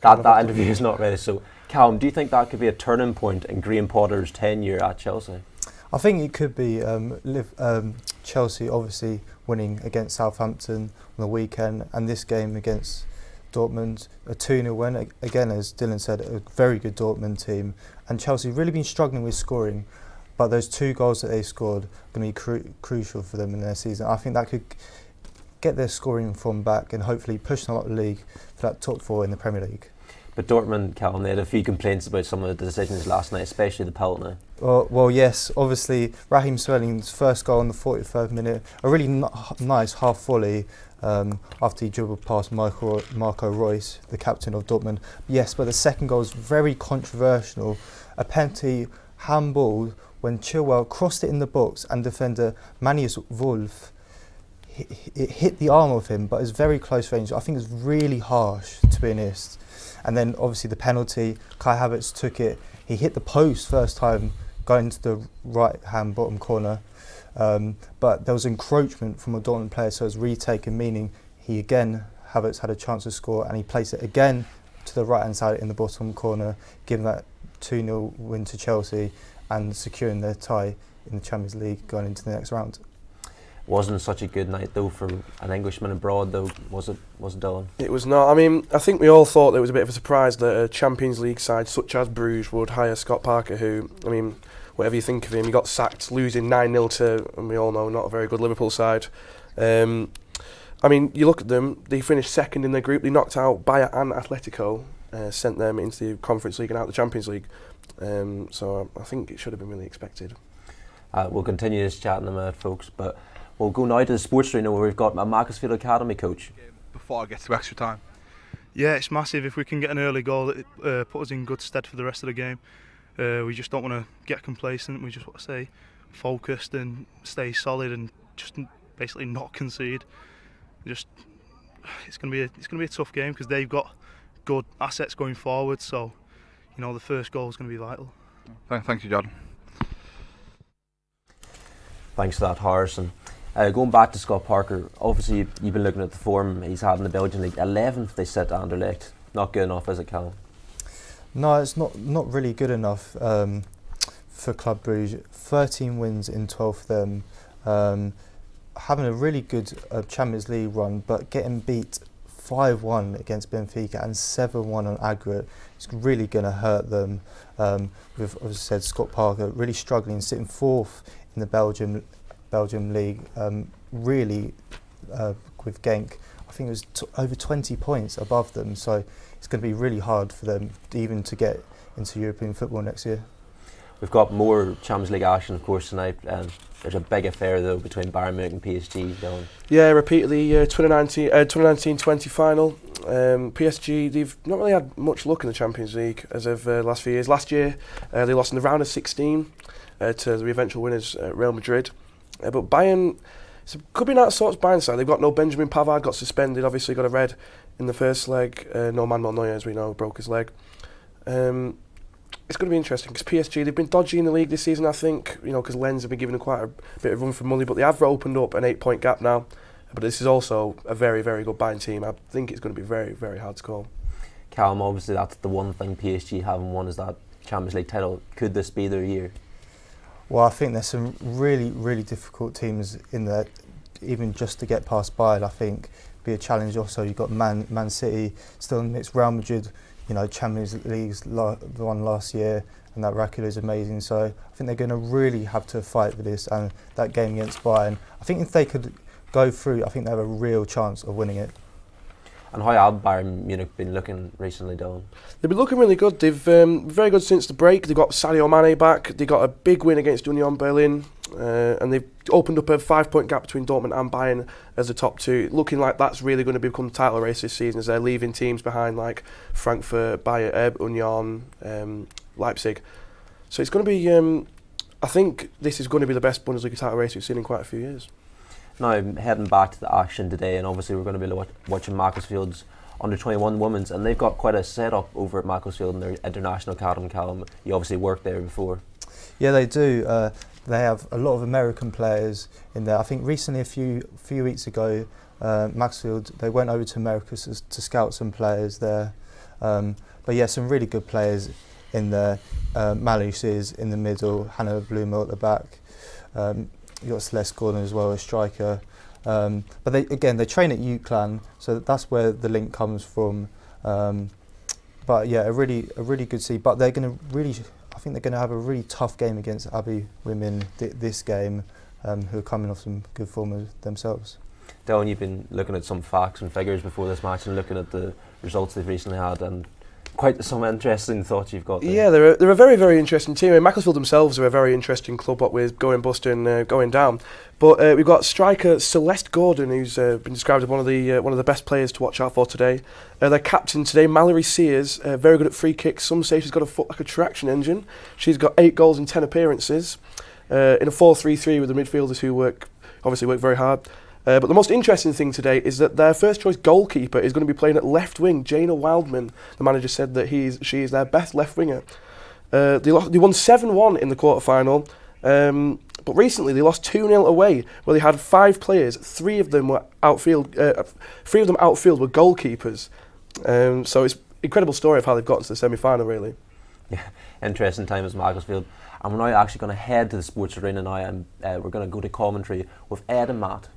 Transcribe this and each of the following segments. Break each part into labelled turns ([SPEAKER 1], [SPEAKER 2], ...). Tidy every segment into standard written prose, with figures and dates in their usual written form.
[SPEAKER 1] That interview is not ready. So, Callum, do you think that could be a turning point in Graham Potter's tenure at Chelsea?
[SPEAKER 2] I think it could be. Chelsea obviously winning against Southampton on the weekend, and this game against Dortmund, a 2-0 win. Again, as Dylan said, a very good Dortmund team. And Chelsea really been struggling with scoring, but those 2 goals that they scored are going to be crucial for them in their season. I think that could get their scoring form back and hopefully push them up the league for that top 4 in the Premier League.
[SPEAKER 1] But Dortmund, Callum, they had a few complaints about some of the decisions last night, especially the penalty.
[SPEAKER 2] Well, yes, obviously Raheem Sterling's first goal in the 43rd minute, a really nice half volley after he dribbled past Marco Reus, the captain of Dortmund. Yes, but the second goal is very controversial. A penalty handball when Chilwell crossed it in the box and defender Manius Wolf it hit the arm of him, but it's very close range. I think it's really harsh, to be honest. And then obviously the penalty, Kai Havertz took it. He hit the post first time, going to the right-hand bottom corner. But there was encroachment from a Dortmund player, so it was retaken, meaning Havertz had a chance to score, and he placed it again to the right-hand side in the bottom corner, giving that 2-0 win to Chelsea and securing their tie in the Champions League going into the next round.
[SPEAKER 1] Wasn't such a good night though for an Englishman abroad though, was it Dylan?
[SPEAKER 3] It was not. I mean, I think we all thought it was a bit of a surprise that a Champions League side such as Bruges would hire Scott Parker, who, I mean, whatever you think of him, he got sacked losing 9-0 to, and we all know, not a very good Liverpool side. I mean, you look at them, they finished second in their group, they knocked out Bayer and Atletico, sent them into the Conference League and out the Champions League. So I think it should have been really expected.
[SPEAKER 1] We'll continue this chat in a minute, folks, but we'll go now to the sports arena where we've got a Macclesfield Academy coach.
[SPEAKER 4] Before I get to extra time.
[SPEAKER 5] Yeah, it's massive. If we can get an early goal, it put us in good stead for the rest of the game. We just don't want to get complacent. We just want to stay focused and stay solid and just basically not concede. It's going to be a tough game because they've got good assets going forward. So, you know, the first goal is going to be vital.
[SPEAKER 4] Thank you, Jordan.
[SPEAKER 1] Thanks for that, Harrison. Going back to Scott Parker, obviously you've been looking at the form he's had in the Belgian League. 11th they sit Anderlecht. Not good enough, is it, Callum?
[SPEAKER 2] No, it's not really good enough for Club Brugge. 13 wins in 12 for them. Having a really good Champions League run, but getting beat 5-1 against Benfica and 7-1 on aggregate, it's really going to hurt them. We've, as I said, Scott Parker really struggling, sitting 4th in the Belgium League, really with Genk. I think it was over 20 points above them, so it's going to be really hard for them even to get into European football next year.
[SPEAKER 1] We've got more Champions League action, of course, tonight. There's a big affair, though, between Bayern Munich and PSG going.
[SPEAKER 3] Yeah, repeatedly 2019-20 final. PSG, they've not really had much luck in the Champions League as of last few years. Last year, they lost in the round of 16 to the eventual winners, Real Madrid. But Bayern, could be an out-of-sorts Bayern side. They've got no Benjamin Pavard, got suspended, obviously got a red in the first leg. No Manuel Neuer, as we know, broke his leg. It's going to be interesting because PSG, they've been dodgy in the league this season, I think, you know, because Lens have been giving them quite a bit of run for money, but they have opened up an 8-point gap now. But this is also a very, very good Bayern team. I think it's going to be very, very hard to call.
[SPEAKER 1] Callum, obviously that's the one thing PSG haven't won, is that Champions League title. Could this be their year?
[SPEAKER 2] Well, I think there's some really, really difficult teams in there, even just to get past Bayern. I think be a challenge. Also, you've got Man City still in the mix. Real Madrid, you know, Champions League's the one last year, and that record is amazing. So I think they're going to really have to fight for this. And that game against Bayern, I think if they could go through, I think they have a real chance of winning it.
[SPEAKER 1] And how have Bayern Munich been looking recently, Dylan?
[SPEAKER 3] They've been looking really good. They've very good since the break. They've got Sadio Mane back. They got a big win against Union Berlin, and they've opened up a 5-point gap between Dortmund and Bayern as the top two. Looking like that's really going to become the title race this season as they're leaving teams behind like Frankfurt, Bayern, Union, Leipzig. So it's going to be. I think this is going to be the best Bundesliga title race we've seen in quite a few years.
[SPEAKER 1] Now, heading back to the action today, and obviously we're going to be watching Macclesfield's under-21 women's, and they've got quite a setup over at Macclesfield in their international academy. Callum, you obviously worked there before.
[SPEAKER 2] Yeah, they do. They have a lot of American players in there. I think recently, a few weeks ago, Macclesfield, they went over to America to scout some players there. But yeah, some really good players in there. Malice is in the middle, Hannah Bloomer at the back. You got Celeste Gordon as well, a striker. But they train at UCLan, so that's where the link comes from. But yeah, a really good seed. But I think they're going to have a really tough game against Abbey women this game, who are coming off some good form themselves.
[SPEAKER 1] Dylan, you've been looking at some facts and figures before this match and looking at the results they've recently had, and quite some interesting thoughts you've got there. Yeah,
[SPEAKER 3] they're a very, very interesting team. Macclesfield themselves are a very interesting club, what with going bust and going down. But we've got striker Celeste Gordon, who's been described as one of the best players to watch out for today. Their captain today, Mallory Sears, very good at free kicks. Some say she's got a foot like a traction engine. She's got 8 goals in 10 appearances in a 4-3-3 with the midfielders who obviously work very hard. But the most interesting thing today is that their first choice goalkeeper is going to be playing at left wing. Jana Wildman, the manager, said that she is their best left winger. They won 7-1 in the quarter final, but recently they lost 2-0 away, where they had 5 players. 3 of them were outfield. 3 of them outfield were goalkeepers. So it's an incredible story of how they've got to the semi-final, really.
[SPEAKER 1] Yeah, interesting time as Macclesfield. And we're now actually going to head to the sports arena now, and we're going to go to commentary with Ed and Matt.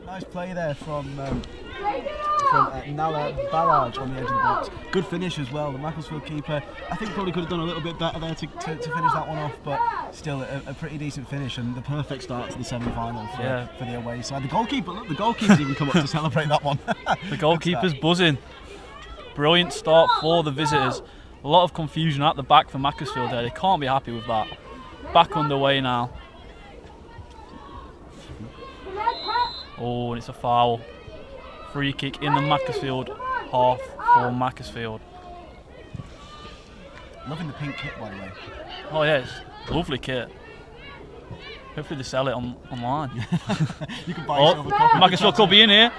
[SPEAKER 6] Nice play there from Nala Barrage on the edge of the box. Good finish as well. The Macclesfield keeper, I think, probably could have done a little bit better there to finish that one off, but still a pretty decent finish and the perfect start to the semi-final for the away side. The goalkeeper's even come up to celebrate that one.
[SPEAKER 7] The goalkeeper's buzzing. Brilliant start for the visitors. A lot of confusion at the back for Macclesfield there. They can't be happy with that. Back underway now. Oh, and it's a foul. Free kick in the Macclesfield half for Macclesfield.
[SPEAKER 6] Loving the pink kit, by the way.
[SPEAKER 7] Oh yeah, it's a lovely kit. Hopefully they sell it online.
[SPEAKER 6] You can buy yourself a copy.
[SPEAKER 7] Macclesfield could be in here.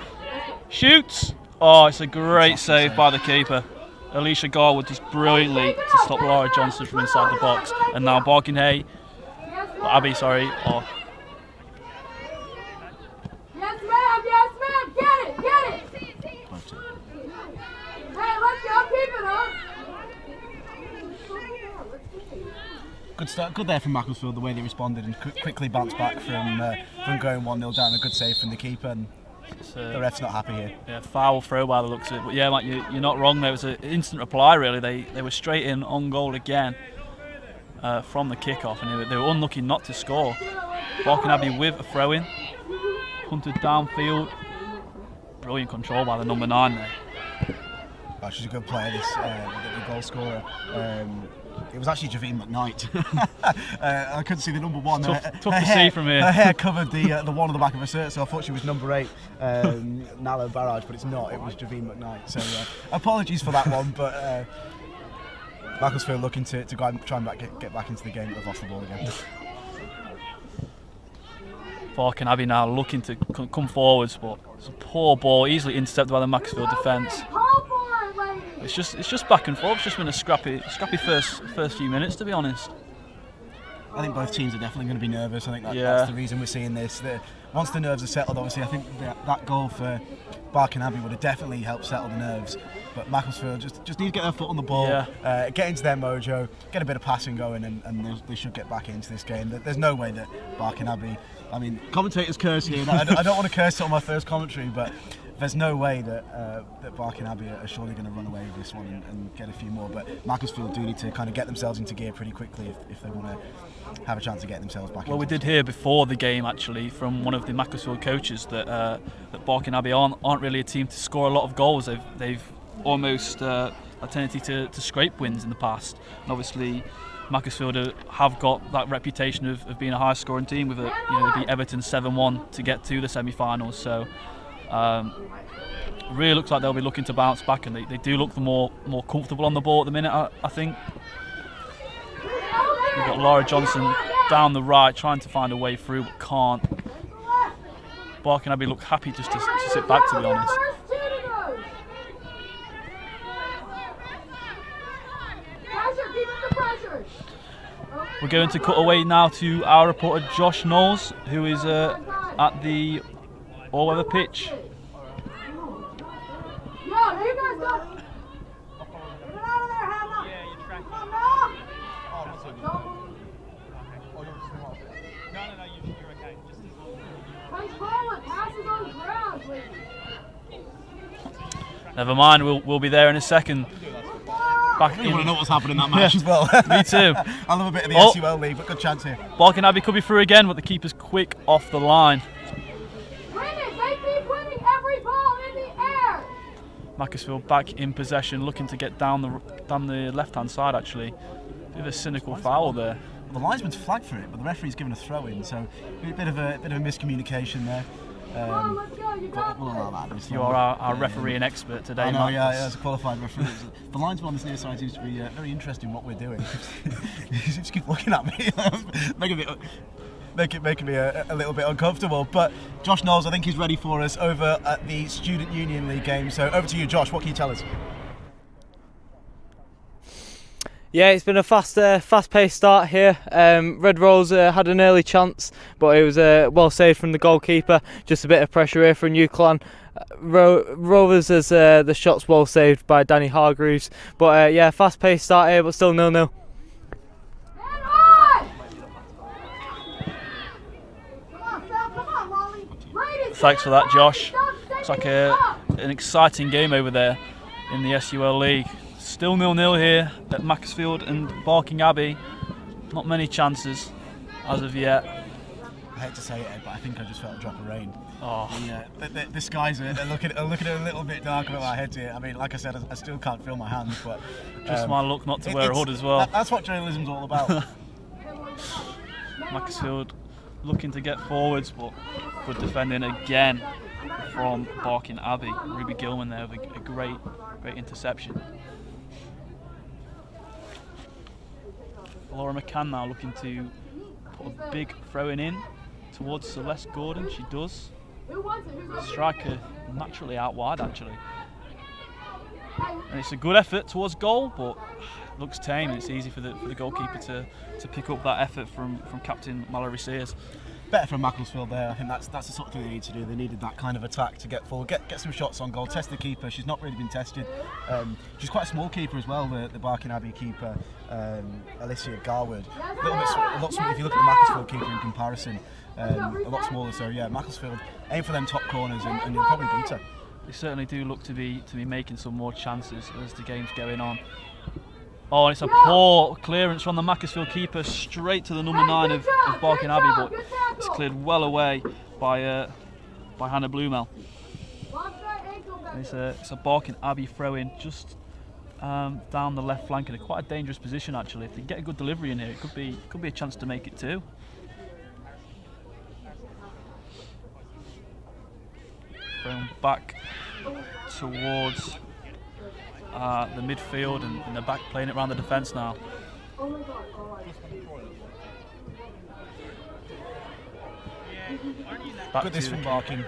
[SPEAKER 7] Shoots! Oh, it's a great save by the keeper. Alicia Garwood does brilliantly to stop Laura Johnson from inside the box. And now Barkinhay, Abbey, sorry. Oh.
[SPEAKER 8] Yes, ma'am, get it! Hey, let's go, keep it up!
[SPEAKER 6] Good start, good there from Macclesfield, the way they responded and quickly bounced back from going 1-0 down. A good save from the keeper, and the ref's not happy here.
[SPEAKER 7] Yeah, foul throw by the looks of it. But yeah, Mike, you're not wrong. There was an instant reply, really. They were straight in on goal again. from the kick-off, and they were unlucky not to score. Barking Abbey with a throw-in, punted downfield. Brilliant control by the number 9 there.
[SPEAKER 6] Oh, she's a good player, this the goal scorer. It was actually Javine McKnight. I couldn't see the number 1.
[SPEAKER 7] Tough to see from here.
[SPEAKER 6] Her hair covered the one on the back of her shirt, so I thought she was number 8, Nala Barrage, but it's not. It was Javine McKnight. So apologies for that one, but Macclesfield looking to go and try and get back into the game, but they've lost the ball again.
[SPEAKER 7] Barking Abbey now looking to come forwards, but it's a poor ball, easily intercepted by the Macclesfield defence. It's just back and forth. It's just been a scrappy first few minutes, to be honest.
[SPEAKER 6] I think both teams are definitely going to be nervous. I think that's the reason we're seeing this. Once the nerves are settled, obviously, I think that goal for Barking Abbey would have definitely helped settle the nerves. But Macclesfield just need to get their foot on the ball, get into their mojo, get a bit of passing going, and they should get back into this game. There's no way that Barking Abbey, I mean, commentators curse here. I don't want to curse it on my first commentary, but there's no way that Barking Abbey are surely going to run away with this one and get a few more. But Macclesfield do need to kind of get themselves into gear pretty quickly if they want to have a chance to get themselves back.
[SPEAKER 7] Well, we did hear before the game actually from one of the Macclesfield coaches that Barking Abbey aren't really a team to score a lot of goals. They've almost a tendency to scrape wins in the past, and obviously Macclesfield have got that reputation of being a high scoring team with they beat Everton 7-1 to get to the semi-finals. So really looks like they'll be looking to bounce back, and they do look more comfortable on the ball at the minute, I think. We've got Laura Johnson down the right trying to find a way through but can't. Barking Abbey look happy just to sit back, to be honest. We're going to cut away now to our reporter Josh Knowles, who is at the all-weather pitch. Never mind, we'll be there in a second.
[SPEAKER 6] I really want to know what's happening in that match as well.
[SPEAKER 7] Me too.
[SPEAKER 6] I love a bit of the SUL league, but good chance here.
[SPEAKER 7] Barking Abbey could be through again, but the keeper's quick off the line.
[SPEAKER 8] They keep winning every ball in the air.
[SPEAKER 7] Macclesfield back in possession, looking to get down the left-hand side actually. Bit of a cynical foul there.
[SPEAKER 6] The linesman's flagged for it, but the referee's given a throw-in, so a bit of a miscommunication there.
[SPEAKER 7] You are our referee and expert today.
[SPEAKER 6] I know, yeah, as a qualified referee. The linesman on this near side seems to be very interested in what we're doing. He seems to keep looking at me, making me a little bit uncomfortable. But Josh Knowles, I think he's ready for us over at the Student Union League game. So over to you, Josh. What can you tell us?
[SPEAKER 9] Yeah, it's been a fast-paced start here. Red Rose had an early chance, but it was well saved from the goalkeeper. Just a bit of pressure here from UCLan. Rovers as the shots well saved by Danny Hargreaves. But yeah, fast-paced start here, but still 0-0.
[SPEAKER 7] Thanks for that, Josh. Looks like an exciting game over there in the SUL League. Still 0-0 here at Macclesfield and Barking Abbey. Not many chances as of yet.
[SPEAKER 6] I hate to say it, Ed, but I think I just felt a drop of rain.
[SPEAKER 7] Oh.
[SPEAKER 6] The skies are looking a little bit dark over my head here. I mean, like I said, I still can't feel my hands, but
[SPEAKER 7] just my luck not to wear a hood as well.
[SPEAKER 6] That's what journalism's all about.
[SPEAKER 7] Macclesfield looking to get forwards, but good defending again from Barking Abbey. Ruby Gilman there with a great interception. Laura McCann now looking to put a big throw-in towards Celeste Gordon. She does. Striker naturally out wide actually. And it's a good effort towards goal, but looks tame. It's easy for the goalkeeper to pick up that effort from Captain Mallory Sears.
[SPEAKER 6] Better from Macclesfield there. I think that's the sort of thing they need to do. They needed that kind of attack to get forward, get some shots on goal, test the keeper. She's not really been tested. She's quite a small keeper as well, the Barking Abbey keeper, Alicia Garwood. A lot smaller if you look at the Macclesfield keeper in comparison. A lot smaller. So yeah, Macclesfield aim for them top corners and you'll probably beat her.
[SPEAKER 7] They certainly do look to be making some more chances as the game's going on. Oh, and it's a poor clearance from the Macclesfield keeper straight to the number 9 of Barking Abbey, but it's cleared well away by Hannah Blumel. It's a Barking Abbey throw-in just down the left flank in quite a dangerous position actually. If they get a good delivery in here, it could be a chance to make it 2. Thrown back towards the midfield and the back playing it around the defence now.
[SPEAKER 6] Good this from Barking.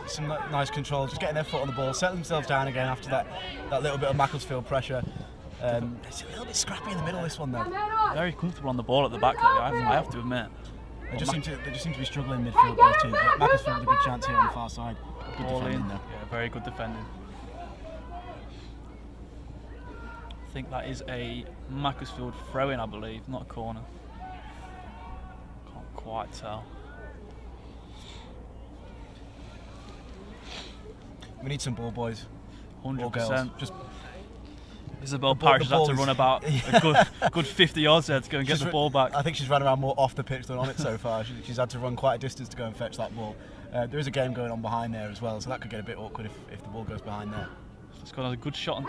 [SPEAKER 6] Some nice control, just getting their foot on the ball, settle themselves down again after that little bit of Macclesfield pressure. It's a little bit scrappy in the middle, this one though.
[SPEAKER 7] Very comfortable on the ball at the back, I have to admit.
[SPEAKER 6] They just seem to be struggling in midfield, those two. Macclesfield with a good chance here on the far side. Good defending there.
[SPEAKER 7] Yeah, very good defending. I think that is a Macclesfield throw-in, I believe, not a corner. Can't quite tell.
[SPEAKER 6] We need some ball boys.
[SPEAKER 7] 100%. Just Isabel Parrish has had to run about a good 50 yards there to go and get the ball back.
[SPEAKER 6] I think she's run around more off the pitch than on it so far. She's had to run quite a distance to go and fetch that ball. There is a game going on behind there as well, so that could get a bit awkward if the ball goes behind there.
[SPEAKER 7] It's got a good shot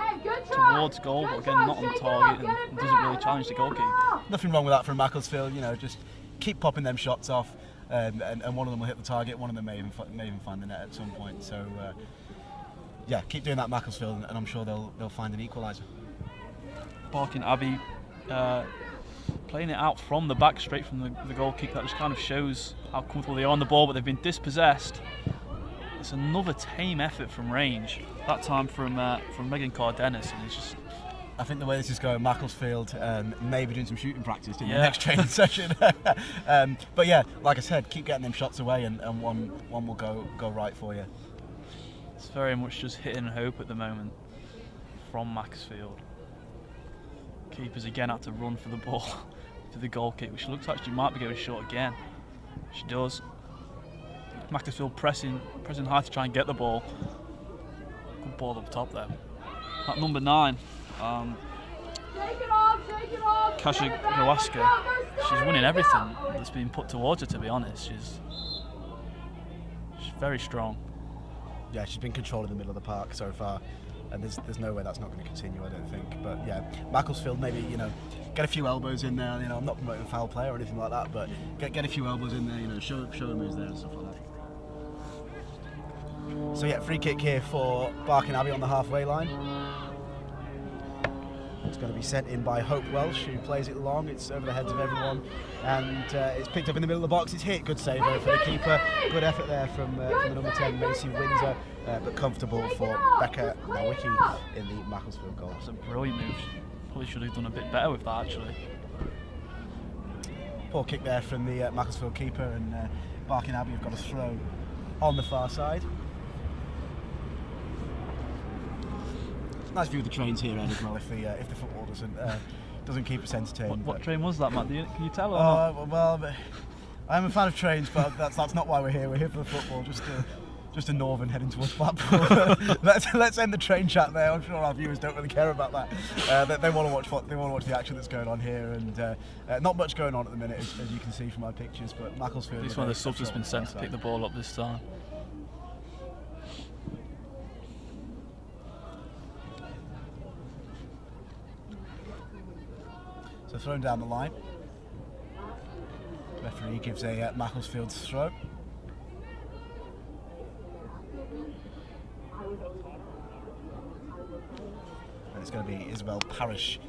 [SPEAKER 7] towards goal, but again not on target and doesn't really challenge the goalkeeper.
[SPEAKER 6] Nothing wrong with that from Macclesfield, just keep popping them shots off, and one of them will hit the target, one of them may even find the net at some point. So yeah, keep doing that, Macclesfield, and I'm sure they'll find an equaliser.
[SPEAKER 7] Barking Abbey playing it out from the back, straight from the goal kick. That just kind of shows how comfortable they are on the ball, but they've been dispossessed. It's another tame effort from range, that time from Megan Cardenas, and it's just...
[SPEAKER 6] I think the way this is going, Macclesfield may be doing some shooting practice in the next training session. But yeah, like I said, keep getting them shots away, and one will go right for you.
[SPEAKER 7] It's very much just hit and hope at the moment from Macclesfield. Keepers again had to run for the ball to the goal kick, which looks like she might be going short again. She does. Macclesfield pressing high to try and get the ball. Good ball up top there. That number 9, Kasia Gawaska, she's winning everything that's been put towards her, to be honest. She's very strong.
[SPEAKER 6] Yeah, she's been controlling the middle of the park so far, and there's no way that's not going to continue, I don't think. But yeah, Macclesfield maybe get a few elbows in there. I'm not promoting foul play or anything like that, but get a few elbows in there. Show them who's there and stuff like that. So yeah, free kick here for Barking Abbey on the halfway line. It's going to be sent in by Hope Welsh, who plays it long. It's over the heads of everyone, and it's picked up in the middle of the box. It's hit. Good save for the keeper. Good effort there from the number 10, Macy Windsor, but comfortable for Becca Nowicki in the Macclesfield goal.
[SPEAKER 7] It's a brilliant move. Probably should have done a bit better with that, actually.
[SPEAKER 6] Poor kick there from the Macclesfield keeper, and Barking Abbey have got a throw on the far side. Nice view of the trains here, Ed, as well, if the football doesn't keep us entertained.
[SPEAKER 7] What train was that, Matt? Can you tell?
[SPEAKER 6] Well, I'm a fan of trains, but that's not why we're here. We're here for the football, just a northern heading towards Blackpool. let's end the train chat there. I'm sure our viewers don't really care about that. They want to watch the action that's going on here, and not much going on at the minute, as you can see from our pictures. But Macclesfield.
[SPEAKER 7] This one, the subs has been sent to pick the ball up this time.
[SPEAKER 6] So thrown down the line. Referee gives a Macclesfield throw. And it's going to be Isabel Parrish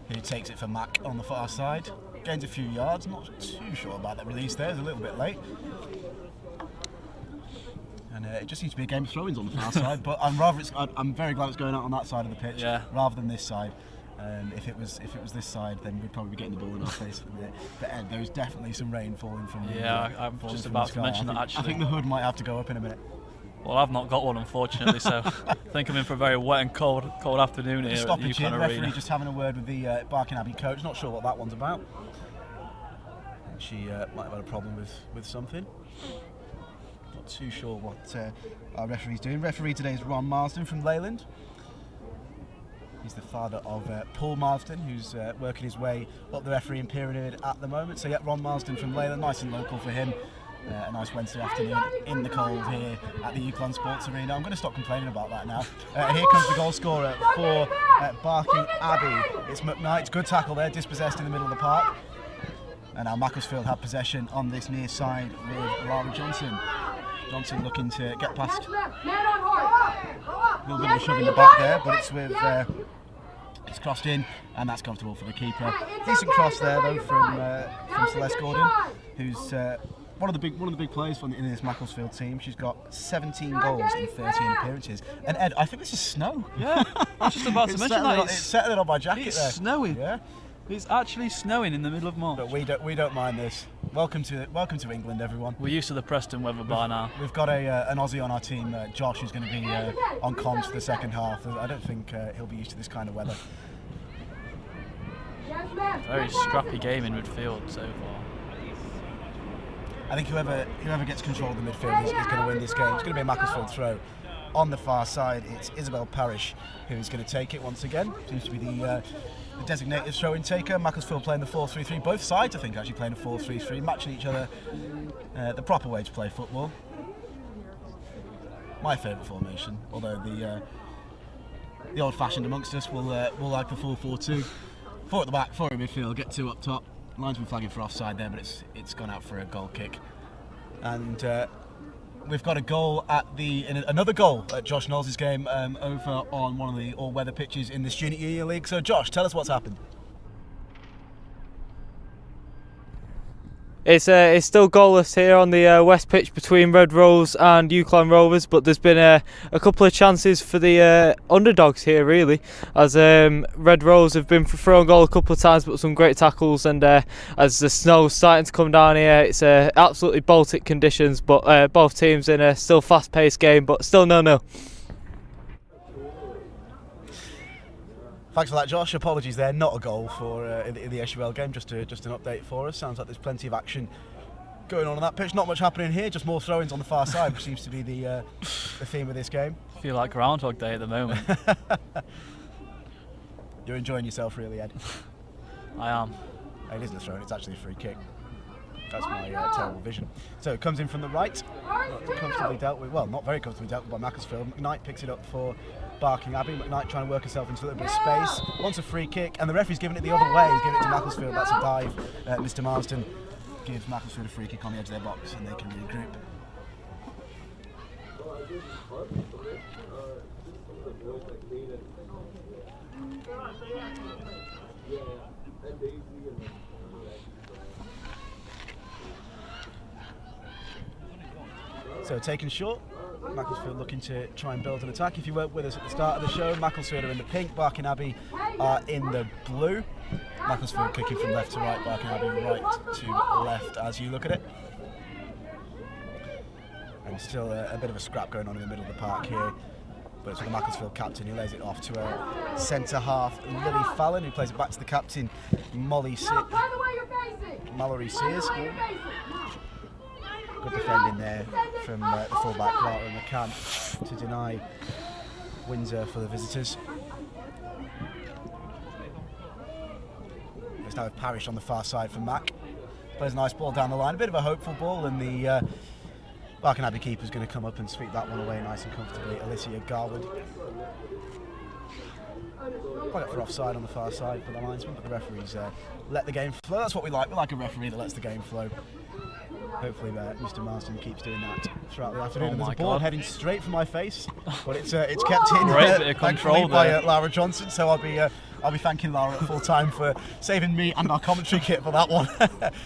[SPEAKER 6] who takes it for Mac on the far side. Gains a few yards. Not too sure about that release there. It's a little bit late. And it just seems to be a game of throw-ins on the far side. But I'm very glad it's going out on that side of the pitch rather than this side. If it was this side, then we'd probably be getting the ball in our face at the minute. But Ed, there's definitely some rain falling from the
[SPEAKER 7] I'm just about to mention that, actually.
[SPEAKER 6] I think the hood might have to go up in a minute.
[SPEAKER 7] Well, I've not got one, unfortunately, so I think I'm in for a very wet and cold afternoon here at the UCLan
[SPEAKER 6] referee
[SPEAKER 7] Arena.
[SPEAKER 6] Just having a word with the Barking Abbey coach. Not sure what that one's about. She might have had a problem with something. Not too sure what our referee's doing. Referee today is Ron Marsden from Leyland. He's the father of Paul Marsden, who's working his way up the refereeing pyramid at the moment. So yeah, Ron Marsden from Leyland, nice and local for him. A nice Wednesday afternoon in the cold here at the UCLan Sports Arena. I'm going to stop complaining about that now. And here comes the goal scorer for Barking Abbey. It's McKnight. Good tackle there, dispossessed in the middle of the park. And now Macclesfield have possession on this near side with Lara Johnson. Johnson looking to get past. A little bit of a shove in the back there, but it's with. It's crossed in, and that's comfortable for the keeper. Decent cross there though from Celeste Gordon, who's one of the big players in this Macclesfield team. She's got 17 goals in 13 appearances. And Ed, I think this is snow.
[SPEAKER 7] Yeah, I was just about to mention that.
[SPEAKER 6] It's settling on my jacket there.
[SPEAKER 7] It's snowing.
[SPEAKER 6] Yeah.
[SPEAKER 7] It's actually snowing in the middle of March.
[SPEAKER 6] But we don't mind this. Welcome to England, everyone.
[SPEAKER 7] We're used to the Preston weather by now.
[SPEAKER 6] We've got an Aussie on our team, Josh, who's going to be on comms for the second half. I don't think he'll be used to this kind of weather.
[SPEAKER 7] Very scrappy game in midfield so far.
[SPEAKER 6] I think whoever gets control of the midfield is going to win this game. It's going to be a Macclesfield throw. On the far side, it's Isabel Parrish who's going to take it once again. Seems to be the designated throw-in taker. Macclesfield playing the 4-3-3. Both sides, I think, actually playing a 4-3-3, matching each other the proper way to play football. My favourite formation, although the old-fashioned amongst us will like the 4-4-2. 4 at the back, 4 in midfield, get 2 up top. Linesman flagging for offside there, but it's gone out for a goal kick. And we've got a goal another goal at Josh Knowles' game over on one of the all-weather pitches in the Student Union League. So Josh, tell us what's happened.
[SPEAKER 9] It's still goalless here on the west pitch between Red Rose and UCLan Rovers, but there's been a couple of chances for the underdogs here, really, as Red Rose have been thrown goal a couple of times, but some great tackles, and as the snow's starting to come down here, it's absolutely Baltic conditions, but both teams in a still fast-paced game, but still 0-0.
[SPEAKER 6] Thanks for that, Josh. Apologies there, not a goal for in the SUL game. Just an update for us. Sounds like there's plenty of action going on that pitch. Not much happening here, just more throw-ins on the far side, which seems to be the theme of this game.
[SPEAKER 7] I feel like Groundhog Day at the moment.
[SPEAKER 6] You're enjoying yourself, really, Ed.
[SPEAKER 7] I am.
[SPEAKER 6] It isn't a throw-in; it's actually a free kick. That's my terrible vision. So it comes in from the right, comfortably dealt with. Well, not very comfortably dealt with by Macclesfield. McKnight picks it up for Barking Abbey. McKnight trying to work herself into a little bit of space. Wants a free kick, and the referee's giving it the other way. He's giving it to Macclesfield. That's a dive. Mr. Marsden gives Macclesfield a free kick on the edge of their box, and they can regroup. So taken short, Macclesfield looking to try and build an attack. If you weren't with us at the start of the show, Macclesfield are in the pink, Barking Abbey are in the blue. Macclesfield kicking from left to right, Barking Abbey right to left as you look at it. And still a bit of a scrap going on in the middle of the park here. But it's with the Macclesfield captain who lays it off to a centre half, Lily Fallon, who plays it back to the captain, Mallory Sears. Good defending there from the fullback Clara McCann to deny Windsor for the visitors. There's now Parrish on the far side for Mac. Plays a nice ball down the line, a bit of a hopeful ball, and the Barking Abbey keeper's going to come up and sweep that one away nice and comfortably. Alicia Garwood. Quite up for offside on the far side for the linesman, but the referees let the game flow. That's what we like. We like a referee that lets the game flow. Hopefully Mr. Marsden keeps doing that throughout the afternoon. And there's a ball heading straight for my face, but it's kept in
[SPEAKER 7] great bit of control
[SPEAKER 6] by Lara Johnson. So I'll be thanking Lara at full time for saving me and our commentary kit for that one.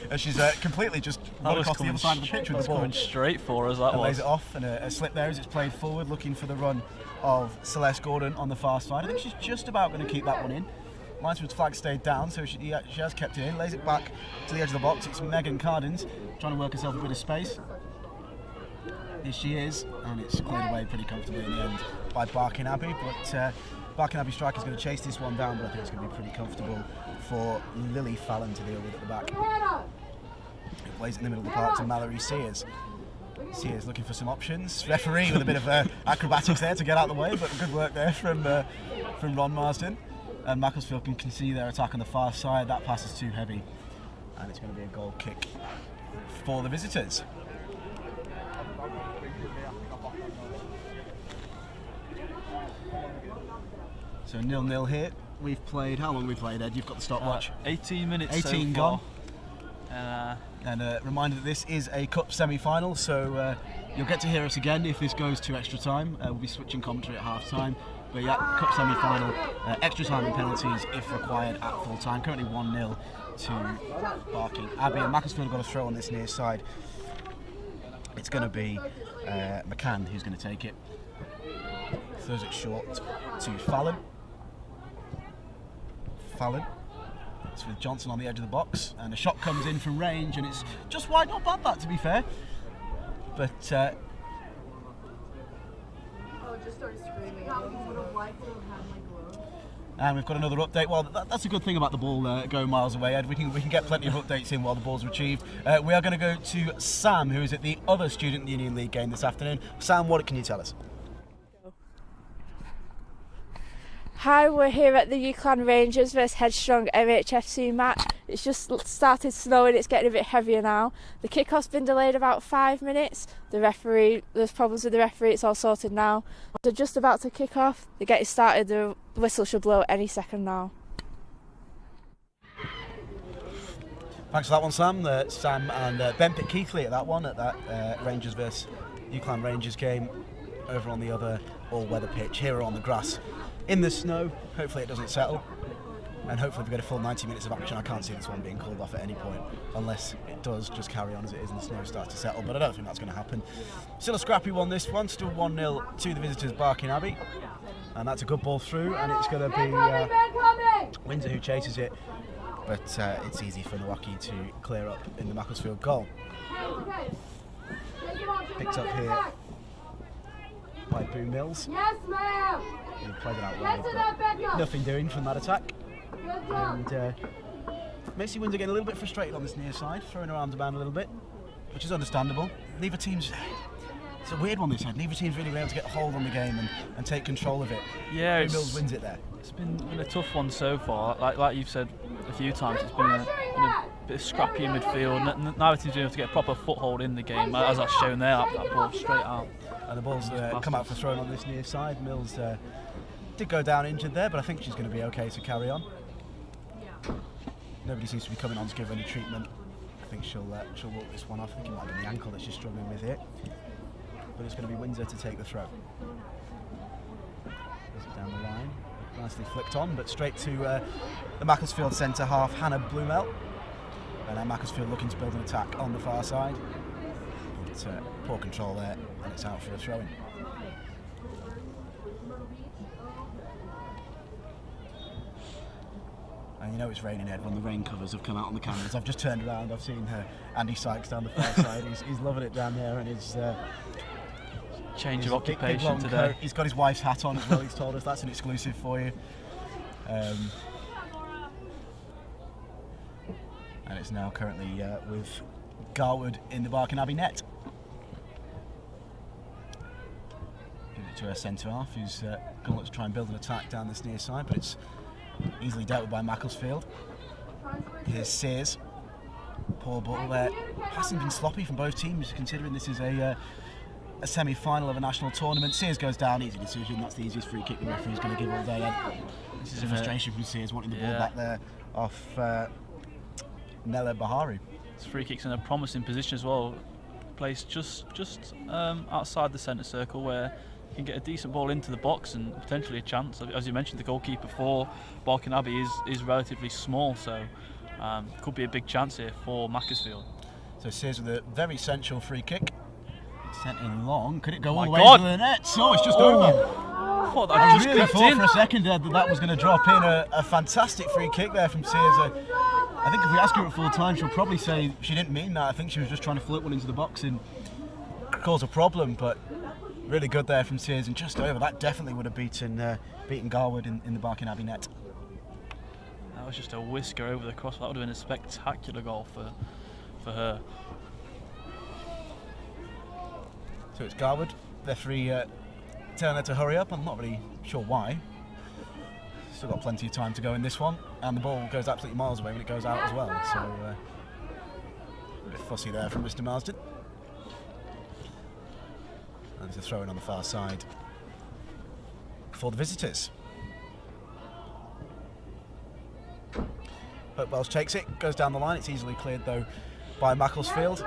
[SPEAKER 6] As she's completely just run across the other side of the pitch with the ball.
[SPEAKER 7] Coming straight for us, that was.
[SPEAKER 6] Lays it off, and a slip there as it's played forward, looking for the run of Celeste Gordon on the far side. I think she's just about going to keep that one in. Linesman's flag stayed down, so she has kept it in. Lays it back to the edge of the box. It's Megan Cardins trying to work herself a bit of space. Here she is, and it's cleared away pretty comfortably in the end by Barking Abbey. But Barking Abbey striker's going to chase this one down, but I think it's going to be pretty comfortable for Lily Fallon to deal with at the back. Who plays in the middle of the park to Mallory Sears. Sears looking for some options. Referee with a bit of acrobatics there to get out of the way, but good work there from Ron Marsden. and Macclesfield can continue their attack on the far side. That pass is too heavy, and it's going to be a goal kick for the visitors. So 0-0 here. We've played, how long have we played, Ed? You've got the stopwatch.
[SPEAKER 7] 18 minutes
[SPEAKER 6] 18
[SPEAKER 7] so
[SPEAKER 6] gone.
[SPEAKER 7] far.
[SPEAKER 6] And a reminder that this is a cup semi-final, so you'll get to hear us again if this goes to extra time. We'll be switching commentary at half-time. But yeah, cup semi-final, extra time and penalties if required at full time. Currently 1-0 to Barking Abbey. And Macclesfield have got a throw on this near side. It's going to be McCann who's going to take it. Throws it short to Fallon. It's with Johnson on the edge of the box, and a shot comes in from range, and it's just wide. Not bad, that, to be fair. But
[SPEAKER 8] Oh, it just started screaming. I would have liked to have had my glove.
[SPEAKER 6] and we've got another update. Well, that's a good thing about the ball going miles away, Ed. We can get plenty of updates in while the ball's retrieved. We are going to go to Sam, who is at the other Student Union League game this afternoon. Sam, what can you tell us?
[SPEAKER 10] Hi, we're here at the UCLan Rangers vs Headstrong MHFC match. It's just started snowing, it's getting a bit heavier now. The kick-off's been delayed about 5 minutes. There's problems with the referee, it's all sorted now. They're just about to kick off, they're getting started, the whistle should blow any second now.
[SPEAKER 6] Thanks for that one, Sam. Sam and Ben Pitt-Keithley at that one, at that Rangers vs UCLan Rangers game over on the other all-weather pitch. Here we're on the grass in the snow. Hopefully it doesn't settle, and hopefully we get a full 90 minutes of action. I can't see this one being called off at any point unless it does just carry on as it is and the snow starts to settle, but I don't think that's going to happen. Still a scrappy one, this one. Still 1-0 to the visitors, Barking Abbey, and that's a good ball through, and it's going to be Windsor who chases it, but it's easy for Nowaki to clear up in the Macclesfield goal. Picked up here by Boo Mills.
[SPEAKER 8] Yes, ma'am.
[SPEAKER 6] He played it out wide, but nothing doing from that attack. And makes Windsor getting a little bit frustrated on this near side, throwing her arms about a little bit, which is understandable. Neither team's... It's a weird one, this head. Neither team's really been able to get a hold on the game and take control of it.
[SPEAKER 7] Yeah,
[SPEAKER 6] Boo Mills wins it there.
[SPEAKER 7] It's been a tough one so far. Like you've said a few times, it's been a bit scrappy in midfield. Neither team's been able to get a proper foothold in the game, as that's shown there. That ball straight out.
[SPEAKER 6] And the ball's come out for throwing on this near side. Mills did go down injured there, but I think she's going to be okay to carry on. Nobody seems to be coming on to give her any treatment. I think she'll walk this one off. I think it might be the ankle that she's struggling with here. But it's going to be Windsor to take the throw. Goes it down the line. Nicely flicked on, but straight to the Macclesfield centre half, Hannah Blumel. And now Macclesfield looking to build an attack on the far side. But poor control there, and it's out for a throw-in. And you know it's raining, Ed, when the rain covers have come out on the cameras. I've just turned around, I've seen Andy Sykes down the far side. He's loving it down there, and he's...
[SPEAKER 7] Change of occupation
[SPEAKER 6] big
[SPEAKER 7] today.
[SPEAKER 6] Coat. He's got his wife's hat on as well, he's told us. That's an exclusive for you. And it's now currently with Garwood in the Barking Abbey net. Give it to her centre half, who's going to look to try and build an attack down this near side, but it's easily dealt with by Macclesfield. Here's Sears. Poor ball there. Hasn't been sloppy from both teams, considering this is a semi-final of a national tournament. Sears goes down, easy decision. That's the easiest free kick the referee's going to give all day. This is a frustration from Sears wanting the ball back there off Nella Bahari.
[SPEAKER 7] This free kick's in a promising position as well, placed just outside the centre circle where you can get a decent ball into the box and potentially a chance. As you mentioned, the goalkeeper for Barking Abbey is relatively small, so could be a big chance here for Macclesfield.
[SPEAKER 6] So Sears with a very sensual free kick. Sent in long. Could it go all the way
[SPEAKER 7] God.
[SPEAKER 6] to the net? So it's just over.
[SPEAKER 7] I thought that
[SPEAKER 6] I
[SPEAKER 7] just
[SPEAKER 6] really
[SPEAKER 7] crept
[SPEAKER 6] thought
[SPEAKER 7] in.
[SPEAKER 6] for a second that was going to drop in. A fantastic free kick there from Sears. I think if we ask her at full time, she'll probably say she didn't mean that. I think she was just trying to flick one into the box and cause a problem. But really good there from Sears, and just over. That definitely would have beaten Garwood in the Barking Abbey net.
[SPEAKER 7] That was just a whisker over the cross. That would have been a spectacular goal for her.
[SPEAKER 6] So it's Garwood. Referee telling her to hurry up. I'm not really sure why. Still got plenty of time to go in this one, and the ball goes absolutely miles away when it goes out as well. So a bit fussy there from Mr. Marsden. And there's a throw in on the far side for the visitors. But Welsh takes it, goes down the line. It's easily cleared though by Macclesfield,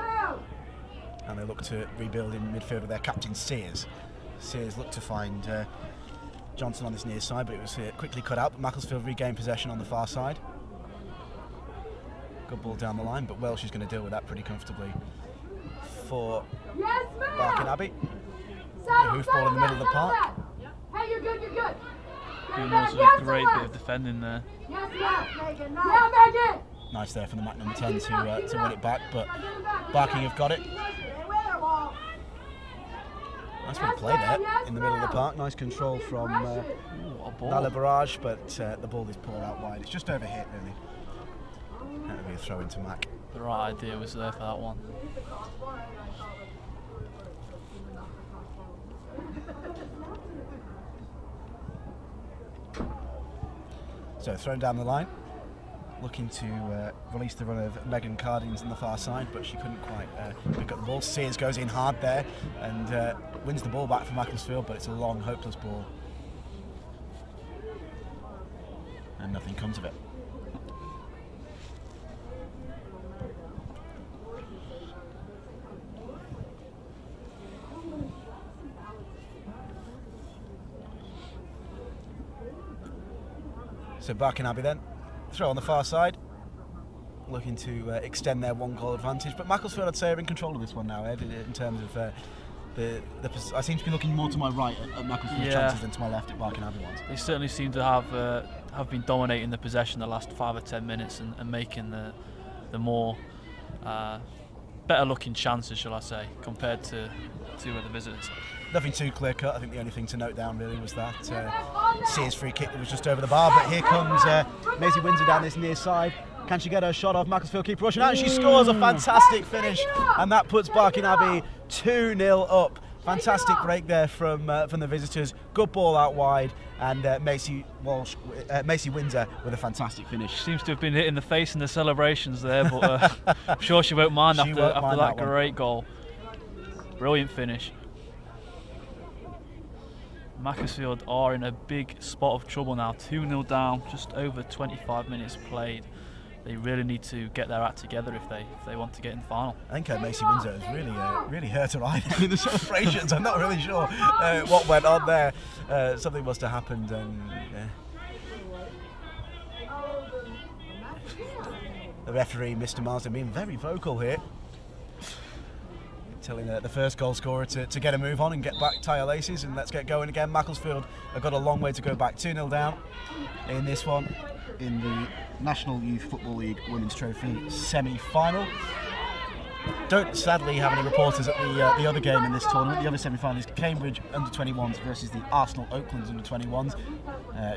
[SPEAKER 6] and they look to rebuild in midfield with their captain Sears. Sears looked to find Johnson on this near side, but it was quickly cut out. But Macclesfield regained possession on the far side. Good ball down the line, but Welsh is going to deal with that pretty comfortably for Barking Abbey. The hoof ball in the middle of the park.
[SPEAKER 8] Hey, you're good, you're good.
[SPEAKER 7] Doing also a great bit of defending there.
[SPEAKER 6] Nice there from the Mac number 10 to win it back, but Barking have got it. Nice bit of play there in the middle of the park. Nice control from Nala Barrage, but the ball is poor out wide. It's just overhit, really. That'll be a throw into Mac.
[SPEAKER 7] The right idea was there for that one.
[SPEAKER 6] So thrown down the line, looking to release the run of Megan Cardines on the far side, but she couldn't quite pick up the ball. Sears goes in hard there and wins the ball back from Macclesfield, but it's a long, hopeless ball. And nothing comes of it. So Barking Abbey then, throw on the far side, looking to extend their 1-goal advantage. But Macclesfield, I'd say, are in control of this one now, Ed, in terms of I seem to be looking more to my right at Macclesfield's chances than to my left at Barking Abbey ones.
[SPEAKER 7] They certainly seem to have been dominating the possession the last 5 or 10 minutes and making the more better looking chances, shall I say, compared to the visitors.
[SPEAKER 6] Nothing too clear cut. I think the only thing to note down really was that Sears free kick that was just over the bar. But here comes Maisie Windsor down this near side. Can she get her shot off? Macclesfield keeper rushing out, and she scores a fantastic finish, and that puts Barking Abbey 2-0 up. Fantastic break there from the visitors. Good ball out wide, and Maisie Windsor with a fantastic finish.
[SPEAKER 7] She seems to have been hit in the face in the celebrations there, but I'm sure she won't mind after that great goal. Brilliant finish. Macclesfield are in a big spot of trouble now, 2-0 down, just over 25 minutes played. They really need to get their act together if they want to get in the final.
[SPEAKER 6] I think Maisie Windsor has really hurt her eye in the celebrations. I'm not really sure what went on there. Something must have happened. The referee, Mr. Marsden, being very vocal here, telling the first goal scorer to get a move on and get back, tie her laces, and let's get going again. Macclesfield have got a long way to go back, 2-0 down in this one, in the National Youth Football League Women's Trophy semi-final. Don't sadly have any reporters at the other game in this tournament. The other semi-final is Cambridge under-21s versus the Arsenal Oaklands under-21s.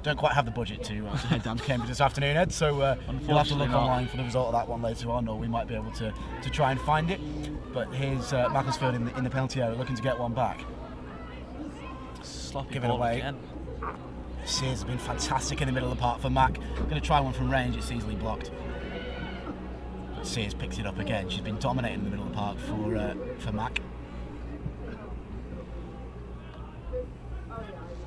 [SPEAKER 6] Don't quite have the budget to head down to Cambridge this afternoon, Ed, so you'll have to look online for the result of that one later on, or we might be able to try and find it. But here's Macclesfield in the penalty area looking to get one back.
[SPEAKER 7] Sloppy
[SPEAKER 6] Give it
[SPEAKER 7] ball
[SPEAKER 6] away.
[SPEAKER 7] again.
[SPEAKER 6] Sears has been fantastic in the middle of the park for Mac. Going to try one from range, it's easily blocked. But Sears picks it up again. She's been dominating in the middle of the park for Mac.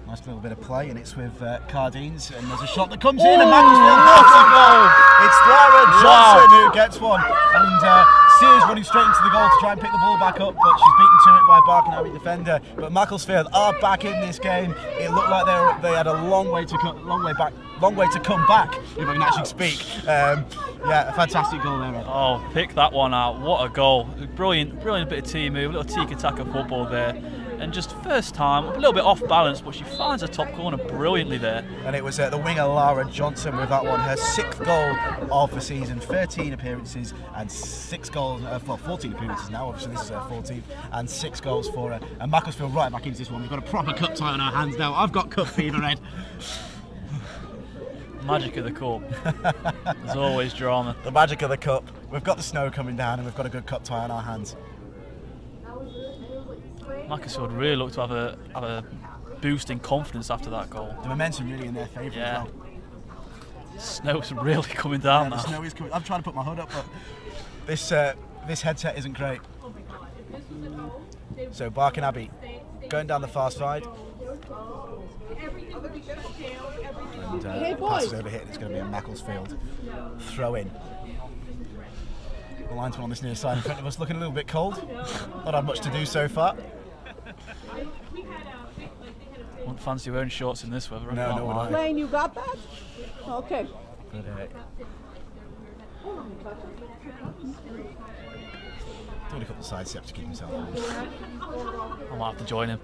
[SPEAKER 6] Nice little bit of play, and it's with Cardines, and there's a shot that comes in, and Macclesfield, what a goal! It's Lara Johnson who gets one, and Sears running straight into the goal to try and pick the ball back up, but she's beaten to it by a Barking Abbey defender. But Macclesfield are back in this game. It looked like they had a long way to come back, if I can actually speak. Yeah, a fantastic goal there.
[SPEAKER 7] Oh, pick that one out! What a goal! Brilliant bit of team move, a little tiki-taka football there. And just first time, a little bit off balance, but she finds a top corner brilliantly there.
[SPEAKER 6] And it was the winger Lara Johnson with that one, her 6th goal of the season, 13 appearances and 6 goals, 14 appearances now, obviously this is her 14th, and 6 goals for her. And Macclesfield right back into this one. We've got a proper cup tie on our hands now. I've got cup fever, Ed.
[SPEAKER 7] Magic of the cup. There's always drama.
[SPEAKER 6] The magic of the cup. We've got the snow coming down and we've got a good cup tie on our hands.
[SPEAKER 7] Macclesfield really looked to have a boost in confidence after that goal.
[SPEAKER 6] The momentum really in their favour as well.
[SPEAKER 7] Snow's really coming down
[SPEAKER 6] The
[SPEAKER 7] now.
[SPEAKER 6] snow is coming. I'm trying to put my hood up, but this headset isn't great. So Barking Abbey going down the far side. And passes over here. It's going to be a Macclesfield throw in. The linesman on this near side in front of us looking a little bit cold. Not had much to do so far.
[SPEAKER 7] Wouldn't fancy wearing shorts in this weather.
[SPEAKER 6] No, would I.
[SPEAKER 8] Lane, you got that? Okay.
[SPEAKER 6] But, doing a couple of side steps to keep himself warm.
[SPEAKER 7] I might have to join him.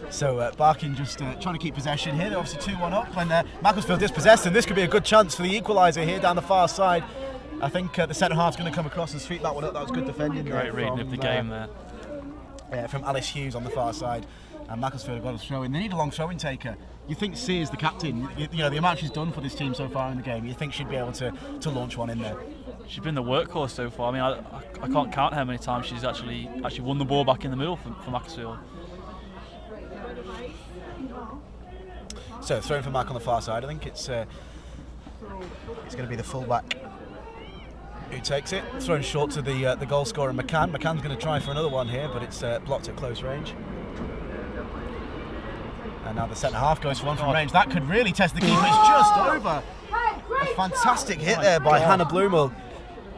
[SPEAKER 6] So Barking just trying to keep possession here. They're obviously 2-1 up when Macclesfield dispossessed, and this could be a good chance for the equaliser here down the far side. I think the centre half's going to come across and sweep that one up. That was good defending.
[SPEAKER 7] Great reading of the game there.
[SPEAKER 6] From Alice Hughes on the far side, and Macclesfield have got a throw in. They need a long throw-in taker. You think C is the captain? You know the amount she's done for this team so far in the game. You think she'd be able to launch one in there?
[SPEAKER 7] She's been the workhorse so far. I mean, I can't count how many times she's actually won the ball back in the middle for Macclesfield.
[SPEAKER 6] So thrown for Mac on the far side. I think it's going to be the fullback who takes it. Thrown short to the goal scorer McCann. McCann's going to try for another one here, but it's blocked at close range. And now the centre half goes for one from range. That could really test the keeper. It's just over. A fantastic hit there by Hannah Blumel,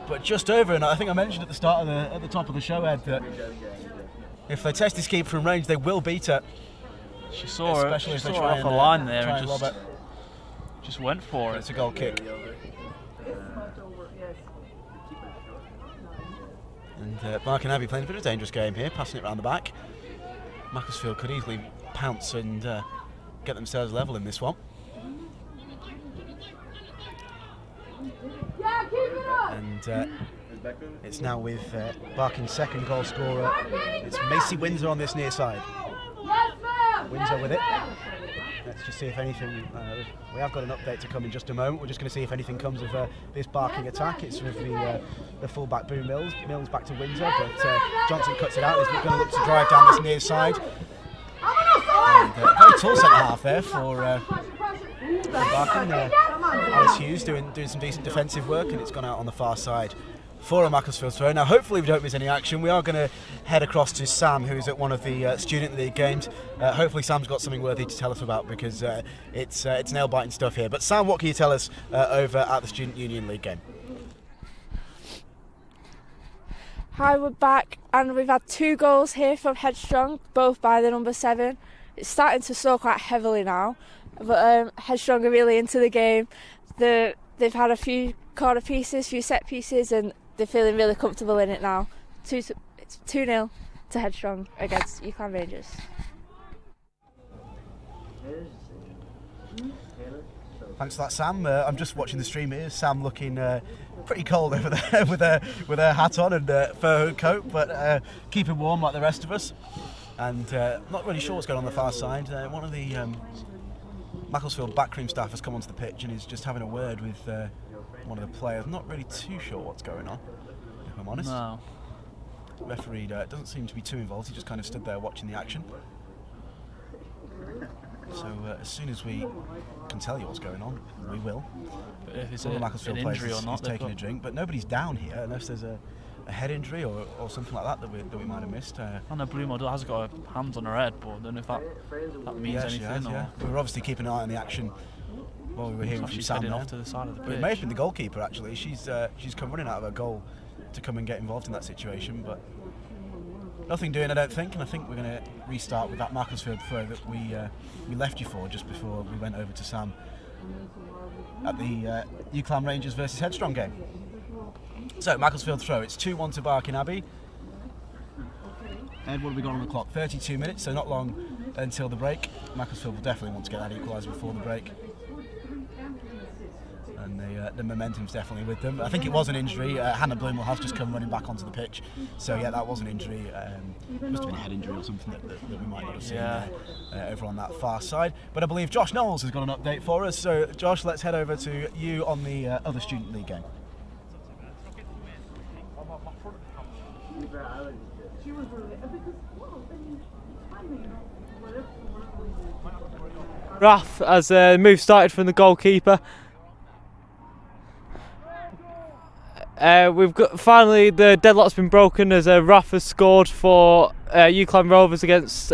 [SPEAKER 6] but just over. And I think I mentioned at the start at the top of the show, Ed, that if they test this keeper from range, they will beat her.
[SPEAKER 7] She saw her,
[SPEAKER 6] especially if they
[SPEAKER 7] try
[SPEAKER 6] try
[SPEAKER 7] off the line there
[SPEAKER 6] try
[SPEAKER 7] and
[SPEAKER 6] lob it.
[SPEAKER 7] just went for it.
[SPEAKER 6] It's a goal kick. And Barking Abbey playing a bit of a dangerous game here, passing it around the back. Macclesfield could easily pounce and get themselves level in this one.
[SPEAKER 8] Yeah, keep it up.
[SPEAKER 6] And it's now with Barking's second goal scorer. It's Macy Windsor on this near side.
[SPEAKER 8] Yes, ma'am.
[SPEAKER 6] Windsor with it. Let's just see if anything. We have got an update to come in just a moment. We're just going to see if anything comes of this Barking attack. It's with the fullback Boo Mills. Mills back to Windsor, but Johnson cuts it out. He's going to look to drive down this near side. And, very tall centre half there for Barking. Alice Hughes doing some decent defensive work, and it's gone out on the far side for a Macclesfield throw. Now hopefully we don't miss any action. We are going to head across to Sam, who's at one of the Student League games. Hopefully Sam's got something worthy to tell us about, because it's nail-biting stuff here. But Sam, what can you tell us over at the Student Union League game?
[SPEAKER 10] Hi, we're back and we've had 2 goals here from Headstrong, both by the number 7. It's starting to snow quite heavily now, but Headstrong are really into the game. They've had a few corner pieces, few set pieces, and they're feeling really comfortable in it now. It's 2-0 to Headstrong against UCLan Rangers.
[SPEAKER 6] Thanks for that, Sam. I'm just watching the stream here. Sam looking pretty cold over there with her hat on and fur hood coat, but keeping warm like the rest of us. And not really sure what's going on the far side. One of the Macclesfield backroom staff has come onto the pitch and is just having a word with one of the players. I'm not really too sure what's going on, if I'm honest.
[SPEAKER 7] No.
[SPEAKER 6] The referee doesn't seem to be too involved. He just kind of stood there watching the action. So as soon as we can tell you what's going on, we will.
[SPEAKER 7] But if it's
[SPEAKER 6] One of the
[SPEAKER 7] an
[SPEAKER 6] Macclesfield
[SPEAKER 7] injury
[SPEAKER 6] players
[SPEAKER 7] or not,
[SPEAKER 6] is taking a drink, but nobody's down here unless there's a head injury or something like that we might have missed.
[SPEAKER 7] I know Blumel has got her hands on her head, but I don't know if that means
[SPEAKER 6] Yeah,
[SPEAKER 7] anything.
[SPEAKER 6] she has, yeah. We were obviously keeping an eye on the action while we were hearing from
[SPEAKER 7] She's
[SPEAKER 6] Sam
[SPEAKER 7] heading
[SPEAKER 6] there.
[SPEAKER 7] off to the side of the
[SPEAKER 6] But it
[SPEAKER 7] pitch.
[SPEAKER 6] may have been the goalkeeper actually. She's come running out of her goal to come and get involved in that situation, but nothing doing, I don't think. And I think we're going to restart with that Macclesfield throw that we left you for just before we went over to Sam at the UCLan Rangers versus Headstrong game. So Macclesfield throw. It's 2-1 to Barking Abbey. Ed, what have we got on the clock? 32 minutes, so not long until the break. Macclesfield will definitely want to get that equaliser before the break. And the momentum's definitely with them. I think it was an injury. Hannah Blumel has just come running back onto the pitch. So yeah, that was an injury. Must have been a head injury or something that we might not have seen over on that far side. But I believe Josh Knowles has got an update for us. So Josh, let's head over to you on the other Student League game.
[SPEAKER 9] Raf as the move started from the goalkeeper. We've got finally the deadlock's been broken as Raf has scored for UCLan Rovers against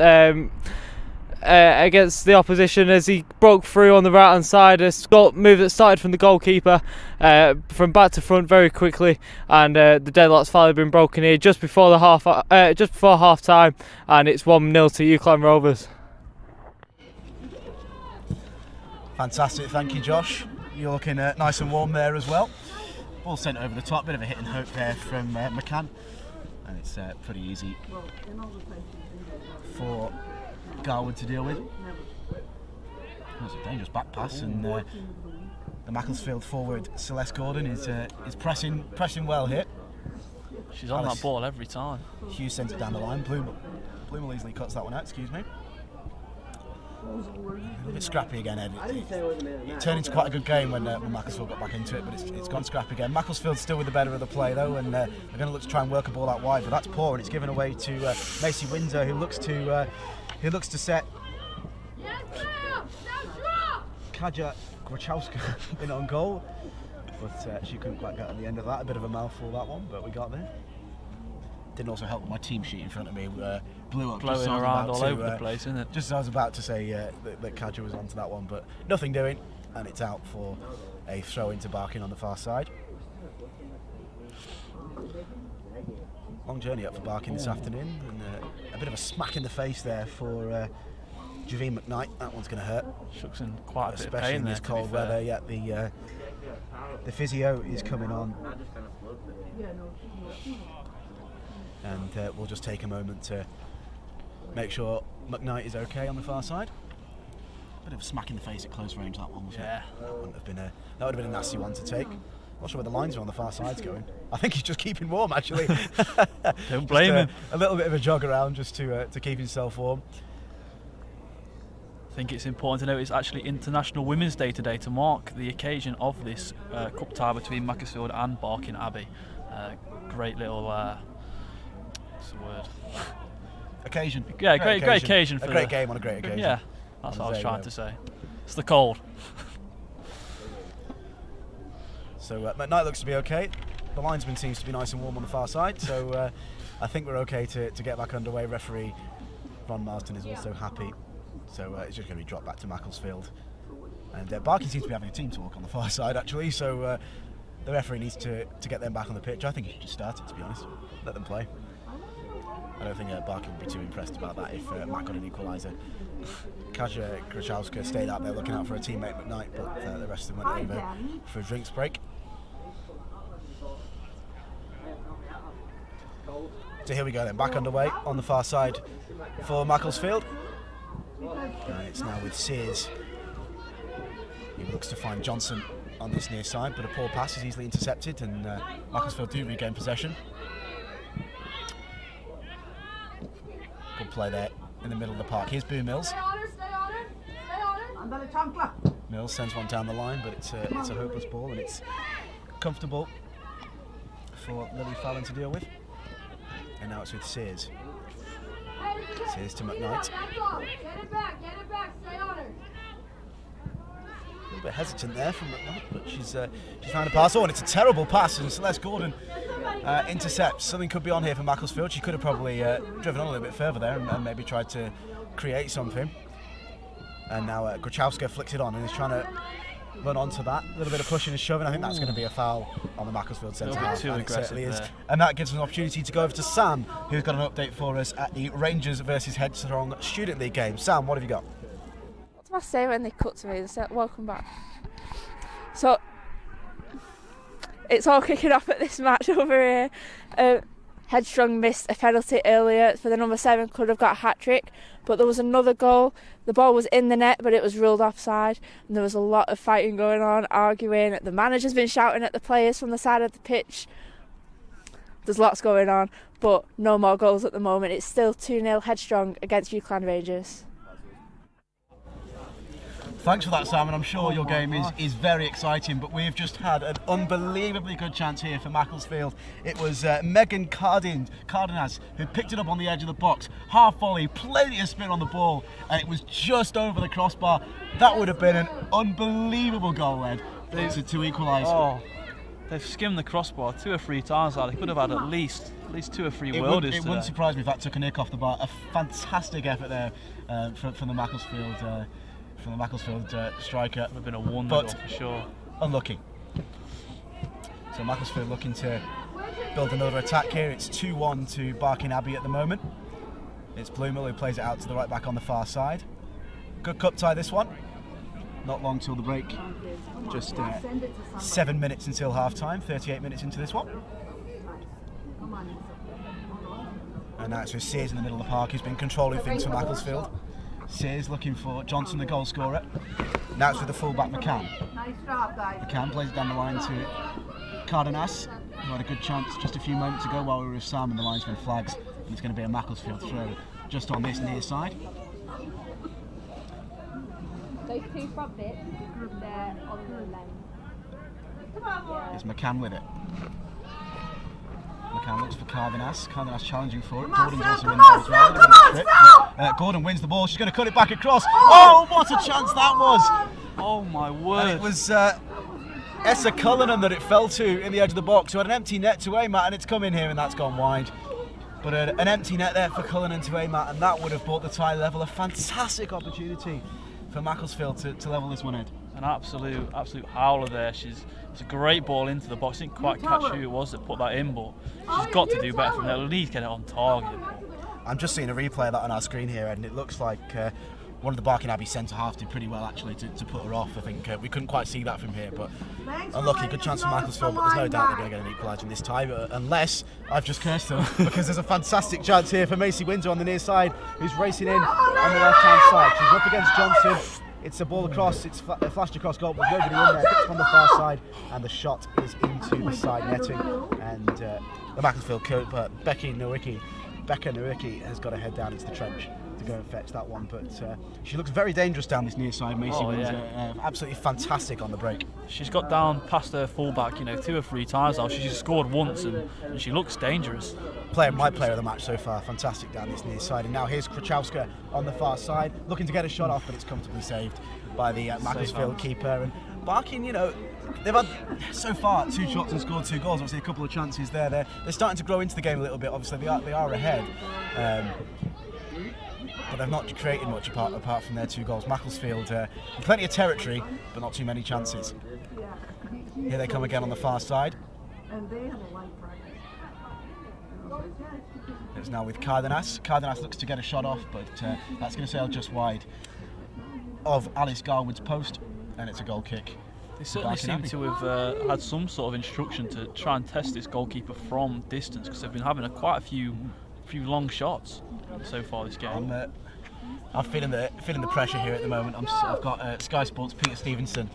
[SPEAKER 9] the opposition as he broke through on the right hand side. A move that started from the goalkeeper from back to front very quickly, and the deadlock's finally been broken here just before half time, and it's 1-0 to UCLan Rovers.
[SPEAKER 6] Fantastic, thank you, Josh. You're looking nice and warm there as well. Ball sent over the top, bit of a hit and hope there from McCann, and it's pretty easy for Garwood to deal with. That's a dangerous back pass, and the Macclesfield forward Celeste Gordon is pressing well here.
[SPEAKER 7] She's on that ball every time.
[SPEAKER 6] Hughes sent it down the line. Bloomer easily cuts that one out. Excuse me. A little bit scrappy again, Ed. It turned into quite a good game when Macclesfield got back into it, but it's gone scrappy again. Macclesfield still with the better of the play though, and they're going to look to try and work a ball out wide, but that's poor, and it's given away to Macy Windsor, who looks to set Kaja Grachowska in on goal, but she couldn't quite get at the end of that. A bit of a mouthful that one, but we got there. Didn't also help my team sheet in front of me blew up.
[SPEAKER 7] Blowing around all over the place, isn't it?
[SPEAKER 6] Just as I was about to say that Kaja was onto that one, but nothing doing, and it's out for a throw into Barking on the far side. Long journey up for Barking this afternoon, and a bit of a smack in the face there for Javine McKnight. That one's going to hurt.
[SPEAKER 7] Shook's in quite a bit of
[SPEAKER 6] especially
[SPEAKER 7] pain
[SPEAKER 6] in this
[SPEAKER 7] there,
[SPEAKER 6] cold weather. Yeah, the physio is coming on, and we'll just take a moment to make sure McKnight is okay on the far side. Bit of a smack in the face at close range, that one, wasn't it? That would have been a nasty one to take. Not sure where the lines are on the far side's going. I think he's just keeping warm, actually.
[SPEAKER 7] Don't blame him.
[SPEAKER 6] A little bit of a jog around just to keep himself warm.
[SPEAKER 7] I think it's important to note it's actually International Women's Day today to mark the occasion of this cup tie between Macclesfield and Barking Abbey. Great little what's the word?
[SPEAKER 6] Occasion.
[SPEAKER 7] Yeah, great occasion for
[SPEAKER 6] a great game on a great occasion.
[SPEAKER 7] Yeah, that's what I was trying to say. It's the cold.
[SPEAKER 6] So McKnight looks to be okay. The linesman seems to be nice and warm on the far side, so I think we're okay to get back underway. Referee Ron Marston is also happy, so it's just going to be dropped back to Macclesfield. And Barking seems to be having a team talk on the far side, actually, so the referee needs to get them back on the pitch. I think he should just start it, to be honest. Let them play. I don't think Barking would be too impressed about that if Mac got an equaliser. Kaja Grachowska stayed out there looking out for a teammate McKnight, but the rest of them went over for a drinks break. So here we go then, back underway on the far side for Macclesfield. And it's now with Sears. He looks to find Johnson on this near side, but a poor pass is easily intercepted, and Macclesfield do regain possession. Good play there in the middle of the park. Here's Boo Mills. Mills sends one down the line, but it's a hopeless ball, and it's comfortable for Lily Fallon to deal with. And now it's with Sears. Sears to McKnight.
[SPEAKER 8] Get it back, stay on her.
[SPEAKER 6] A little bit hesitant there from McKnight, but she's found a pass. Oh, and it's a terrible pass, and Celeste Gordon intercepts. Something could be on here for Macclesfield. She could have probably driven on a little bit further there and maybe tried to create something. And now Grachowska flicks it on and is trying to run onto that. A little bit of pushing and shoving. I think that's going to be a foul on the Macclesfield centre half.
[SPEAKER 7] Too aggressive there.
[SPEAKER 6] And that gives us an opportunity to go over to Sam, who's got an update for us at the Rangers versus Headstrong Student League game. Sam, what have you got?
[SPEAKER 10] What did I say when they cut to me? They said, welcome back. So, it's all kicking off at this match over here. Headstrong missed a penalty earlier for the number 7, could have got a hat-trick, but there was another goal. The ball was in the net, but it was ruled offside, and there was a lot of fighting going on, arguing. The manager's been shouting at the players from the side of the pitch. There's lots going on, but no more goals at the moment. It's still 2-0 Headstrong against UCLan Rangers.
[SPEAKER 6] Thanks for that, Simon. I'm sure your game is very exciting, but we've just had an unbelievably good chance here for Macclesfield. It was Megan Cardenas who picked it up on the edge of the box, half volley, plenty of spin on the ball, and it was just over the crossbar. That would have been an unbelievable goal, Ed, to equalise.
[SPEAKER 7] Oh, they've skimmed the crossbar 2 or 3 times. They could have had at least 2 or 3 worldies.
[SPEAKER 6] It wouldn't surprise me if that took a nick off the bar. A fantastic effort there from the Macclesfield. From the Macclesfield striker.
[SPEAKER 7] Would have been a wonder goal for sure.
[SPEAKER 6] Unlucky. So Macclesfield looking to build another attack here. It's 2-1 to Barking Abbey at the moment. It's Bloomill who plays it out to the right back on the far side. Good cup tie this one. Not long till the break. Just 7 minutes until half time. 38 minutes into this one. And now it's with Sears in the middle of the park. He's been controlling things for Macclesfield. Sears looking for Johnson, the goal scorer. Now it's with the fullback McCann. McCann plays it down the line to Cardenas, who had a good chance just a few moments ago while we were with Sam and the linesman flags. And it's going to be a Macclesfield throw just on this near side.
[SPEAKER 8] Those 2 front bits, they're on the lane.
[SPEAKER 6] It's McCann with it. McCann looks for Cardenas. Cardenas challenging for it. Gordon's also in there as well. Gordon wins the ball. She's going to cut it back across. Oh, what a chance that was!
[SPEAKER 7] Oh my word!
[SPEAKER 6] And it was Essa Cullinan that it fell to in the edge of the box, who had an empty net to aim at, and it's come in here and that's gone wide. But an empty net there for Cullinan to aim at, and that would have brought the tie level. A fantastic opportunity for Macclesfield to level this one, Ed.
[SPEAKER 7] An absolute howler there. It's a great ball into the box. I didn't quite catch who it was that put that in, but she's got to do better from there. At least get it on target.
[SPEAKER 6] I'm just seeing a replay of that on our screen here, Ed, and it looks like one of the Barking Abbey centre-half did pretty well actually to put her off. I think we couldn't quite see that from here, but unlucky. Good chance for Macclesfield, but there's no doubt they're going to get an equaliser in this tie, unless I've just cursed them, because there's a fantastic chance here for Macy Windsor on the near side, who's racing in on the left-hand side. She's up against Johnson. It's a ball across, it's flashed across goal, but nobody in there. It's on the far side, and the shot is into the side netting. And the Macclesfield keeper, Becca Nowicki, has got to head down into the trench to go and fetch that one. But she looks very dangerous down this near side. Macy Windsor, absolutely fantastic on the break.
[SPEAKER 7] She's got down past her fullback, 2 or 3 times now. She's scored once, and she looks dangerous.
[SPEAKER 6] My player of the match so far, fantastic down this near side. And now here's Krachowska on the far side, looking to get a shot off, but it's comfortably saved by the Macclesfield keeper. And Barking, they've had so far 2 shots and scored 2 goals. Obviously, a couple of chances there. They're starting to grow into the game a little bit. Obviously, they are ahead, but they've not created much apart from their 2 goals. Macclesfield, plenty of territory, but not too many chances. Here they come again on the far side. It's now with Cardenas. Cardenas looks to get a shot off, but that's going to sail just wide of Alice Garwood's post, and it's a goal kick.
[SPEAKER 7] They certainly seem to have had some sort of instruction to try and test this goalkeeper from distance, because they've been having quite a few long shots so far this game.
[SPEAKER 6] I'm feeling the pressure here at the moment. I've got Sky Sports' Peter Stevenson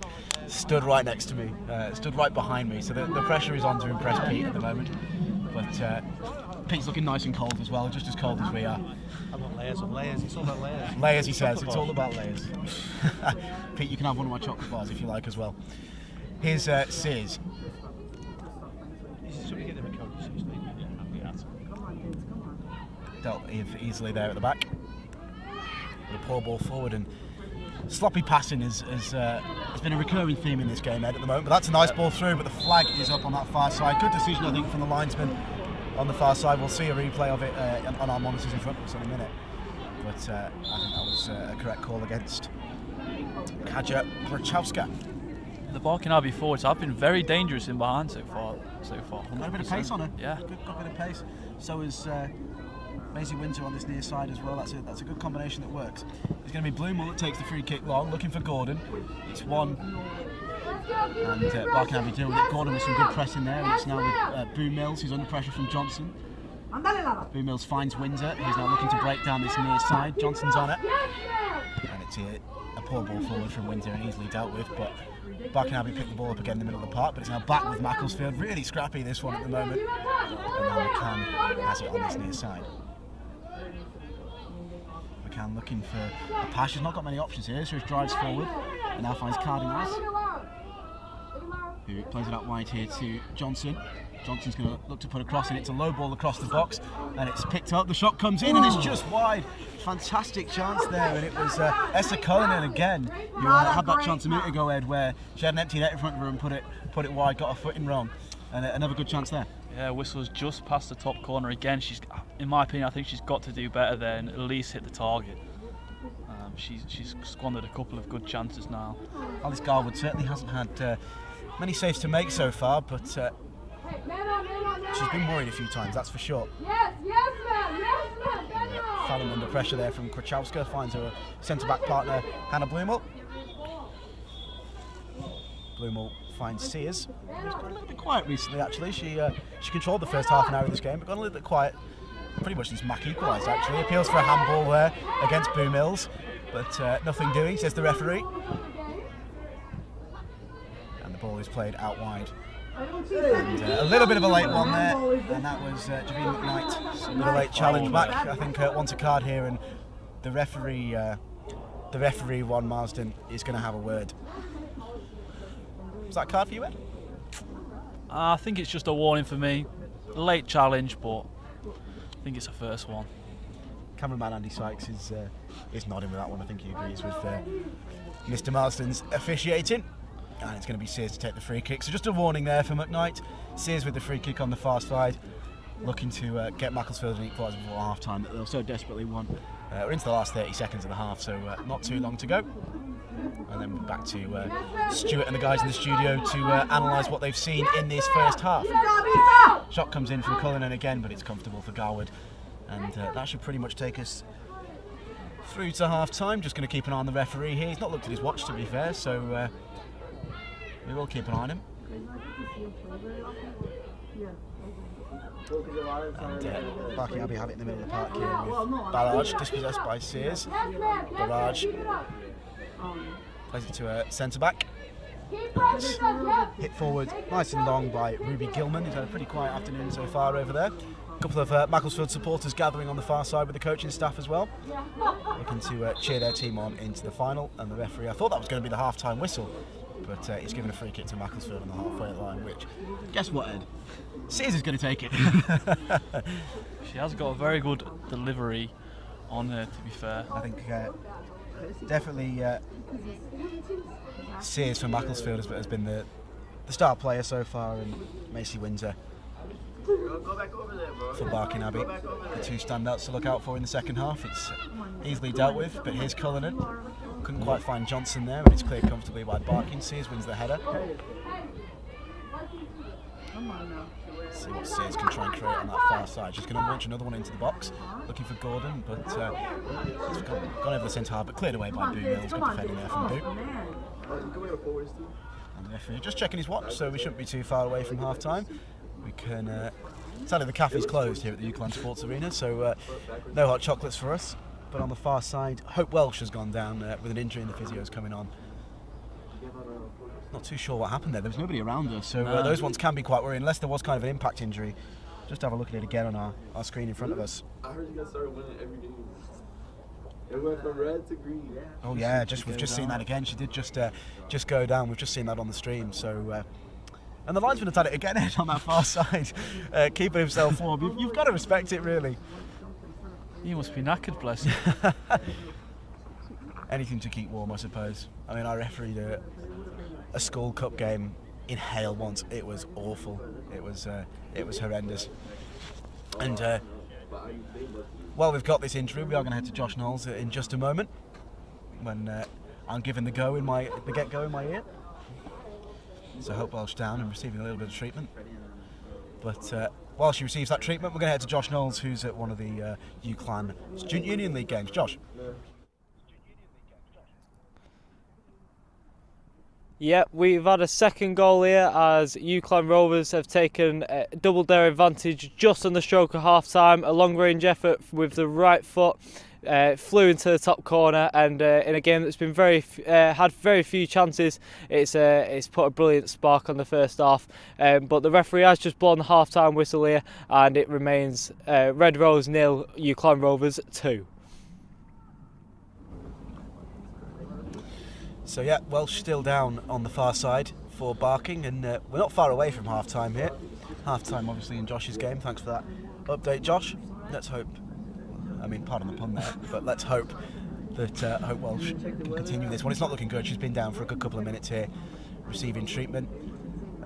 [SPEAKER 6] stood right next to me, stood right behind me, so the pressure is on to impress Pete at the moment. But Pete's looking nice and cold as well, just as cold as we are.
[SPEAKER 11] I'm on layers, it's all about layers.
[SPEAKER 6] Layers, he says, it's all about layers. Pete, you can have one of my chocolate bars if you like as well. Here's Sears. Dealt easily there at the back. With a poor ball forward, and sloppy passing has been a recurring theme in this game, Ed, at the moment. But that's a nice ball through, but the flag is up on that far side. Good decision, I think, from the linesman on the far side. We'll see a replay of it on our monitors in front of us in a minute. But I think that was a correct call against Kaja Grachowska.
[SPEAKER 7] The Barking Abbey forwards have been very dangerous in behind so far.
[SPEAKER 6] Got a bit of pace on her.
[SPEAKER 7] Yeah.
[SPEAKER 6] Got a bit of pace. So is Macy Windsor on this near side as well. That's a good combination that works. It's going to be Bloomill that takes the free kick long, looking for Gordon. It's one. And Barking Abbey deal with it. Gordon with some good pressing there, and it's now with Boom Mills, who's under pressure from Johnson. Boom Mills finds Windsor, who's now looking to break down this near side. Johnson's on it. And it's a poor ball forward from Windsor and easily dealt with, but Barking Abbey picked the ball up again in the middle of the park, but it's now back with Macclesfield. Really scrappy this one at the moment. And now McCann has it on this near side. McCann looking for a pass. She's not got many options here, so he drives forward. and now finds Cardinals, who plays it out wide here to Johnson. Johnson's going to look to put a cross in. It's a low ball across the box, and it's picked up. The shot comes in, and it's just wide. Fantastic chance there, and it was Essa Cullinan again who had that chance a minute ago, Ed, where she had an empty net in front of her and put it wide, got her foot in wrong, and another good chance there.
[SPEAKER 7] Yeah, Whistle's just past the top corner again. She's, in my opinion, I think she's got to do better there and at least hit the target. She's squandered a couple of good chances now.
[SPEAKER 6] Alice Garwood certainly hasn't had many saves to make so far, but she's been worried a few times, that's for sure.
[SPEAKER 8] Yes, ma'am.
[SPEAKER 6] Fallon under pressure there from Krachowska, finds her centre-back partner, Hannah Blumel. Blumel finds Sears, who's got a little bit quiet recently actually. She controlled the first half an hour of this game, but got a little bit quiet pretty much since Mac equalised actually. Appeals for a handball there against Boo Mills, but nothing doing, says the referee. And the ball is played out wide. And a little bit of a late one there, and that was Javine McKnight with a late challenge back. I think wants a card here, and the referee, Ron Marsden, is going to have a word. Was that a card for you, Ed?
[SPEAKER 7] I think it's just a warning for me. Late challenge, but I think it's a first one.
[SPEAKER 6] Cameraman Andy Sykes is nodding with that one. I think he agrees with Mr. Marsden's officiating. And it's going to be Sears to take the free kick. So just a warning there for McKnight. Sears with the free kick on the far side, looking to get Macclesfield an equaliser before half time that they'll so desperately want. We're into the last 30 seconds of the half, so not too long to go. And then back to Stuart and the guys in the studio to analyse what they've seen in this first half. Shot comes in from Cullinan again, but it's comfortable for Garwood. And that should pretty much take us through to half time. Just going to keep an eye on the referee here. He's not looked at his watch, to be fair, so we will keep an eye on him. And Barking Abbey have it in the middle of the park here with Barrage dispossessed by Sears. Barrage plays it to a centre-back. Hit forward nice and long by Ruby Gilman, who's had a pretty quiet afternoon so far over there. A couple of Macclesfield supporters gathering on the far side with the coaching staff as well, looking to cheer their team on into the final. And the referee, I thought that was going to be the half-time whistle, but he's given a free kick to Macclesfield on the halfway line, which, guess what, Ed? Sears is going to take it.
[SPEAKER 7] She has got a very good delivery on her, to be fair.
[SPEAKER 6] I think definitely Sears for Macclesfield has been the star player so far, and Macy Windsor for Barking Abbey. The two standouts to look out for in the second half. It's easily dealt with, but here's Cullinan. Couldn't quite find Johnson there, and it's cleared comfortably by Barking. Sears wins the header. See what Sears can try and create on that far side. She's going to launch another one into the box, looking for Gordon, but it's gone over the centre half, but cleared away by Boo Mills. Good defending there from Boo. And the referee just checking his watch, so we shouldn't be too far away from half time. We can. Sadly, the cafe's closed here at the UCLan Sports Arena, so no hot chocolates for us. But on the far side, Hope Welsh has gone down with an injury, and the physio's coming on. Not too sure what happened there. There was nobody around her, so those ones can be quite worrying, unless there was kind of an impact injury. Just have a look at it again on our screen in front of us.
[SPEAKER 12] I heard you guys started winning every game. It went from red to green.
[SPEAKER 6] Oh yeah, we've just seen that again. She did just go down. We've just seen that on the stream. So. And the linesman has had it again on that far side, keeping himself warm. You've got to respect it, really.
[SPEAKER 7] You must be knackered, bless you.
[SPEAKER 6] Anything to keep warm, I suppose. I mean, I refereed a school cup game in Hale once. It was awful. It was horrendous. And while we've got this injury, we are going to head to Josh Knowles in just a moment, when I'm given the get-go in my ear. So Hope Welsh down and receiving a little bit of treatment. But while she receives that treatment, we're going to head to Josh Knowles, who's at one of the UCLan Student Union League games. Josh.
[SPEAKER 9] Yep, we've had a second goal here as UCLan Rovers have taken double their advantage just on the stroke of half time. A long range effort with the right foot. Flew into the top corner, and in a game that's been had very few chances, it's put a brilliant spark on the first half. But the referee has just blown the half-time whistle here, and it remains Red Rose 0, UCLan Rovers 2.
[SPEAKER 6] So yeah, Welsh still down on the far side for Barking, and we're not far away from half-time here. Half-time obviously in Josh's game, thanks for that update, Josh. Let's hope, I mean, pardon the pun there, but let's hope that Hope Welsh can continue this one. It's not looking good. She's been down for a good couple of minutes here, receiving treatment.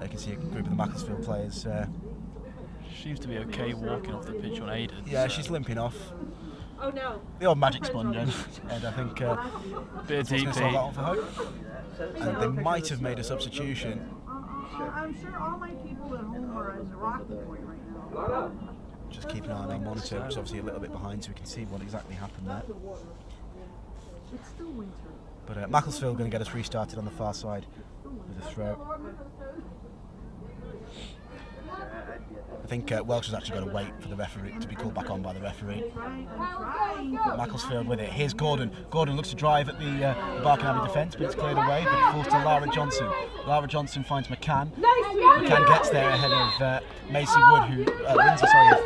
[SPEAKER 6] You can see a group of the Macclesfield players.
[SPEAKER 7] She seems to be okay walking off the pitch unaided.
[SPEAKER 6] Yeah, she's limping off.
[SPEAKER 8] Oh no.
[SPEAKER 6] The old magic sponge, and I think
[SPEAKER 7] bit of DP.
[SPEAKER 6] that one for Hope. And they might have made a substitution.
[SPEAKER 8] I'm sure all my people at home are in the rocking point right now.
[SPEAKER 6] Just keep an eye on our monitor, which is obviously a little bit behind, so we can see what exactly happened there.
[SPEAKER 8] It's still winter.
[SPEAKER 6] But Macclesfield going to get us restarted on the far side with a throw. I think Welsh has actually got to wait for the referee to be called back on by the referee. But Macclesfield with it. Here's Gordon. Gordon looks to drive at the Barking Abbey defence, but it's cleared away. But it falls to Lara Johnson. Lara Johnson finds McCann. McCann gets there ahead of Macy Wood, who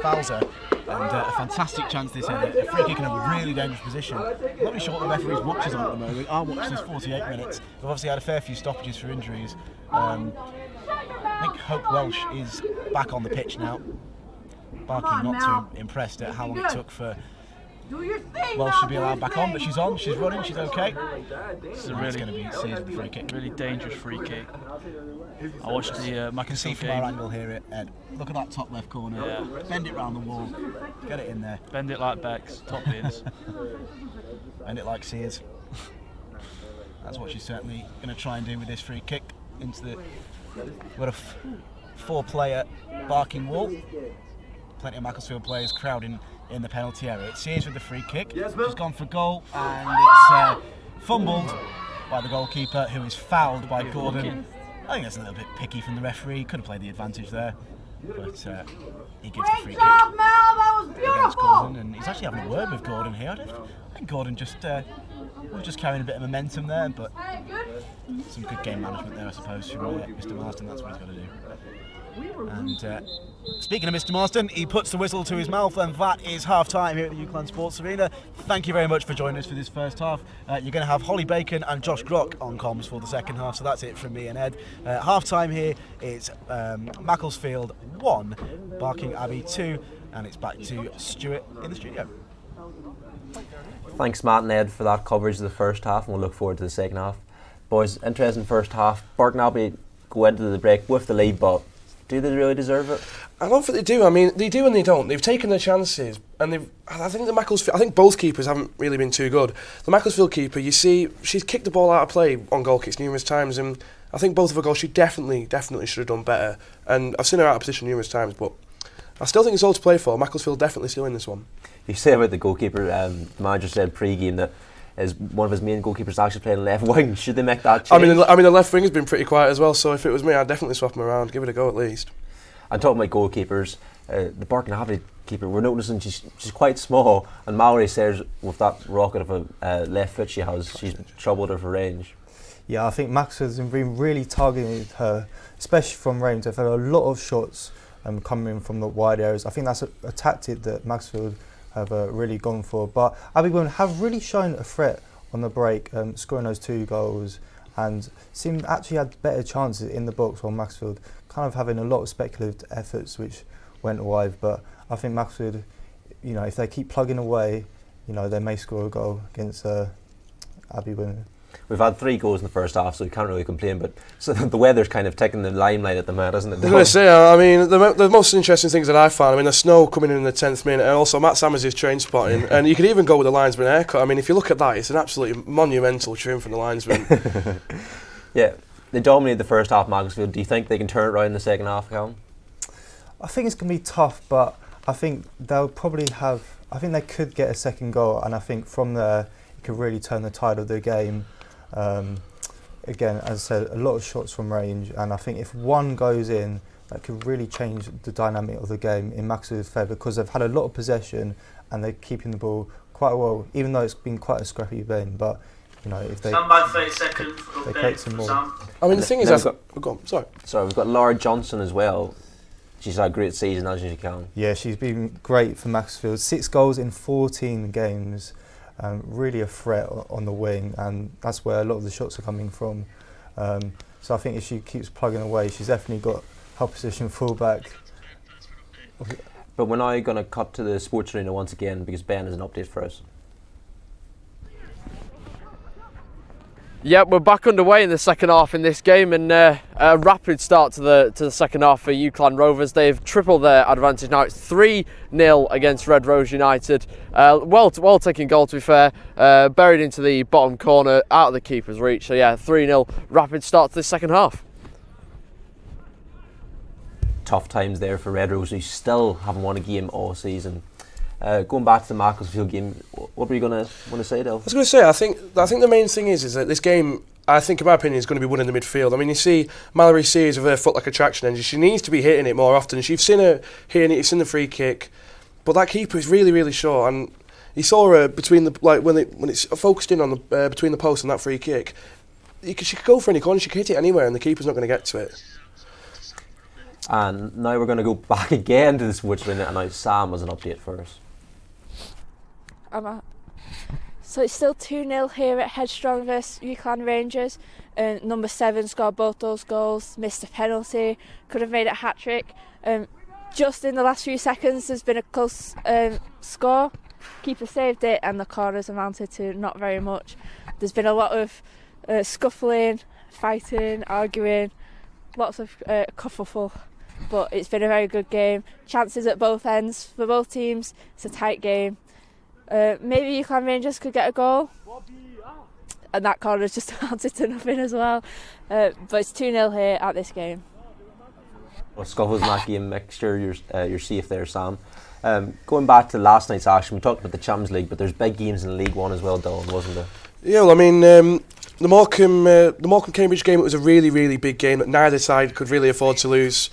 [SPEAKER 6] fouls her. And a fantastic chance this header. A free kick in a really dangerous position. I'm not really sure what the referee's watches on at the moment. Our watch is 48 minutes. We've obviously had a fair few stoppages for injuries. I think Hope Welsh is back on the pitch now. Barking not too impressed at how long it took for Welsh to be allowed back on, but she's on, she's running, she's okay.
[SPEAKER 7] It's
[SPEAKER 6] going to be seized with the free kick.
[SPEAKER 7] Really dangerous free kick. I watched the Macclesfield
[SPEAKER 6] from
[SPEAKER 7] game.
[SPEAKER 6] our angle here, Ed. Look at that top left corner.
[SPEAKER 7] Yeah.
[SPEAKER 6] Bend it round the wall. Get it in there.
[SPEAKER 7] Bend it like Bex. Top bins.
[SPEAKER 6] Bend it like Sears. That's what she's certainly going to try and do with this free kick into the. We've got a four-player Barking wall. Plenty of Macclesfield players crowding in the penalty area. It's Sears with the free kick. She's gone for goal, and it's fumbled by the goalkeeper, who is fouled by Gordon. I think that's a little bit picky from the referee. Could have played the advantage there, but he gives the free kick
[SPEAKER 8] Mel, that was
[SPEAKER 6] against Gordon, and he's actually having a word with Gordon here. I think Gordon was just carrying a bit of momentum there, but some good game management there, I suppose, from Mr. Marston. That's what he's got to do. And speaking of Mr. Marston, he puts the whistle to his mouth, and that is half-time here at the UCLan Sports Arena. Thank you very much for joining us for this first half. You're going to have Holly Bacon and Josh Grock on comms for the second half, so that's it from me and Ed. Half-time here, it's Macclesfield 1, Barking Abbey 2, and it's back to Stuart in the studio.
[SPEAKER 1] Thanks, Matt and Ed, for that coverage of the first half, and we'll look forward to the second half. Boys, interesting first half. Barking Abbey go into the break with the lead, but do they really deserve it?
[SPEAKER 3] I don't think they do. I mean, they do and they don't. They've taken their chances, and I think both keepers haven't really been too good. The Macclesfield keeper, you see, she's kicked the ball out of play on goal kicks numerous times, and I think both of her goals she definitely should have done better. And I've seen her out of position numerous times, but I still think it's all to play for. Macclesfield definitely still in this one.
[SPEAKER 1] You say about the goalkeeper, the manager said pre-game that one of his main goalkeepers actually playing left wing. Should they make that change?
[SPEAKER 3] I mean, the left wing has been pretty quiet as well, so if it was me, I'd definitely swap him around, give it a go at least.
[SPEAKER 1] And talking about goalkeepers, the Barking Abbey keeper, we're noticing she's quite small, and Mallory says with that rocket of a left foot she has, she's troubled her for range.
[SPEAKER 2] Yeah, I think Macclesfield has been really targeting her, especially from range. They've had a lot of shots coming from the wide areas. I think that's a tactic that Macclesfield have really gone for. But Abbey women have really shown a threat on the break, scoring those 2 goals, and seemed actually had better chances in the box, while Macclesfield kind of having a lot of speculative efforts which went wide. But I think Macclesfield, if they keep plugging away, they may score a goal against Abbey women.
[SPEAKER 1] We've had 3 goals in the first half, so we can't really complain, but so the weather's kind of taking the limelight at the moment, isn't it?
[SPEAKER 3] I was going to say, I mean, the most interesting things that I found, I mean, the snow coming in the 10th minute, and also Matt Sammers' train spotting, and you could even go with the linesman haircut. I mean, if you look at that, it's an absolutely monumental trim from the linesman.
[SPEAKER 1] Yeah, they dominated the first half, Macclesfield. Do you think they can turn it around in the second half, Callum?
[SPEAKER 2] I think it's going to be tough, but I think they'll probably I think they could get a second goal, and I think from there it could really turn the tide of the game. Again, as I said, a lot of shots from range, and I think if one goes in, that could really change the dynamic of the game in Macclesfield's favour, because they've had a lot of possession and they're keeping the ball quite well, even though it's been quite a scrappy game. But if they
[SPEAKER 13] about 30 seconds
[SPEAKER 2] they create some more.
[SPEAKER 3] I mean, the thing is,
[SPEAKER 1] sorry, we've got Laura Johnson as well. She's had a great season, hasn't she, Callum?
[SPEAKER 2] Yeah, she's been great for Macclesfield. 6 goals in 14 games. really a threat on the wing, and that's where a lot of the shots are coming from. So I think if she keeps plugging away, she's definitely got her position fullback.
[SPEAKER 1] But we're now going to cut to the sports arena once again because Ben has an update for us.
[SPEAKER 13] Yeah, we're back underway in the second half in this game, and a rapid start to the second half for UCLan Rovers. They've tripled their advantage now. It's 3-0 against Red Rose United. Well taken goal, to be fair. Buried into the bottom corner, out of the keeper's reach. So yeah, 3-0 rapid start to the second half.
[SPEAKER 1] Tough times there for Red Rose, who still haven't won a game all season. Going back to the Macclesfield game, what were you going to want to say, Del?
[SPEAKER 3] I was going to say, I think the main thing is that this game, I think in my opinion, is going to be won in the midfield. I mean, you see Mallory Sears with her foot like a traction engine. She needs to be hitting it more often. You've seen her hitting it. You've seen the free kick, but that keeper is really, really short. And you saw her between the when it's focused in on the between the post and that free kick. She could go for any corner. She could hit it anywhere, and the keeper's not going to get to it.
[SPEAKER 1] And now we're going to go back again to the sports arena, and now Sam has an update for us.
[SPEAKER 10] So it's still 2-0 here at Headstrong versus UCLan Rangers. Number 7 scored both those goals, missed a penalty, could have made it a hat-trick. Just in the last few seconds there's been a close score. Keeper saved it and the corners amounted to not very much. There's been a lot of scuffling, fighting, arguing, lots of kerfuffle. But it's been a very good game. Chances at both ends for both teams. It's a tight game. Maybe UCLan Rangers could get a goal, and that corner's just amounted to nothing as well. But it's 2-0 here at this game.
[SPEAKER 1] Well, scuffles in that game, mixture, you're safe there, Sam. Going back to last night's action, we talked about the Champions League, but there's big games in League One as well, Dylan, wasn't there?
[SPEAKER 3] Yeah, well, I mean, the Morecambe Cambridge game, it was a really, really big game that neither side could really afford to lose.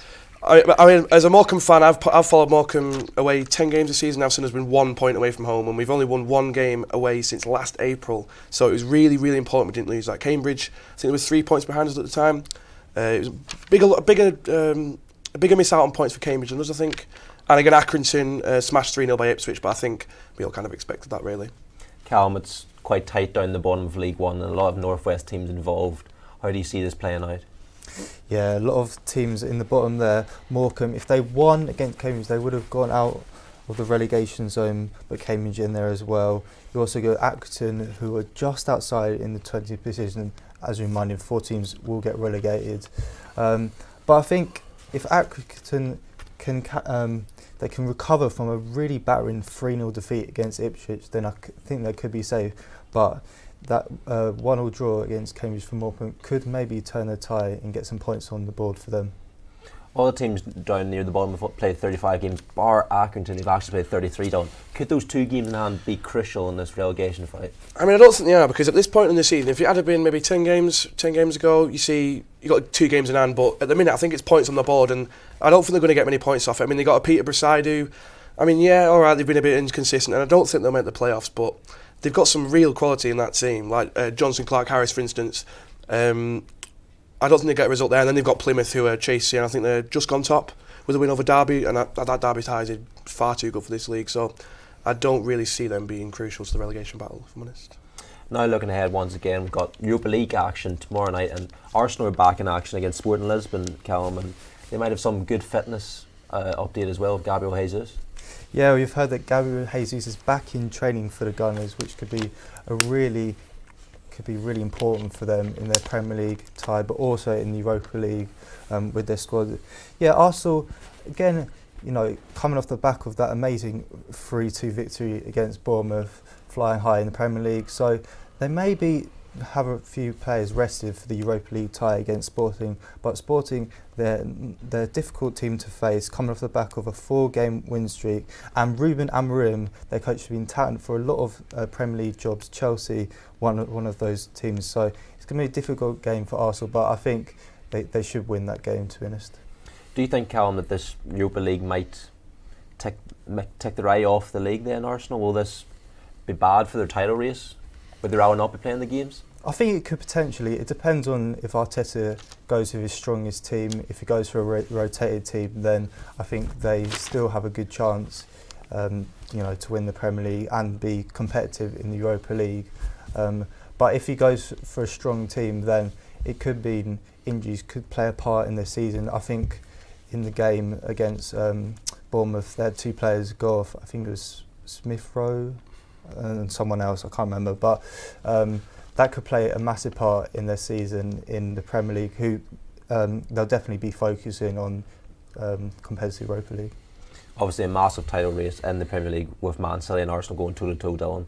[SPEAKER 3] I mean, as a Morecambe fan, I've followed Morecambe away 10 games this season. I've seen us been 1 point away from home, and we've only won 1 game away since last April. So it was really, really important we didn't lose that. Cambridge, I think it was 3 points behind us at the time. It was a bigger miss out on points for Cambridge than us, I think. And again, Accrington smashed 3-0 by Ipswich, but I think we all kind of expected that, really.
[SPEAKER 1] Callum, it's quite tight down the bottom of League One and a lot of North West teams involved. How do you see this playing out?
[SPEAKER 2] Yeah, a lot of teams in the bottom there. Morecambe, if they won against Cambridge, they would have gone out of the relegation zone, but Cambridge in there as well. You also go Accrington, who are just outside in the 20th position. As a reminder, 4 teams will get relegated. But I think if Accrington they can recover from a really battering 3-0 defeat against Ipswich, then I think they could be safe. But that 1-1 draw against Cambridge for Morecambe could maybe turn a tie and get some points on the board for them.
[SPEAKER 1] All the teams down near the bottom have played 35 games, bar Accrington, who've actually played 33 down. Could those 2 games in hand be crucial in this relegation fight? I
[SPEAKER 3] mean, I don't think they are, because at this point in the season, if it had been maybe 10 games ago, you got 2 games in hand, but at the minute I think it's points on the board, and I don't think they're going to get many points off it. I mean, they got a Peterborough side who, I mean, yeah, alright, they've been a bit inconsistent, and I don't think they'll make the playoffs, but they've got some real quality in that team, like Johnson Clark Harris, for instance. I don't think they get a result there, and then they've got Plymouth, who are chasing. I think they're just gone top with a win over Derby, and that Derby tie is far too good for this league, so I don't really see them being crucial to the relegation battle, if I'm honest.
[SPEAKER 1] Now looking ahead once again, we've got Europa League action tomorrow night, and Arsenal are back in action against Sporting Lisbon, Callum, and they might have some good fitness update as well with Gabriel Jesus.
[SPEAKER 2] Yeah, we've heard that Gabriel Jesus is back in training for the Gunners, which could be really important for them in their Premier League tie, but also in the Europa League with their squad. Yeah, Arsenal, again, coming off the back of that amazing 3-2 victory against Bournemouth, flying high in the Premier League, so they maybe have a few players rested for the Europa League tie against Sporting, but Sporting, they're a difficult team to face, coming off the back of a 4-game win streak, and Ruben Amorim, their coach, has been touted for a lot of Premier League jobs. Chelsea, one of those teams, so it's going to be a difficult game for Arsenal, but I think they should win that game, to be honest.
[SPEAKER 1] Do you think, Callum, that this Europa League might take their eye off the league then, Arsenal? Will this be bad for their title race? Would they rather not be playing the games?
[SPEAKER 2] I think it could potentially. It depends on if Arteta goes with his strongest team. If he goes for a rotated team, then I think they still have a good chance. to win the Premier League and be competitive in the Europa League. But if he goes for a strong team, then it could be injuries could play a part in the season. I think in the game against Bournemouth, they had 2 players go off. I think it was Smith Rowe and someone else, I can't remember. But that could play a massive part in their season in the Premier League, who they'll definitely be focusing on competitive Europa League.
[SPEAKER 1] Obviously a massive title race in the Premier League with Man City and Arsenal going toe-to-toe, Dylan.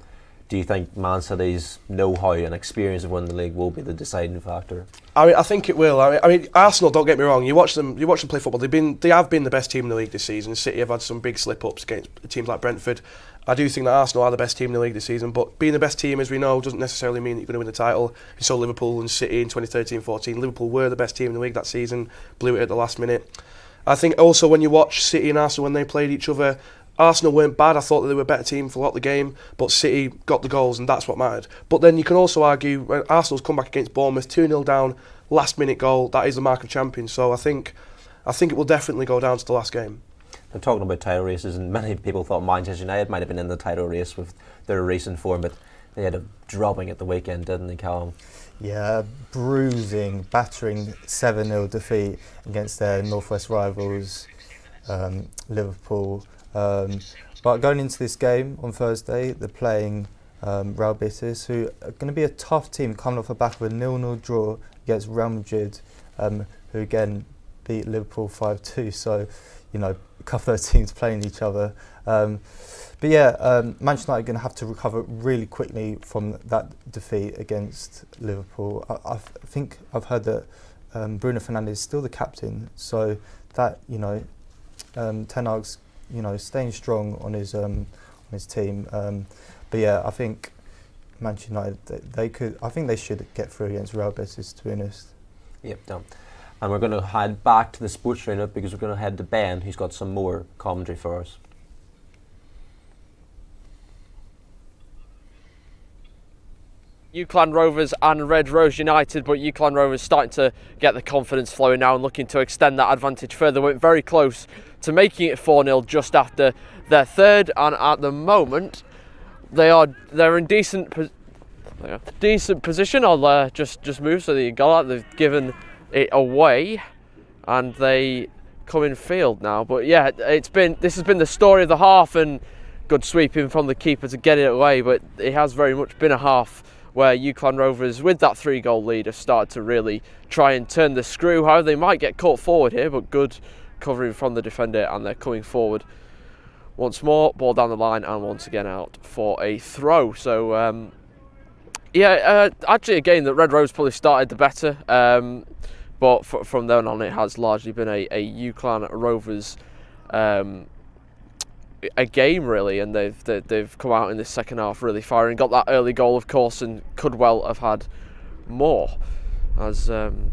[SPEAKER 1] Do you think Man City's know-how and experience of winning the league will be the deciding factor?
[SPEAKER 3] I think it will. I mean, Arsenal, don't get me wrong. You watch them play football. They have been the best team in the league this season. City have had some big slip-ups against teams like Brentford. I do think that Arsenal are the best team in the league this season, but being the best team, as we know, doesn't necessarily mean that you're going to win the title. You saw Liverpool and City in 2013-14. Liverpool were the best team in the league that season, blew it at the last minute. I think also when you watch City and Arsenal when they played each other, Arsenal weren't bad. I thought that they were a better team for a lot of the game, but City got the goals and that's what mattered. But then you can also argue when Arsenal's come back against Bournemouth, 2-0 down, last minute goal, that is the mark of champions. So I think it will definitely go down to the last game.
[SPEAKER 1] They're talking about title races, and many people thought Manchester United might have been in the title race with their recent form, but they had a drubbing at the weekend, didn't they, Callum?
[SPEAKER 2] Yeah, bruising, battering 7-0 defeat against their Northwest rivals, Liverpool. But going into this game on Thursday, they're playing Real Betis, who are going to be a tough team coming off the back of a 0-0 draw against Real Madrid, who again beat Liverpool 5-2. So, a couple of those teams playing each other. But yeah, Manchester United are going to have to recover really quickly from that defeat against Liverpool. I think I've heard that Bruno Fernandes is still the captain, so that Ten Hag's staying strong on his team. But yeah, I think Manchester United they should get through against Real Betis, to be honest.
[SPEAKER 1] Yep, done. And we're going to head back to the sports roundup because we're going to head to Ben, who's got some more commentary for us.
[SPEAKER 13] UCLan Rovers and Red Rose United, but UCLan Rovers starting to get the confidence flowing now and looking to extend that advantage further. Went very close to making it 4-0 just after their third, and at the moment they're in decent position. I'll just move so that you got that. They've given it away and they come in field now, but yeah, this has been the story of the half, and good sweeping from the keeper to get it away, but it has very much been a half where UCLan Rovers, with that 3-goal lead, have started to really try and turn the screw. However, they might get caught forward here, but good covering from the defender, and they're coming forward once more. Ball down the line, and once again out for a throw. So, actually, again, the Red Rose probably started the better, but from then on, it has largely been a UCLan Rovers a game, really, and they've come out in this second half really firing. Got that early goal, of course, and could well have had more. And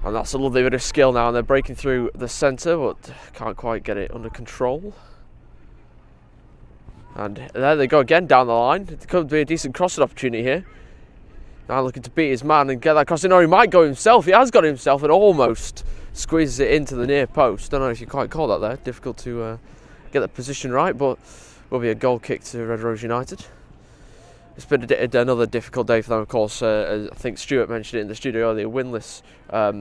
[SPEAKER 13] that's a lovely bit of skill now, and they're breaking through the centre, but can't quite get it under control. And there they go again down the line. It could be a decent crossing opportunity here. Now looking to beat his man and get that crossing. No, he might go himself. He has got himself and almost squeezes it into the near post. Don't know if you quite call that there. Difficult to get the position right, but will be a goal kick to Red Rose United. It's been another difficult day for them, of course. I think Stuart mentioned it in the studio earlier, winless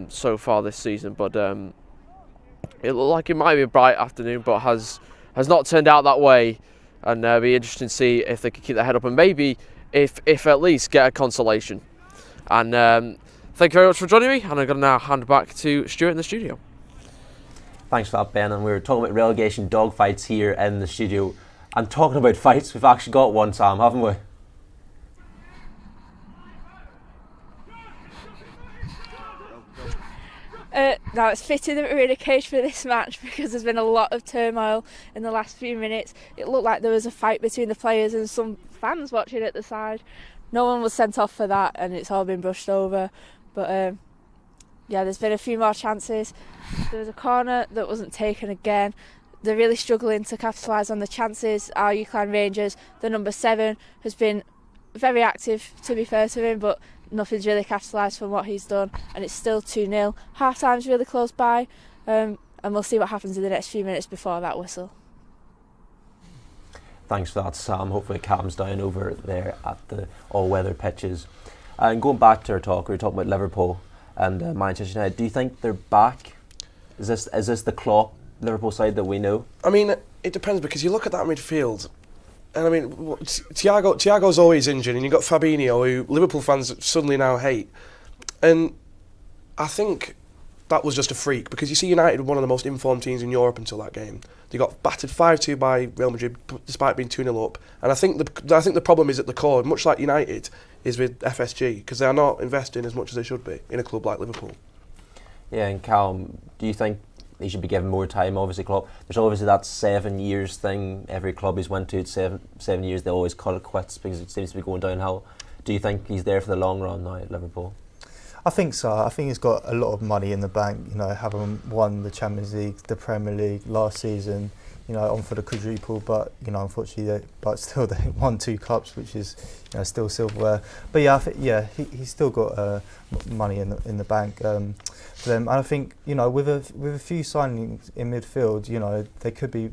[SPEAKER 13] so far this season, but it looked like it might be a bright afternoon, but has not turned out that way, and it'll be interesting to see if they can keep their head up and maybe if at least get a consolation. And thank you very much for joining me, and I'm going to now hand back to Stuart in the studio.
[SPEAKER 1] Thanks for that, Ben. And we were talking about relegation dogfights here in the studio, and talking about fights, we've actually got one, Sam, haven't we?
[SPEAKER 10] Now it's fitting that we're in a cage for this match because there's been a lot of turmoil in the last few minutes. It looked like there was a fight between the players and some fans watching at the side. No one was sent off for that, and it's all been brushed over. But there's been a few more chances. There was a corner that wasn't taken again. They're really struggling to capitalise on the chances. Our UCLan Rangers, the number 7, has been very active, to be fair to him, but nothing's really capitalised from what he's done, and it's still 2-0. Half time's really close by, and we'll see what happens in the next few minutes before that whistle.
[SPEAKER 1] Thanks for that, Sam. Hopefully it calms down over there at the all-weather pitches. And going back to our talk, we were talking about Liverpool and Manchester United. Do you think they're back? Is this the Klopp Liverpool side that we know?
[SPEAKER 3] I mean, it depends, because you look at that midfield, and I mean, Thiago's always injured, and you've got Fabinho, who Liverpool fans suddenly now hate. And I think that was just a freak, because you see United were one of the most informed teams in Europe until that game. They got battered 5-2 by Real Madrid despite being 2-0 up. And I think the problem is at the core, much like United, is with FSG, because they are not investing as much as they should be in a club like Liverpool.
[SPEAKER 1] Yeah, and Callum, do you think he should be given more time? Obviously, Klopp, there's obviously that 7 years thing. Every club he's went to, it's seven years, they always cut it quits because it seems to be going downhill. Do you think he's there for the long run now at Liverpool?
[SPEAKER 2] I think so. I think he's got a lot of money in the bank. You know, having won the Champions League, the Premier League last season, you know, on for the quadruple, but you know, unfortunately, still they won 2 cups, which is, you know, still silverware. But yeah, I think he's still got money in the bank for them. And I think, you know, with a few signings in midfield, you know, they could be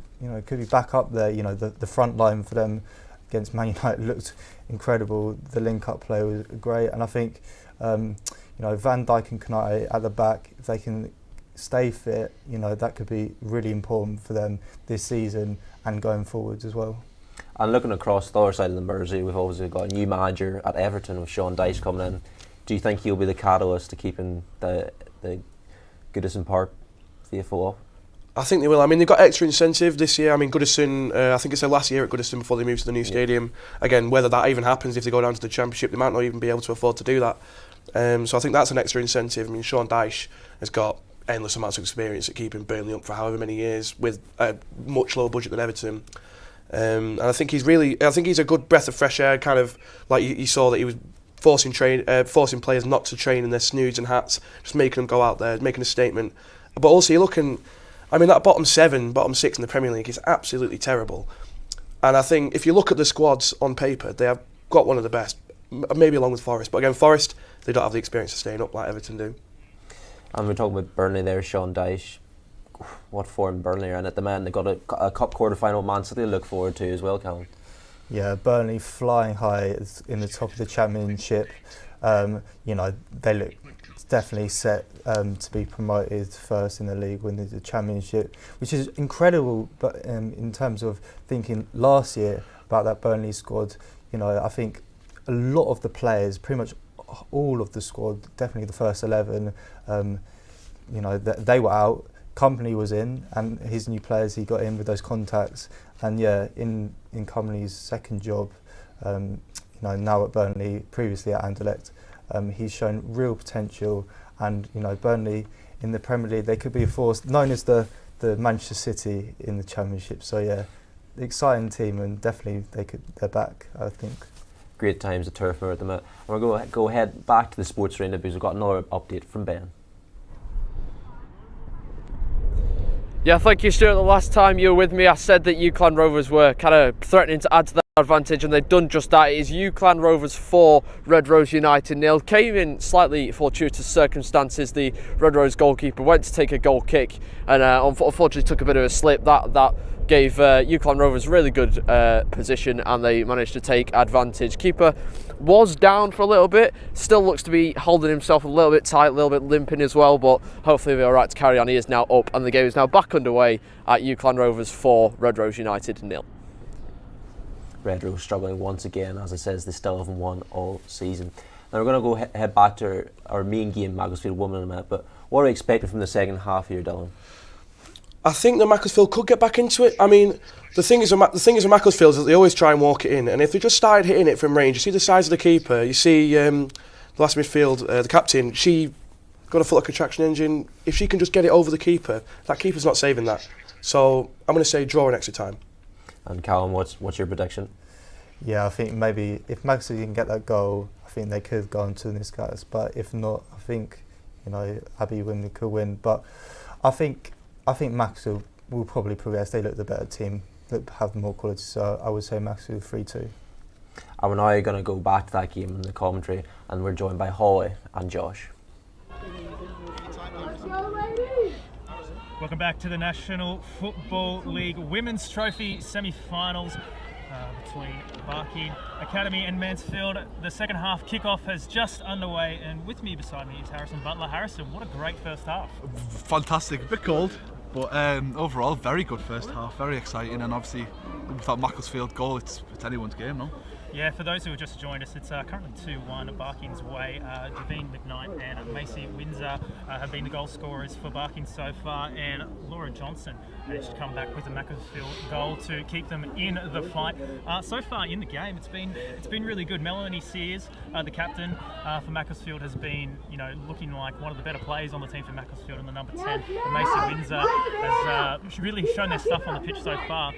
[SPEAKER 2] back up there. You know, the front line for them against Man United looked incredible. The link-up play was great, and I think, you know, Van Dijk and Konate at the back, if they can stay fit, you know, that could be really important for them this season and going forwards as well.
[SPEAKER 1] And looking across the other side of the Mersey, we've obviously got a new manager at Everton with Sean Dyche coming in. Do you think he'll be the catalyst to keeping the Goodison Park faithful up?
[SPEAKER 3] I think they will. I mean, they've got extra incentive this year. I mean, Goodison, I think it's their last year at Goodison before they move to the new stadium. Again, whether that even happens if they go down to the Championship, they might not even be able to afford to do that. So I think that's an extra incentive. I mean, Sean Dyche has got endless amounts of experience at keeping Burnley up for however many years with a much lower budget than Everton. And I think he's a good breath of fresh air, kind of like you saw that he was forcing players not to train in their snoods and hats, just making them go out there, making a statement. But also you're looking, I mean, that bottom 6 in the Premier League is absolutely terrible. And I think if you look at the squads on paper, they have got one of the best, maybe along with Forest. But again, Forest, they don't have the experience of staying up like Everton do.
[SPEAKER 1] And we're talking about Burnley there, Sean Dyche. What form Burnley are in at the moment? They've got a cup quarter-final Man City to look forward to as well, Callum.
[SPEAKER 2] Yeah, Burnley flying high in the top of the Championship. You know, they look definitely set to be promoted first in the league, winning the Championship, which is incredible. But in terms of thinking last year about that Burnley squad, you know, I think a lot of the players, pretty much all of the squad, definitely the first 11, you know, they were out. Company was in, and his new players he got in with those contacts. And yeah, in Company's second job, you know, now at Burnley, previously at Anderlecht, he's shown real potential. And you know, Burnley in the Premier League, they could be a force, known as the Manchester City in the Championship. So yeah, exciting team, and definitely they're back, I think.
[SPEAKER 1] Great times at Turf Moor at the minute. And we're going to go ahead back to the sports arena because we've got another update from Ben.
[SPEAKER 13] Yeah, thank you, Stuart. The last time you were with me, I said that UCLan Rovers were kind of threatening to add to their advantage, and they've done just that. It is UCLan Rovers 4, Red Rose United 0. Came in slightly fortuitous circumstances. The Red Rose goalkeeper went to take a goal kick and unfortunately took a bit of a slip. That gave UCLan Rovers really good position, and they managed to take advantage. Keeper was down for a little bit, still looks to be holding himself a little bit tight, a little bit limping as well, but hopefully he'll be alright to carry on. He is now up, and the game is now back underway at UCLan Rovers 4, Red Rose United 0.
[SPEAKER 1] Red Rose struggling once again, as it says, they still haven't won all season. Now we're going to go head back to our main game, Macclesfield Women, in a minute, but what are we expecting from the second half here, Dylan?
[SPEAKER 3] I think that Macclesfield could get back into it. I mean, the thing is with Macclesfield is that they always try and walk it in, and if they just started hitting it from range, you see the size of the keeper, you see the last midfield, the captain, she got a foot like a traction engine. If she can just get it over the keeper, that keeper's not saving that. So I'm going to say draw in extra time.
[SPEAKER 1] And Callum, what's your prediction?
[SPEAKER 2] Yeah, I think maybe if Macclesfield can get that goal, I think they could go on to the Niscats. But if not, I think, you know, Abbey could win. But I think Macclesfield will probably progress. They look the better team, have more quality. So I would say Macclesfield 3-2.
[SPEAKER 1] And we're now going to go back to that game in the commentary, and we're joined by Holly and Josh.
[SPEAKER 14] Welcome back to the National Football League Women's Trophy semi-finals. between Barking Academy and Mansfield. The second half kickoff has just underway, and with me beside me is Harrison Butler. Harrison, what a great first half.
[SPEAKER 4] Fantastic, a bit cold, but overall very good first half, very exciting, and obviously with that Macclesfield goal, it's anyone's game, no?
[SPEAKER 14] Yeah, for those who have just joined us, it's currently 2-1 Barking's way. Javine McKnight and Macy Windsor have been the goal scorers for Barking so far, and Laura Johnson managed to come back with a Macclesfield goal to keep them in the fight. So far in the game, it's been really good. Melanie Sears, the captain for Macclesfield, has been looking like one of the better players on the team for Macclesfield, and the number 10, Macy Windsor, has really shown their stuff on the pitch so far.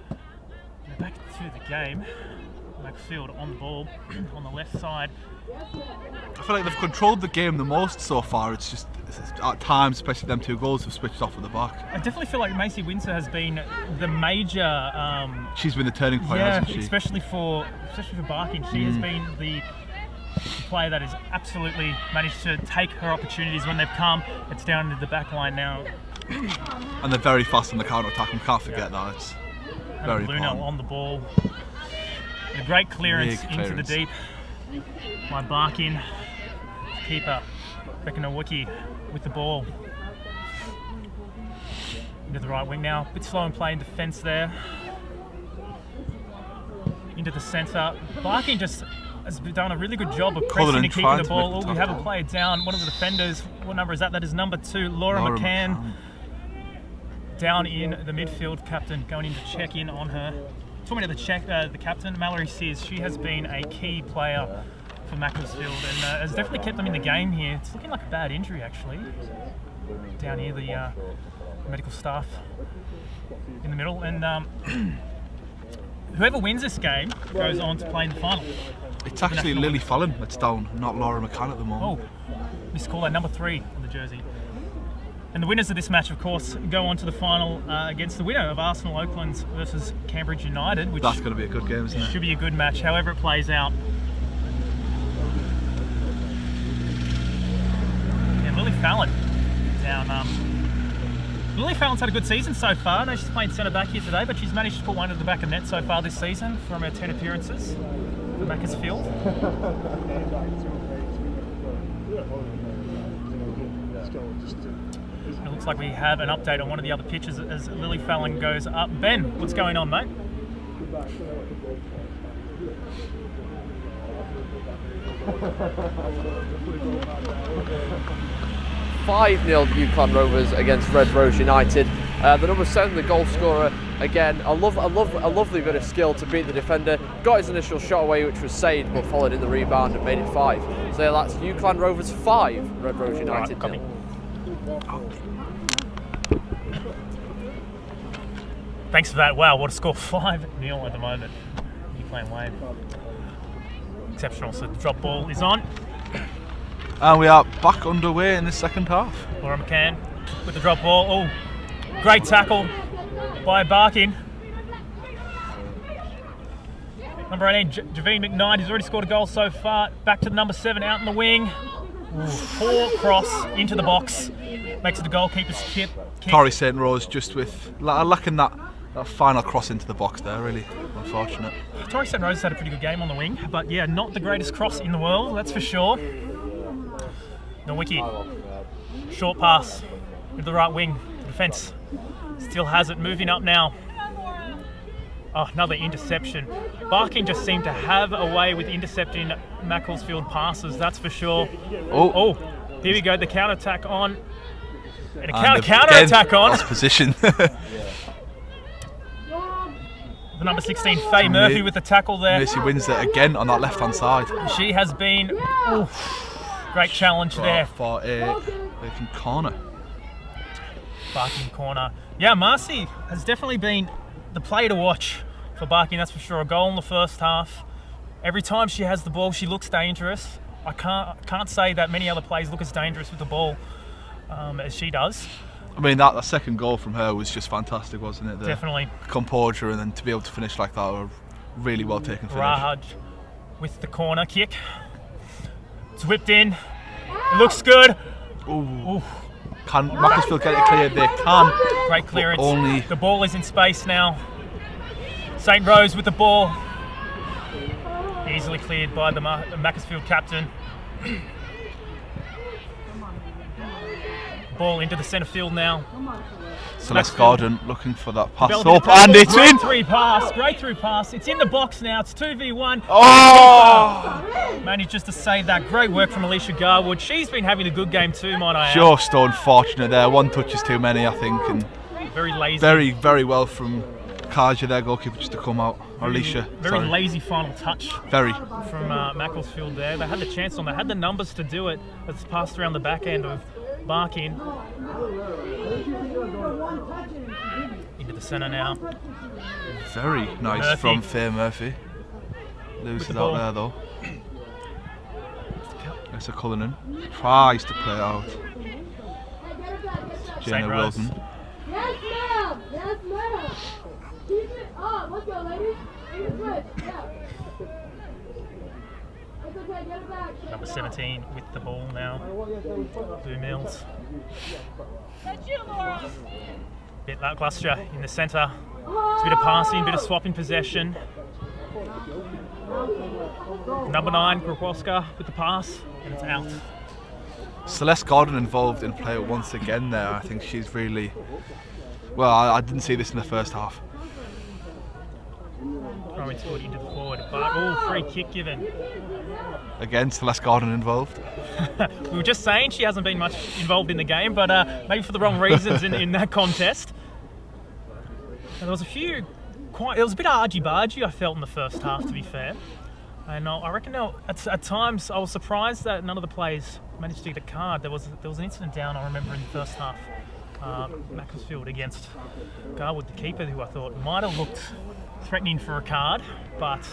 [SPEAKER 14] Now back to the game. Macclesfield on the ball on the left side.
[SPEAKER 4] I feel like they've controlled the game the most so far. It's just at times, especially them 2 goals, have switched off at the back.
[SPEAKER 14] I definitely feel like Macy Windsor has been the major.
[SPEAKER 4] She's been the turning point, hasn't she?
[SPEAKER 14] especially for Barking. She has been the player that has absolutely managed to take her opportunities when they've come. It's down into the back line now.
[SPEAKER 4] And they're very fast on the counter attack. We can't forget that. It's very
[SPEAKER 14] Luna
[SPEAKER 4] important.
[SPEAKER 14] on the ball. A great clearance into the deep by Barking. Keeper Becca Nowicki with the ball into the right wing now. A bit slow in play in defence there. Into the centre. Barking just has done a really good job of pressing and keeping the ball. We have a player down. One of the defenders. What number is that? That is number 2, Laura McCann. Down in the midfield. Captain going in to check in on her. Talking about the captain, Mallory Sears, she has been a key player for Macclesfield and has definitely kept them in the game here. It's looking like a bad injury actually. Down here, the medical staff in the middle, and whoever wins this game goes on to play in the final.
[SPEAKER 4] It's actually Lily Fallon that's down, not Laura McCann at the moment.
[SPEAKER 14] Oh, missed call, number 3 on the jersey. And the winners of this match, of course, go on to the final against the winner of Arsenal Oaklands versus Cambridge United. Which
[SPEAKER 4] that's going to be a good game, isn't it?
[SPEAKER 14] Should be a good match, however it plays out. Yeah, Lily Fallon down. Lily Fallon's had a good season so far. I know she's playing centre back here today, but she's managed to put one at the back of net so far this season from her 10 appearances for Macclesfield. It looks like we have an update on one of the other pitches as Lily Fallon goes up. Ben, what's going on, mate?
[SPEAKER 13] (5-0) UCLan Rovers against Red Rose United. The number 7, the goal scorer, again, a lovely bit of skill to beat the defender. Got his initial shot away, which was saved, but followed in the rebound and made it 5. So yeah, that's UCLan Rovers 5, Red Rose United 0.
[SPEAKER 14] Thanks for that. Wow, what a score. 5-0 at the moment. UCLan Wave. Exceptional. So the drop ball is on.
[SPEAKER 4] And we are back underway in the second half.
[SPEAKER 14] Laura McCann with the drop ball. Oh, great tackle by Barking. Number 18, Javine McKnight, who's already scored a goal so far. Back to the number 7, out in the wing. Ooh, poor cross into the box. Makes it the goalkeeper's kick.
[SPEAKER 4] Tori St Rose just with lacking that final cross into the box there, really unfortunate.
[SPEAKER 14] Tori St Rose had a pretty good game on the wing, but yeah, not the greatest cross in the world, that's for sure. Nowicki, short pass with the right wing, defence still has it, moving up now. Oh, another interception. Barking just seemed to have a way with intercepting Macclesfield passes, that's for sure. Oh, here we go, the counter-attack on. And a counter-attack on.
[SPEAKER 4] Lost position.
[SPEAKER 14] The number 16, Faye Murphy with the tackle there.
[SPEAKER 4] Macy Windsor again on that left-hand side.
[SPEAKER 14] She has been... great challenge there.
[SPEAKER 4] For a corner.
[SPEAKER 14] Barking corner. Yeah, Marcy has definitely been the player to watch for Barking, that's for sure. A goal in the first half. Every time she has the ball, she looks dangerous. I can't say that many other players look as dangerous with the ball as she does.
[SPEAKER 4] I mean, that second goal from her was just fantastic, wasn't it?
[SPEAKER 14] Definitely.
[SPEAKER 4] Composure, and then to be able to finish like that, a really well taken finish.
[SPEAKER 14] Rahad with the corner kick. It's whipped in. It looks good.
[SPEAKER 4] Ooh. Can Macclesfield get it cleared? They can.
[SPEAKER 14] Great clearance. The ball is in space now. St. Rose with the ball. Easily cleared by the Macclesfield captain. Ball into the centre field now.
[SPEAKER 4] Celeste Gordon looking for that pass
[SPEAKER 14] Developing
[SPEAKER 4] up, and it's in!
[SPEAKER 14] Great through pass. It's in the box now. It's 2v1.
[SPEAKER 4] Oh!
[SPEAKER 14] Managed just to save that. Great work from Alicia Garwood. She's been having a good game too, might I add.
[SPEAKER 4] Just unfortunate there. One touch is too many, I think. And
[SPEAKER 14] very lazy.
[SPEAKER 4] Very well from Kaja, their goalkeeper, just to come out. Or Alicia.
[SPEAKER 14] Very lazy final touch.
[SPEAKER 4] Very.
[SPEAKER 14] From Macclesfield there. They had the chance on. They had the numbers to do it. It's passed around the back end of Barking. Into the centre now.
[SPEAKER 4] Very nice
[SPEAKER 14] Murphy.
[SPEAKER 4] from Faye Murphy. Loses out there though. It's a Cullinan. Tries to play out. Jenna Wilson.
[SPEAKER 8] Yes, ma'am. Yes, ma'am. Keep it up. Let's go, ladies. Keep it switch. Yeah. It's okay. Get it back.
[SPEAKER 14] Number 17 with the ball now. Blue Mills.
[SPEAKER 8] That's you, Laura.
[SPEAKER 14] Bit lacklustre in the centre. It's a bit of passing, bit of swapping possession. Number 9, Krakowska with the pass, and it's out.
[SPEAKER 4] Celeste Gordon involved in play once again there. I think she's really... Well, I didn't see this in the first half.
[SPEAKER 14] Throwing toward into the forward, but free kick given.
[SPEAKER 4] Again, Celeste Gordon involved.
[SPEAKER 14] We were just saying she hasn't been much involved in the game, but maybe for the wrong reasons in that contest. And there was a few it was a bit argy-bargy, I felt, in the first half, to be fair. And I reckon at times I was surprised that none of the players managed to get a card. There was an incident down, I remember, in the first half. Macclesfield against Garwood, the keeper, who I thought might have looked threatening for a card, but...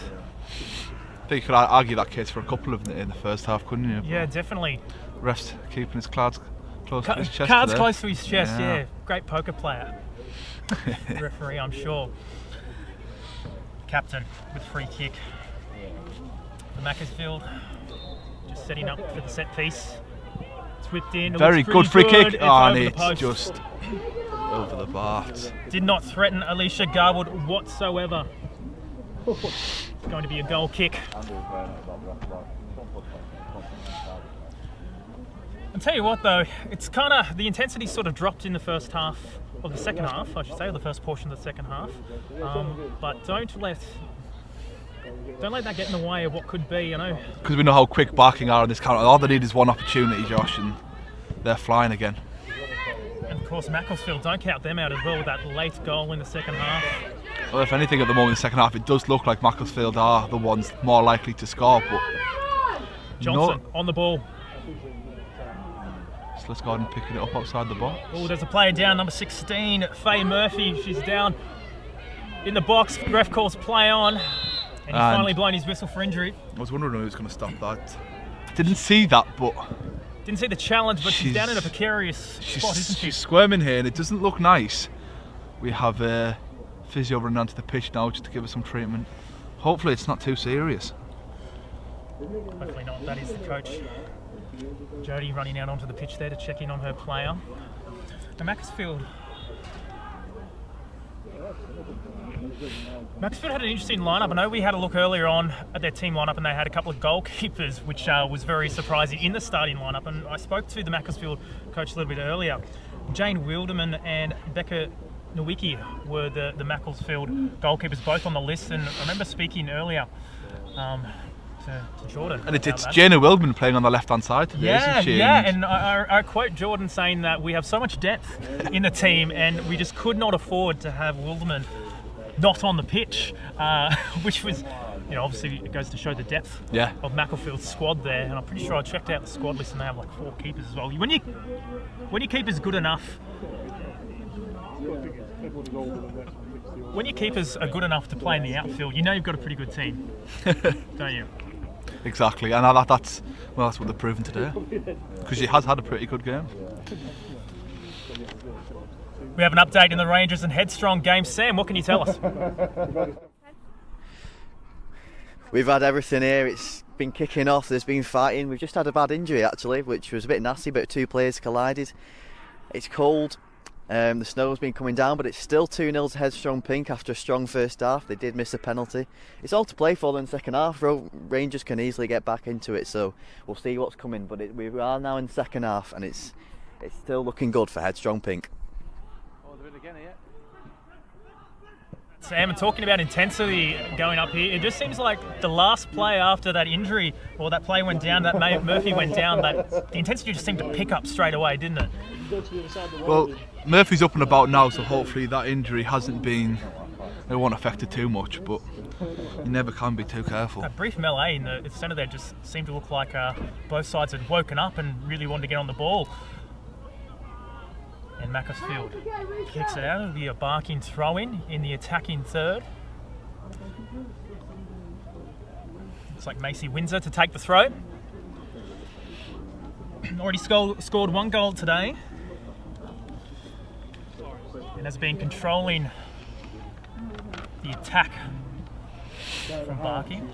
[SPEAKER 4] I think you could argue that case for a couple of them in the first half, couldn't you?
[SPEAKER 14] Yeah, definitely.
[SPEAKER 4] Ref's keeping his cards close to his chest.
[SPEAKER 14] Cards close to his chest, yeah. Great poker player. Referee, I'm sure. Captain with free kick for Macclesfield. Just setting up for the set piece. It's whipped in.
[SPEAKER 4] Very good free kick.
[SPEAKER 14] And
[SPEAKER 4] it's just over the bar.
[SPEAKER 14] Did not threaten Alicia Garwood whatsoever. It's going to be a goal kick. I'll tell you what though, it's kind of, the intensity sort of dropped in the first half, or the second half, I should say, or the first portion of the second half. But don't let that get in the way of what could be, you know.
[SPEAKER 4] Because we know how quick Barking are on this counter. All they need is one opportunity, Josh, and they're flying again.
[SPEAKER 14] And of course Macclesfield, don't count them out as well with that late goal in the second half.
[SPEAKER 4] Well, if anything, at the moment in the second half, it does look like Macclesfield are the ones more likely to score. But
[SPEAKER 14] Johnson on the ball.
[SPEAKER 4] So let's go ahead and picking it up outside the box.
[SPEAKER 14] Oh, there's a player down, number 16, Faye Murphy. She's down in the box. Ref calls play on, and he's finally blown his whistle for injury.
[SPEAKER 4] I was wondering who was going to stop that. Didn't see that, but...
[SPEAKER 14] Didn't see the challenge, but she's down in a precarious spot, isn't she?
[SPEAKER 4] She's squirming here, and it doesn't look nice. We have a physio running onto the pitch now just to give her some treatment. Hopefully it's not too serious.
[SPEAKER 14] Hopefully not. That is the coach, Jodie, running out onto the pitch there to check in on her player. And Macclesfield had an interesting lineup. I know we had a look earlier on at their team lineup, and they had a couple of goalkeepers, which was very surprising in the starting lineup. And I spoke to the Macclesfield coach a little bit earlier. Jane Wilderman and Becca Nowicki were the Macclesfield goalkeepers, both on the list. And I remember speaking earlier to Jordan.
[SPEAKER 4] And it's Jana Wildman playing on the left-hand side today, isn't she?
[SPEAKER 14] Yeah, and I quote Jordan saying that we have so much depth in the team, and we just could not afford to have Wilderman not on the pitch, which was, you know, obviously it goes to show the depth of Macclefield's squad there. And I'm pretty sure I checked out the squad list, and they have like 4 keepers as well. When your keeper's good enough, when your keepers are good enough to play in the outfield, you know you've got a pretty good team, don't you?
[SPEAKER 4] Exactly, and that's what they've proven today, because she has had a pretty good game.
[SPEAKER 14] We have an update in the Rangers and Headstrong game. Sam, what can you tell us?
[SPEAKER 15] We've had everything here. It's been kicking off, there's been fighting. We've just had a bad injury actually, which was a bit nasty, but 2 players collided. It's cold. The snow's been coming down, but it's still 2-0 to Headstrong Pink after a strong first half. They did miss a penalty. It's all to play for in the second half. Rangers can easily get back into it, so we'll see what's coming. But we are now in the second half, and it's still looking good for Headstrong Pink.
[SPEAKER 3] Oh, they're in again here.
[SPEAKER 14] Sam, and talking about intensity going up here, it just seems like the last play after that injury, or that play went down, that Murphy went down, that the intensity just seemed to pick up straight away, didn't it?
[SPEAKER 4] Well, Murphy's up and about now, so hopefully that injury hasn't been, it won't affect it too much, but you never can be too careful.
[SPEAKER 14] That brief melee in the centre there just seemed to look like both sides had woken up and really wanted to get on the ball. And Macclesfield kicks it out. It'll be a Barking throw-in in the attacking third. Looks like Macy Windsor to take the throw. Already scored 1 goal today. And has been controlling the attack from Barking.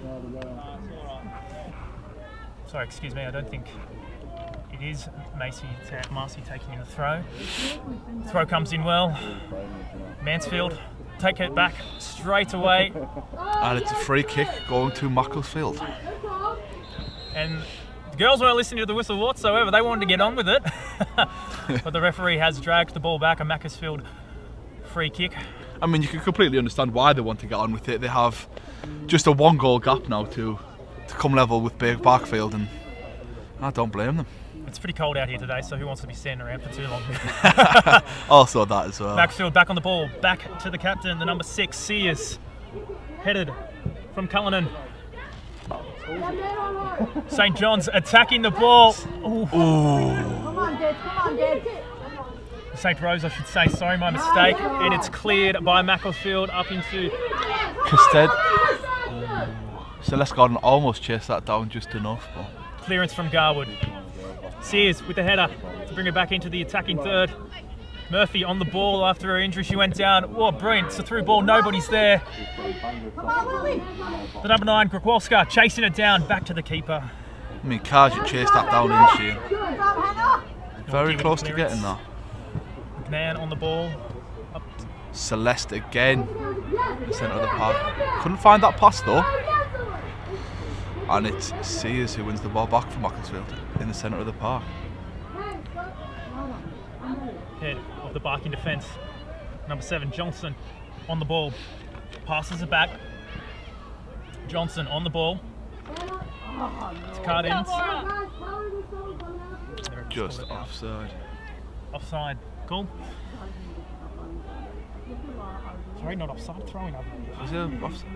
[SPEAKER 14] Sorry, excuse me, I don't think it is Marcy taking in the throw. Throw comes in well. Mansfield take it back straight away.
[SPEAKER 4] And it's a free kick going to Macclesfield.
[SPEAKER 14] And the girls weren't listening to the whistle whatsoever. They wanted to get on with it. But the referee has dragged the ball back, a Macclesfield free kick.
[SPEAKER 4] I mean, you can completely understand why they want to get on with it. They have just a 1-goal gap now to come level with Barkfield, and I don't blame them.
[SPEAKER 14] It's pretty cold out here today, so who wants to be standing around for too long?
[SPEAKER 4] Also that as well.
[SPEAKER 14] Macclesfield back on the ball, back to the captain, the number 6, Sears. Headed from Cullinan. St John's attacking the ball. Ooh.
[SPEAKER 8] Come on, Dad.
[SPEAKER 14] St Rose, I should say, sorry, my mistake. And it's cleared by Macclesfield up into
[SPEAKER 4] Casted. Celeste Gordon almost chased that down just enough. But
[SPEAKER 14] clearance from Garwood. Sears with the header to bring it back into the attacking third. Murphy on the ball after her injury. She went down. Oh, brilliant. It's a through ball. Nobody's there. The number 9, Grokowska, chasing it down. Back to the keeper.
[SPEAKER 4] I mean, Kaja chased that down, didn't she? Very close to getting that.
[SPEAKER 14] McMahon on the ball. Up.
[SPEAKER 4] Celeste again. The centre of the park. Couldn't find that pass though. And it's Sears who wins the ball back for Macclesfield in the centre of the park.
[SPEAKER 14] Head of the Barking defence. Number 7, Johnson on the ball. Passes it back. Johnson on the ball. It's cut in.
[SPEAKER 4] Just offside.
[SPEAKER 14] Offside. Cool. Sorry, not offside. Throwing up.
[SPEAKER 4] Is it offside?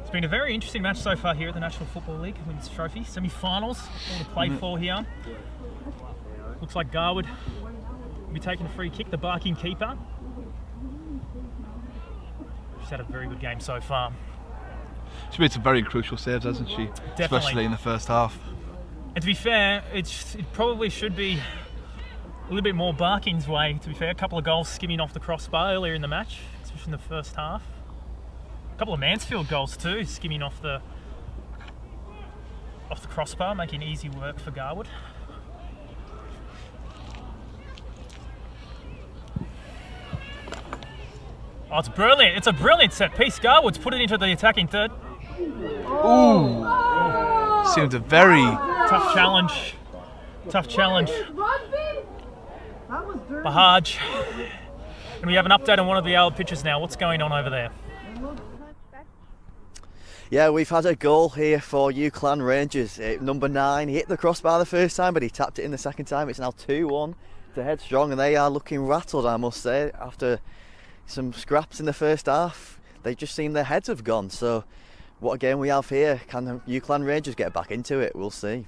[SPEAKER 14] It's been a very interesting match so far here at the National Football League Women's Trophy. Semi-finals, all to play for here. Looks like Garwood will be taking a free kick, the Barking keeper. She's had a very good game so far.
[SPEAKER 4] She's made some very crucial saves, hasn't she?
[SPEAKER 14] Definitely.
[SPEAKER 4] Especially in the first half.
[SPEAKER 14] And to be fair, it probably should be a little bit more Barking's way, to be fair. A couple of goals skimming off the crossbar earlier in the match, especially in the first half. A couple of Mansfield goals too, skimming off the crossbar, making easy work for Garwood. Oh, it's brilliant. It's a brilliant set piece. Garwood's put it into the attacking third.
[SPEAKER 4] Ooh. Seemed a very
[SPEAKER 14] tough challenge. Tough challenge. Bahaj. And we have an update on one of the old pitches now. What's going on over there?
[SPEAKER 15] Yeah, we've had a goal here for UCLan Rangers. Number 9, he hit the crossbar the first time, but he tapped it in the second time. It's now 2-1 to Headstrong, and they are looking rattled, I must say, after some scraps in the first half. They just seem their heads have gone. So what a game we have here. Can UCLan Rangers get back into it? We'll see.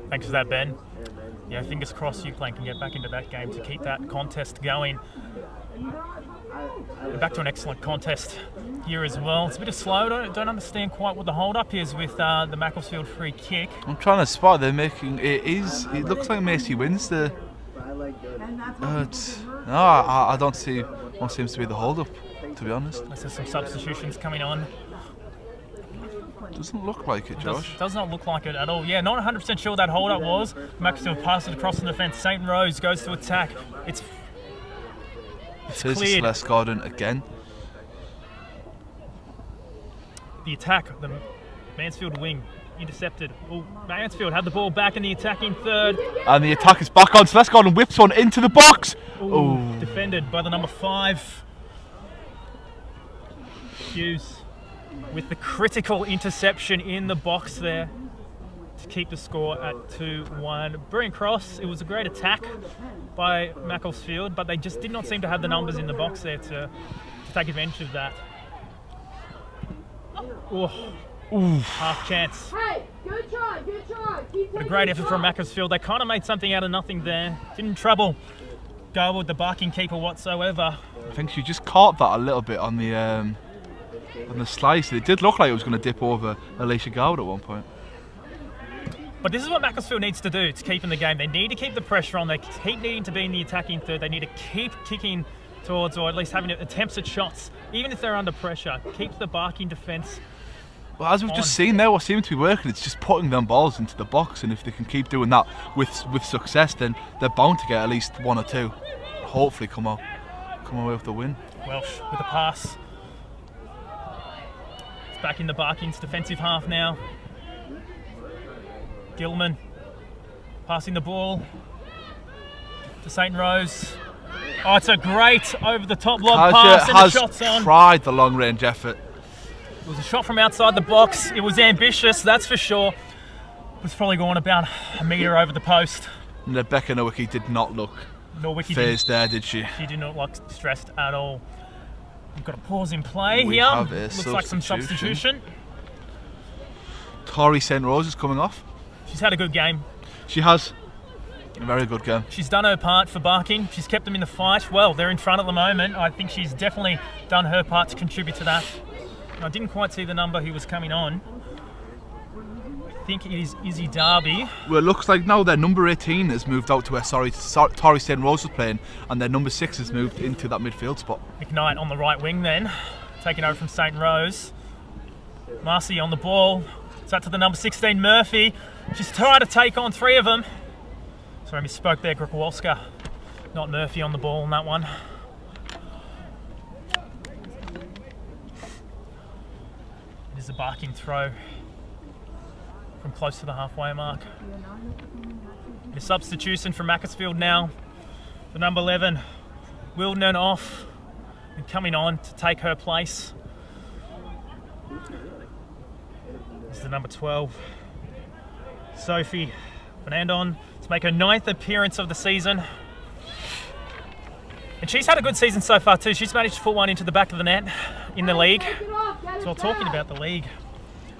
[SPEAKER 14] Thanks for that, Ben. Yeah, fingers crossed UCLan can get back into that game to keep that contest going. We're back to an excellent contest here as well. It's a bit of slow. Don't understand quite what the hold-up is with the Macclesfield free kick.
[SPEAKER 4] I'm trying to spot they're making. It looks like Macy wins the. No, I don't see what seems to be the hold-up, to be honest.
[SPEAKER 14] There's some substitutions coming on.
[SPEAKER 4] Doesn't look like it, Josh.
[SPEAKER 14] Does not look like it at all. Yeah, not 100% sure that hold-up was. Macclesfield passes it across the defence. St. Rose goes to attack. It's
[SPEAKER 4] Here's
[SPEAKER 14] cleared.
[SPEAKER 4] Celeste Garden again.
[SPEAKER 14] The attack, the Mansfield wing, intercepted. Oh, Mansfield had the ball back in the attacking third.
[SPEAKER 4] And the attack is back on. Celeste Garden whips one into the box.
[SPEAKER 14] Ooh, defended by the number 5. Hughes with the critical interception in the box there to keep the score at 2-1. Brilliant cross. It was a great attack by Macclesfield, but they just did not seem to have the numbers in the box there to take advantage of that. Half chance.
[SPEAKER 8] Hey, good try, good try. Keep
[SPEAKER 14] What a great effort from Macclesfield. They kind of made something out of nothing there. Didn't trouble Garwood, the barking keeper, whatsoever.
[SPEAKER 4] I think she just caught that a little bit on the slice. It did look like it was going to dip over Alicia Garwood at one point.
[SPEAKER 14] But this is what Macclesfield needs to do to keep in the game. They need to keep the pressure on. They keep needing to be in the attacking third. They need to keep kicking towards, or at least having attempts at shots, even if they're under pressure. Keep the barking defence.
[SPEAKER 4] Well, as we've just seen there, what seems to be working, it's just putting them balls into the box, and if they can keep doing that with success, then they're bound to get at least 1 or 2. Hopefully come away with the win.
[SPEAKER 14] Welsh with the pass. It's back in the Barking's defensive half now. Gilman passing the ball to St. Rose. Oh, it's a great over-the-top lob pass, and the shot's on.
[SPEAKER 4] Has tried the long-range effort.
[SPEAKER 14] It was a shot from outside the box. It was ambitious, that's for sure. It was probably going about a metre over the post.
[SPEAKER 4] And Rebecca Nowicki did not look phased there, did she?
[SPEAKER 14] She did not look stressed at all. We've got a pause in play
[SPEAKER 4] We
[SPEAKER 14] here.
[SPEAKER 4] have a
[SPEAKER 14] Looks like some substitution.
[SPEAKER 4] Tori St. Rose is coming off.
[SPEAKER 14] She's had a good game.
[SPEAKER 4] She has. A very good game.
[SPEAKER 14] She's done her part for Barking. She's kept them in the fight. Well, they're in front at the moment. I think she's definitely done her part to contribute to that. I didn't quite see the number who was coming on. I think it is Izzy Darby.
[SPEAKER 4] Well, it looks like now their number 18 has moved out to where Tori St. Rose was playing, and their number 6 has moved into that midfield spot.
[SPEAKER 14] McKnight on the right wing then, taking over from St. Rose. Marcy on the ball. It's out to the number 16, Murphy. She's trying to take on 3 of them. Sorry, I misspoke there, Grukowalska. Not Murphy on the ball on that one. It is a Barking throw from close to the halfway mark. A substitution from Macclesfield now. The number 11, Wildner off and coming on to take her place. This is the number 12, Sophie Fernandon, to make her 9th appearance of the season. And she's had a good season so far too. She's managed to put one into the back of the net in the league. So I'm talking about the league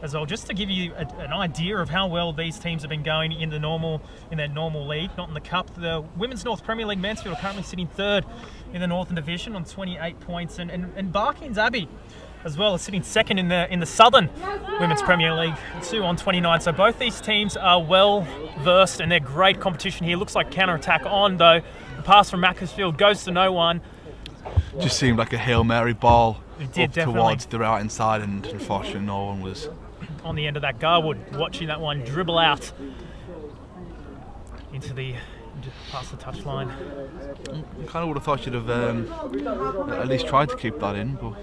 [SPEAKER 14] as well, just to give you an idea of how well these teams have been going in their normal league, not in the cup. The Women's North Premier League Mansfield are currently sitting 3rd in the Northern Division on 28 points, and Barking's Abbey as well is sitting 2nd in the Southern Women's Premier League, 2 on 29. So both these teams are well versed and they're great competition here. Looks like counter-attack on though. The pass from Macclesfield goes to no one.
[SPEAKER 4] Just seemed like a Hail Mary ball
[SPEAKER 14] definitely.
[SPEAKER 4] Towards the right hand side, and unfortunately no one was
[SPEAKER 14] on the end of that. Garwood watching that one dribble out into past the touchline.
[SPEAKER 4] I kind of would have thought you'd have at least tried to keep that in, but.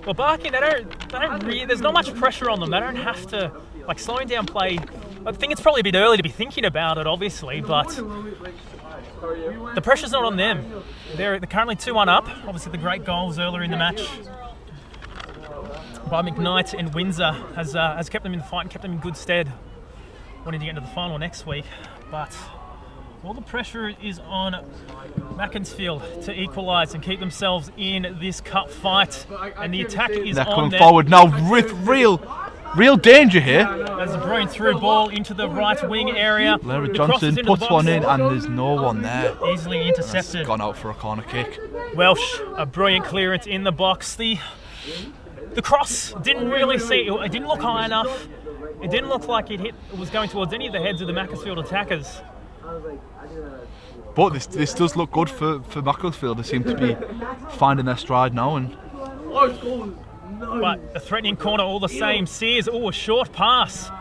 [SPEAKER 14] Well, Barking, they don't really, there's not much pressure on them. They don't have to, like, slowing down play. I think it's probably a bit early to be thinking about it, obviously, but the pressure's not on them. They're currently 2-1 up. Obviously, the great goals earlier in the match by McKnight and Windsor has kept them in the fight and kept them in good stead wanting to get into the final next week. But all the pressure is on Macclesfield to equalise and keep themselves in this cup fight. And the attack is
[SPEAKER 4] They're
[SPEAKER 14] on
[SPEAKER 4] coming
[SPEAKER 14] there.
[SPEAKER 4] forward now with real danger here.
[SPEAKER 14] There's a brilliant through ball into the right wing area.
[SPEAKER 4] Larry
[SPEAKER 14] The
[SPEAKER 4] Johnson
[SPEAKER 14] crosses into
[SPEAKER 4] puts
[SPEAKER 14] the box.
[SPEAKER 4] one in, and there's no one there.
[SPEAKER 14] Easily intercepted.
[SPEAKER 4] That's gone out for a corner kick.
[SPEAKER 14] Welsh, a brilliant clearance in the box. The cross didn't really see. It didn't look high enough. It didn't look like it was going towards any of the heads of the Macclesfield attackers.
[SPEAKER 4] But this does look good for Macclesfield. They seem to be finding their stride now, and
[SPEAKER 14] But a threatening corner all the same. Sears, a short pass.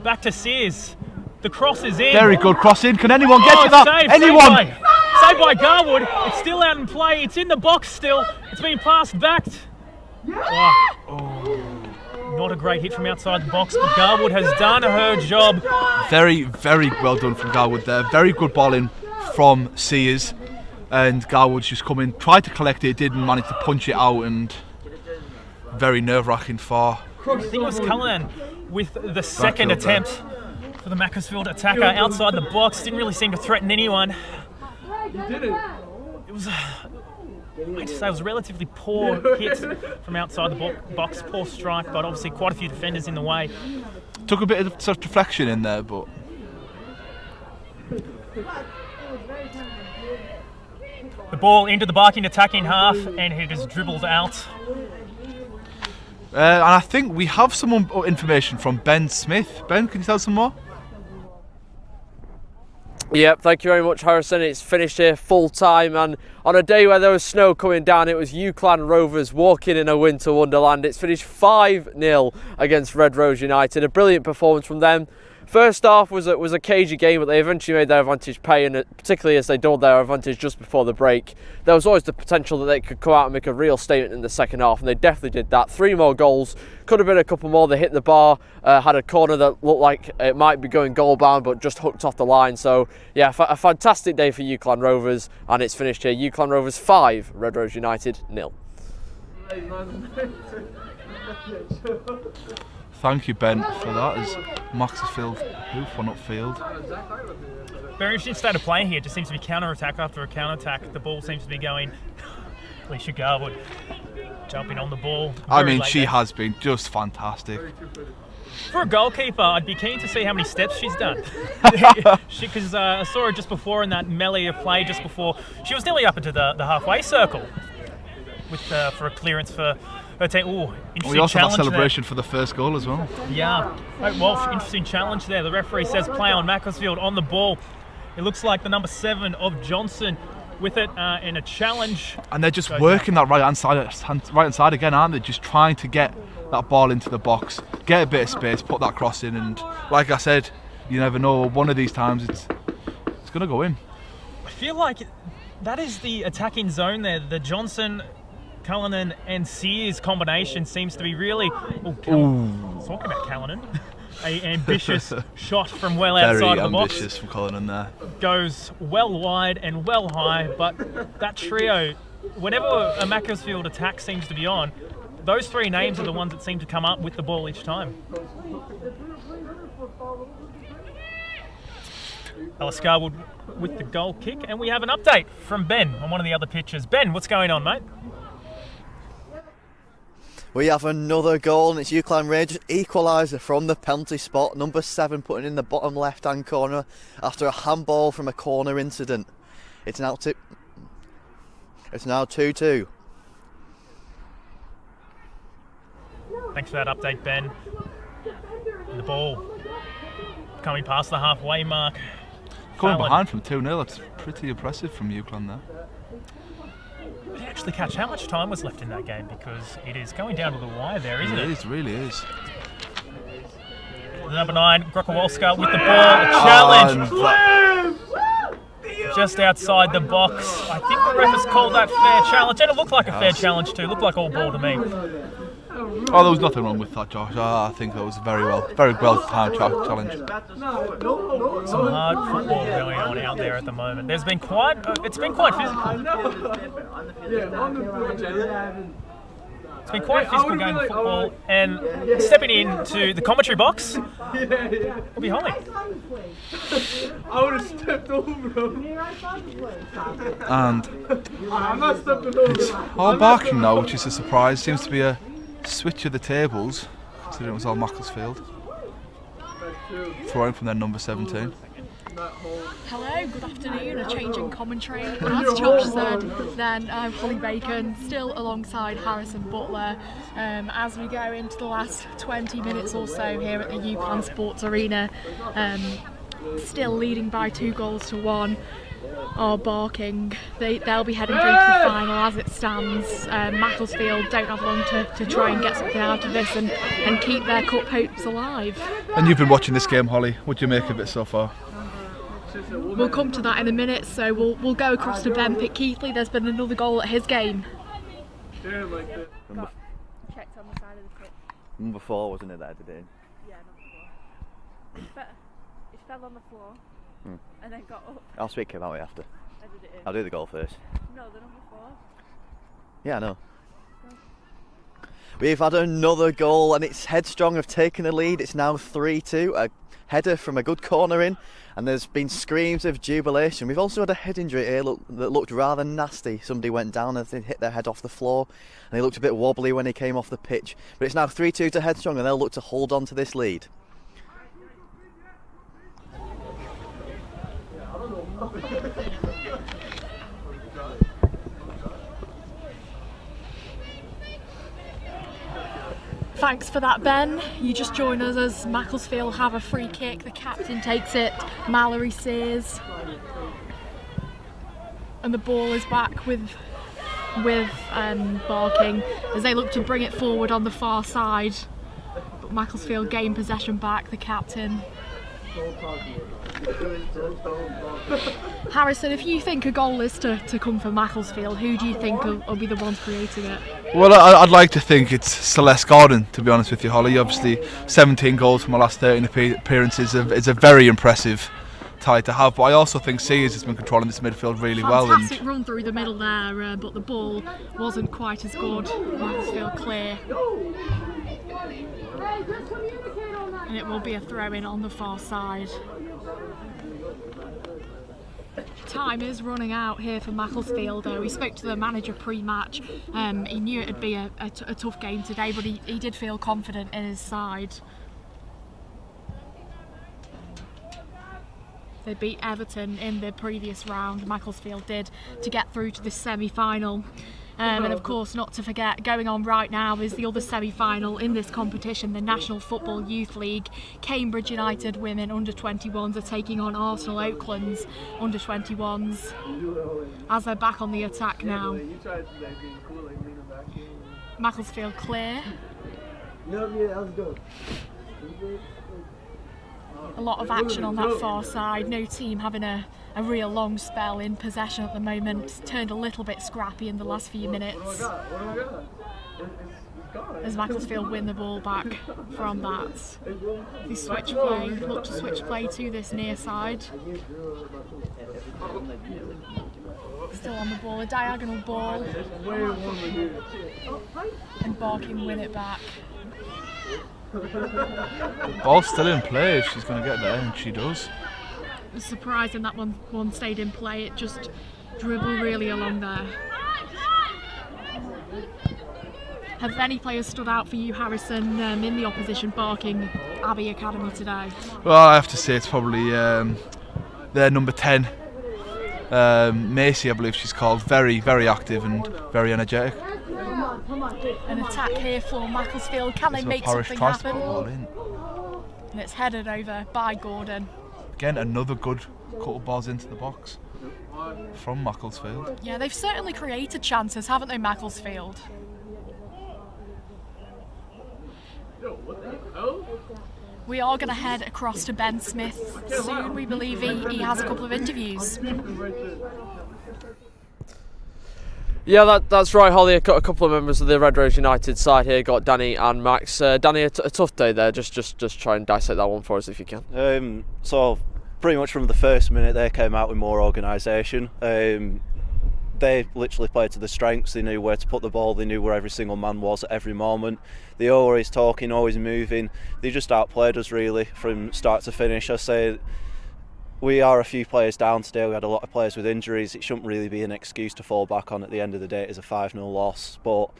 [SPEAKER 14] Back to Sears. The cross is in.
[SPEAKER 4] Very good cross in. Can anyone get to that?
[SPEAKER 14] Saved,
[SPEAKER 4] Anyone?
[SPEAKER 14] Saved by Garwood. It's still out in play. It's in the box still. It's been passed back. Not a great hit from outside the box, but Garwood has done her job.
[SPEAKER 4] Very, very well done from Garwood there. Very good ball in from Sears. And Garwood's just come in, tried to collect it, didn't manage to punch it out, and very nerve-wracking for.
[SPEAKER 14] I think it was Cullen with the second attempt for the Macclesfield attacker outside the box. Didn't really seem to threaten anyone. It was, I'd say it was a relatively poor hit from outside the box, poor strike, but obviously quite a few defenders in the way.
[SPEAKER 4] Took a bit of sort of deflection in there, but.
[SPEAKER 14] The ball into the Barking attacking half, and it is dribbled out.
[SPEAKER 4] And I think we have some information from Ben Smith. Ben, can you tell us some more?
[SPEAKER 13] Yep, thank you very much, Harrison. It's finished here full time, and on a day where there was snow coming down, it was UCLan Rovers walking in a winter wonderland. It's finished 5-0 against Red Rose United. A brilliant performance from them. First half was a cagey game, but they eventually made their advantage pay, and particularly as they doubled their advantage just before the break. There was always the potential that they could come out and make a real statement in the second half, and they definitely did that. 3 more goals, could have been a couple more. They hit the bar, had a corner that looked like it might be going goal bound, but just hooked off the line. So yeah, a fantastic day for UCLan Rovers, and it's finished here. UCLan Rovers 5, Red Rose United 0.
[SPEAKER 4] Thank you, Ben, for that. As Macclesfield hoof one upfield.
[SPEAKER 14] Very interesting state of play here. It just seems to be counter-attack after a counter-attack. The ball seems to be going. Alicia Garwood jumping on the ball.
[SPEAKER 4] I mean, she has been just fantastic.
[SPEAKER 14] For a goalkeeper, I'd be keen to see how many steps she's done. Because I saw her just before in that melee of play, just before. She was nearly up into the halfway circle with for a clearance for her team.
[SPEAKER 4] We also had a celebration for the first goal as well.
[SPEAKER 14] Yeah. Walsh, interesting challenge there. The referee says play on Macclesfield on the ball. It looks like the number 7 of Johnson with it in a challenge.
[SPEAKER 4] And they're just working that right hand side again, aren't they? Just trying to get that ball into the box, get a bit of space, put that cross in, and like I said, you never know. One of these times it's going to go in.
[SPEAKER 14] I feel like that is the attacking zone there. The Johnson, Cullinan and Sears combination seems to be really. Talking about Cullinan. An ambitious shot from well outside of the box.
[SPEAKER 4] Very ambitious from Cullinan there.
[SPEAKER 14] Goes well wide and well high, but that trio, whenever a Macclesfield attack seems to be on, those 3 names are the ones that seem to come up with the ball each time. Alice Garwood with the goal kick, and we have an update from Ben on one of the other pitches. Ben, what's going on, mate?
[SPEAKER 15] We have another goal, and it's UCLan Rangers equaliser from the penalty spot. Number 7 putting in the bottom left-hand corner after a handball from a corner incident. It's now 2-2.
[SPEAKER 14] Thanks for that update, Ben. And the ball coming past the halfway mark.
[SPEAKER 4] Coming behind from 2-0, that's pretty impressive from UCLan there.
[SPEAKER 14] Did you actually catch how much time was left in that game? Because it is going down to the wire there, isn't it?
[SPEAKER 4] It really is.
[SPEAKER 14] The number 9, Grokowalska with the ball. A challenge. Just outside the box. I think the ref has called that fair challenge. And it looked like a fair challenge too. It looked like all ball to me.
[SPEAKER 4] Oh, there was nothing wrong with that, Josh. I think that was a very well timed challenge.
[SPEAKER 14] Some hard football going on out there at the moment. There's been quite, it's been quite physical. It's been quite a physical game of football, and stepping into the commentary box will be Holly.
[SPEAKER 12] I would have stepped over him.
[SPEAKER 4] And
[SPEAKER 12] I'm not stepping over.
[SPEAKER 4] it's all Barking now, which is a surprise. Seems to be a switch of the tables, considering it was all Macclesfield. Throwing from their number 17.
[SPEAKER 16] Hello, good afternoon. A change in commentary. As Josh said, then Holly Bacon still alongside Harrison Butler as we go into the last 20 minutes or so here at the UCLan Sports Arena. Still leading by 2-1. are barking. They'll be heading through to the final as it stands. Macclesfield don't have long to try and get something out of this and keep their cup hopes alive.
[SPEAKER 4] And you've been watching this game, Holly. What do you make of it so far?
[SPEAKER 16] We'll come to that in a minute, so we'll go across to Ben Pitt-Keithley. There's been another goal at his game.
[SPEAKER 10] Checked on the side of the pitch.
[SPEAKER 15] Number 4, wasn't it, there today?
[SPEAKER 10] Yeah, number 4. It fell on the floor and then got up.
[SPEAKER 15] I'll speak about it after.
[SPEAKER 10] Edit it in.
[SPEAKER 15] I'll do the goal first.
[SPEAKER 10] No, the number 4.
[SPEAKER 15] Yeah, I know. We've had another goal and it's Headstrong have taken the lead. It's now 3-2. A header from a good corner in, and there's been screams of jubilation. We've also had a head injury here that looked rather nasty. Somebody went down and they hit their head off the floor, and he looked a bit wobbly when he came off the pitch. But it's now 3-2 to Headstrong, and they'll look to hold on to this lead.
[SPEAKER 16] Thanks for that, Ben. You just join us as Macclesfield have a free kick. The captain takes it, Mallory Sears, and the ball is back with Barking as they look to bring it forward on the far side. But Macclesfield gain possession back. The captain. Harrison, if you think a goal is to come from Macclesfield, who do you think will be the ones creating it?
[SPEAKER 4] Well, I'd like to think it's Celeste Gordon, to be honest with you, Holly. Obviously, 17 goals from her last 13 appearances is a very impressive tie to have. But I also think Sears has been controlling this midfield really well.
[SPEAKER 16] Fantastic run through the middle there, but the ball wasn't quite as good. Macclesfield clear. And it will be a throw-in on the far side. Time is running out here for Macclesfield though. We spoke to the manager pre-match. He knew it'd be a tough game today, but he did feel confident in his side. They beat Everton in the previous round, Macclesfield did, to get through to the semi-final. And of course, not to forget, going on right now is the other semi-final in this competition, the National Football Youth League. Cambridge United women under-21s are taking on Arsenal Oakland's under-21s as they're back on the attack now. Macclesfield clear. A lot of action on that far side. No team having a real long spell in possession at the moment. Turned a little bit scrappy in the last few minutes as Macclesfield win the ball back from that. They switch play, look to switch play to this near side. Still on the ball, a diagonal ball. And Barking win it back.
[SPEAKER 4] The ball's still in play if she's going to get there, and she does.
[SPEAKER 16] It was surprising that one stayed in play. It just dribbled really along there. Have any players stood out for you, Harrison, in the opposition Barking Abbey Academy today?
[SPEAKER 4] Well, I have to say it's probably their number 10, Macy, I believe she's called. Very, very active and very energetic.
[SPEAKER 16] An attack here for Macclesfield. Can they make something happen? And it's headed over by Gordon.
[SPEAKER 4] Again, another good couple balls into the box from Macclesfield.
[SPEAKER 16] Yeah, they've certainly created chances, haven't they, Macclesfield? We are going to head across to Ben Smith soon. We believe he has a couple of interviews.
[SPEAKER 13] Yeah, that's right, Holly. A couple of members of the Red Rose United side here got Danny and Max. Danny, a tough day there. Just try and dissect that one for us if you can.
[SPEAKER 17] So pretty much from the first minute they came out with more organisation. They literally played to the strengths. They knew where to put the ball. They knew where every single man was at every moment. They always talking, always moving. They just outplayed us really from start to finish. I say we are a few players down today. We had a lot of players with injuries. It shouldn't really be an excuse to fall back on at the end of the day. It is a 5-0 loss. But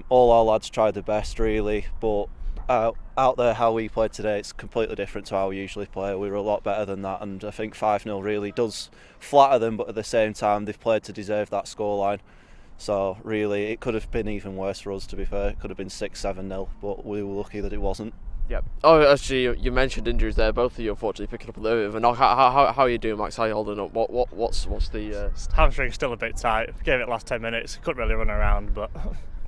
[SPEAKER 17] all our lads tried their best really. But out there, how we played today, it's completely different to how we usually play. We were a lot better than that, and I think 5-0 really does flatter them, but at the same time they've played to deserve that scoreline. So really it could have been even worse for us, to be fair. It could have been 6-7-0, but we were lucky that it wasn't.
[SPEAKER 13] Yep. Oh, actually, you mentioned injuries there. Both of you, unfortunately, picking up a little bit of a knock. How are you doing, Max? How are you holding up? What's the?
[SPEAKER 18] Hamstring's still a bit tight. Gave it last 10 minutes. Couldn't really run around, but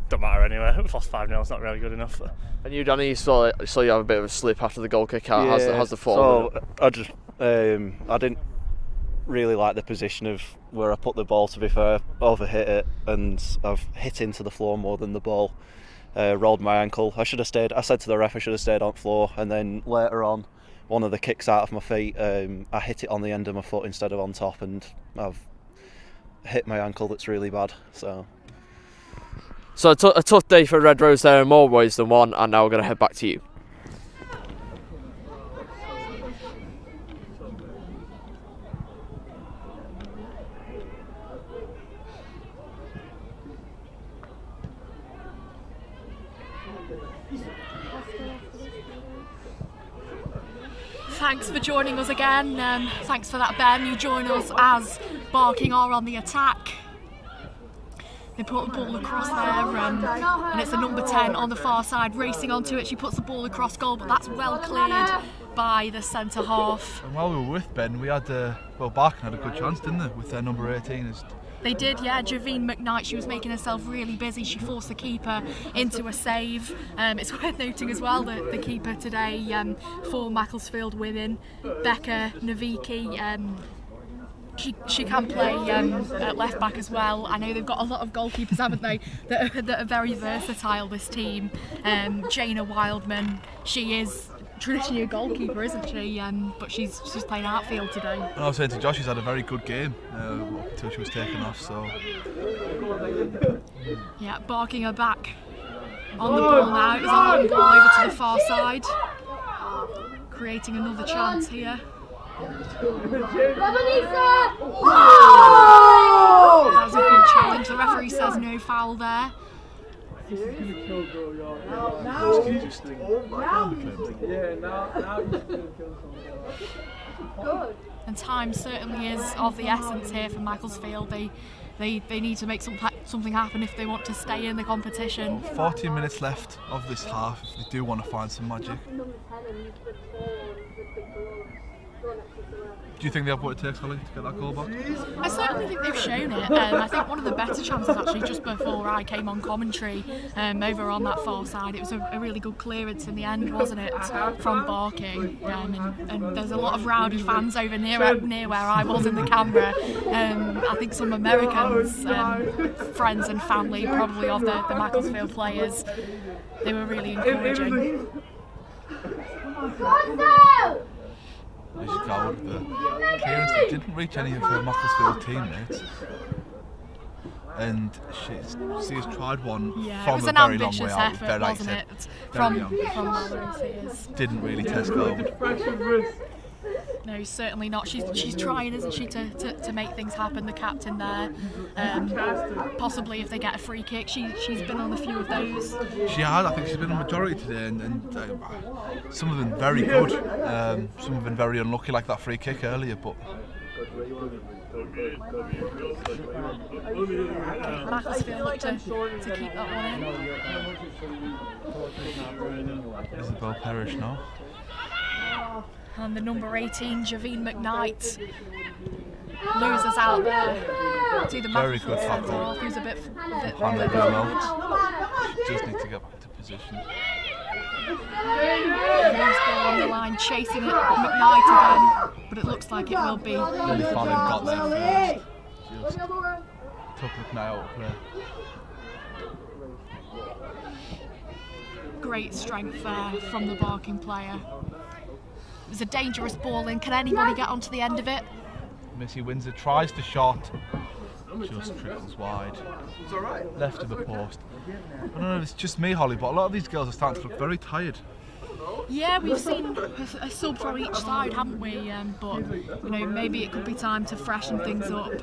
[SPEAKER 18] don't matter anyway. We've lost 5-0. It's not really good enough.
[SPEAKER 13] And you, Danny, saw you have a bit of a slip after the goal kick out.
[SPEAKER 17] Yeah,
[SPEAKER 13] How's the form?
[SPEAKER 17] So I didn't really like the position of where I put the ball. To be fair, overhit it, and I've hit into the floor more than the ball. Rolled my ankle. I should have stayed. I said to the ref I should have stayed on floor, and then later on, one of the kicks out of my feet, I hit it on the end of my foot instead of on top, and I've hit my ankle. That's really bad. So
[SPEAKER 13] a tough day for Red Rose there in more ways than one, and now we're going to head back to you.
[SPEAKER 16] Thanks for joining us again. Thanks for that, Ben. You join us as Barking are on the attack. They put the ball across there, and it's the number 10 on the far side racing onto it. She puts the ball across goal, but that's well cleared by the centre half.
[SPEAKER 4] And while we were with Ben, we had Barking had a good chance, didn't they, with their number 18.
[SPEAKER 16] They did, yeah. Javine McKnight, she was making herself really busy. She forced the keeper into a save. It's worth noting as well that the keeper today for Macclesfield women, Becca Navicki, she can play at left back as well. I know they've got a lot of goalkeepers, haven't they, that are very versatile, this team. Jana Wildman, she is traditionally a goalkeeper, isn't she? But she's playing outfield today.
[SPEAKER 4] And I was saying to Josh, she's had a very good game until she was taken off. So
[SPEAKER 16] yeah, Barking are back on the ball now. It was a long ball over to the far side, creating another chance here. That was a good challenge. The referee says no foul there. And time certainly is of the essence here for Macclesfield. They need to make something happen if they want to stay in the competition.
[SPEAKER 4] 14 minutes left of this half if they do want to find some magic. Do you think they have what it takes, Holly, to get that goal back?
[SPEAKER 16] I certainly think they've shown it. I think one of the better chances actually just before I came on commentary over on that far side. It was a really good clearance in the end, wasn't it, from Barking? And there's a lot of rowdy fans over near where I was in the camera. I think some Americans, friends and family probably of the Macclesfield players, they were really encouraging.
[SPEAKER 4] As you go with the clearance that didn't reach any of her Macclesfield teammates, and she's tried one from a very long way out.
[SPEAKER 16] Effort, wasn't it? From Mallory's.
[SPEAKER 4] Didn't really test goal.
[SPEAKER 16] No, certainly not. She's trying, isn't she, to make things happen. The captain there, possibly if they get a free kick, she's been on a few of those.
[SPEAKER 4] She has. I think she's been on a majority today, and some of them very good. Some have been very unlucky, like that free kick earlier. But
[SPEAKER 16] Macclesfield look to keep that one in.
[SPEAKER 4] Isabel Parrish now.
[SPEAKER 16] And the number 18, Javine McKnight, loses out there to the Macclesfield centre half, who's a bit
[SPEAKER 4] forward. She does need to get back to position.
[SPEAKER 16] On the line, chasing it, McKnight again, but it looks like it will be.
[SPEAKER 4] Lily Fallon got there first. Just took McKnight out of play.
[SPEAKER 16] Great strength there from the Barking player. It was a dangerous ball in. Can anybody get onto the end of it?
[SPEAKER 4] Missy Windsor tries the shot, just trickles wide, left of the post. I don't know if it's just me, Holly, but a lot of these girls are starting to look very tired.
[SPEAKER 16] Yeah, we've seen a sub from each side, haven't we? But maybe it could be time to freshen things up.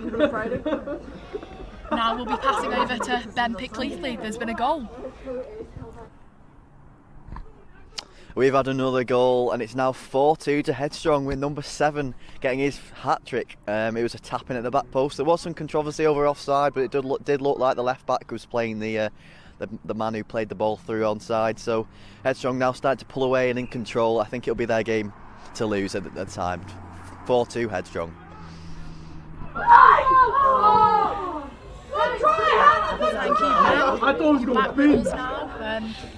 [SPEAKER 16] Now we'll be passing over to Ben Pickleathley. There's been a goal.
[SPEAKER 15] We've had another goal, and it's now 4-2 to Headstrong, with number 7 getting his hat-trick. It was a tap-in at the back post. There was some controversy over offside, but it did look like the left-back was playing the the man who played the ball through onside. So Headstrong now starting to pull away and in control. I think it'll be their game to lose at the time. 4-2 Headstrong.
[SPEAKER 16] Thank you, Ben. Back with us now.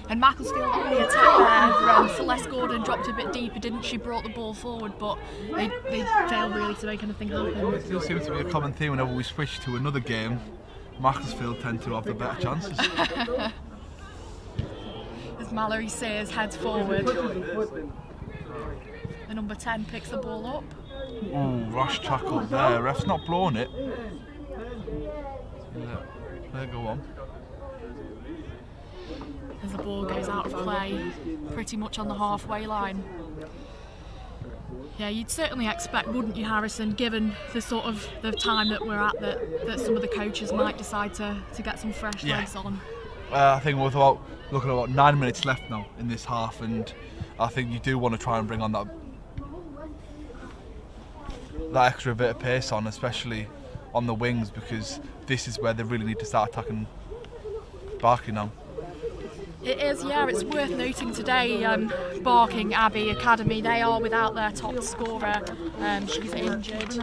[SPEAKER 16] And Macclesfield on the attack there. Celeste Gordon dropped a bit deeper, didn't she? Brought the ball forward, but they failed really to make anything happen.
[SPEAKER 4] It still seems to be a common theme whenever we switch to another game. Macclesfield tend to have the better chances.
[SPEAKER 16] As Mallory Sayers heads forward. The number 10 picks the ball up.
[SPEAKER 4] Ooh, rash tackle there. Ref's not blown it. Yeah, there go on.
[SPEAKER 16] As the ball goes out of play, pretty much on the halfway line. Yeah, you'd certainly expect, wouldn't you, Harrison, given the sort of the time that we're at, that some of the coaches might decide to get some fresh legs on.
[SPEAKER 4] I think we're looking at about 9 minutes left now in this half, and I think you do want to try and bring on that extra bit of pace on, especially on the wings, because this is where they really need to start attacking Barking now.
[SPEAKER 16] It is, yeah. It's worth noting today, Barking Abbey Academy, they are without their top scorer. She's injured.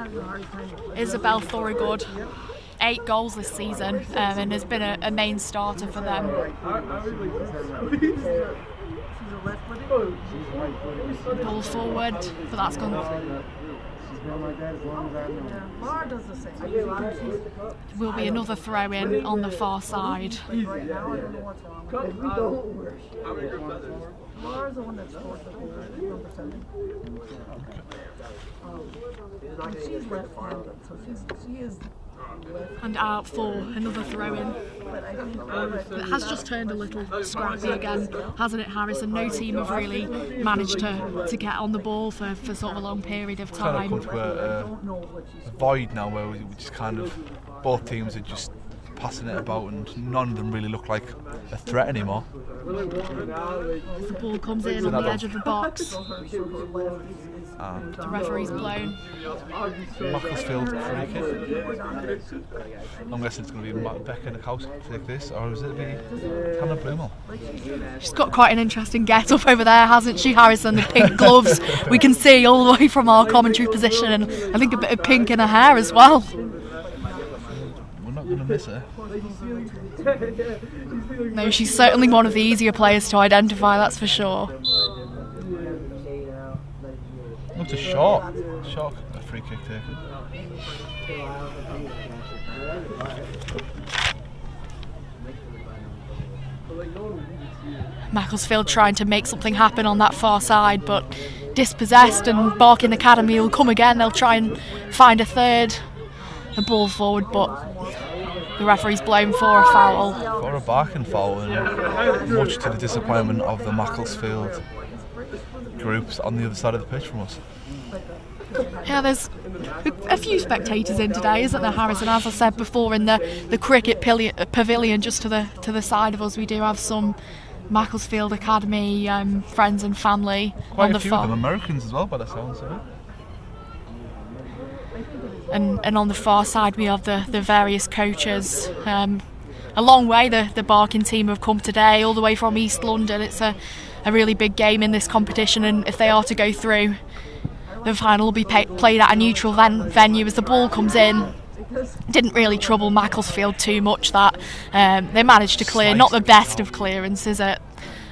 [SPEAKER 16] Isabel Thorogood, 8 goals this season, and has been a main starter for them. Ball forward, but that's gone. Will be another throw in on the far side. And out for another throw in. It has just turned a little scrappy again, hasn't it, Harrison? No team have really managed to get on the ball for sort of a long period of time.
[SPEAKER 4] It's kind of come to a void now where we just kind of, both teams are just passing it about and none of them really look like a threat anymore.
[SPEAKER 16] As the ball comes in on the edge of the box. The referee's blown.
[SPEAKER 4] Macclesfield free kick. I'm guessing it's going to be Becca Nikowski to take this, or is it Hannah Blumel?
[SPEAKER 16] She's got quite an interesting get-up over there, hasn't she, Harrison? The pink gloves we can see all the way from our commentary position, and I think a bit of pink in her hair as well.
[SPEAKER 4] We're not going to miss her.
[SPEAKER 16] No, she's certainly one of the easier players to identify, that's for sure.
[SPEAKER 4] Looks a short free kick taken.
[SPEAKER 16] Macclesfield trying to make something happen on that far side, but dispossessed, and Barking Academy will come again. They'll try and find a third. A ball forward, but the referee's blown for a foul.
[SPEAKER 4] For a Barking foul, and much to the disappointment of the Macclesfield groups on the other side of the pitch from us.
[SPEAKER 16] Yeah, there's a few spectators in today, isn't there, Harrison? As I said before, in the cricket pavilion just to the side of us, we do have some Macclesfield Academy friends and family.
[SPEAKER 4] Quite a few of them Americans as well, by the sounds of it.
[SPEAKER 16] And on the far side we have the various coaches. A long way the Barking team have come today, all the way from East London. It's a really big game in this competition, and if they are to go through, the final will be played at a neutral venue. As the ball comes in, didn't really trouble Macclesfield too much. That they managed to clear, not the best of clearances,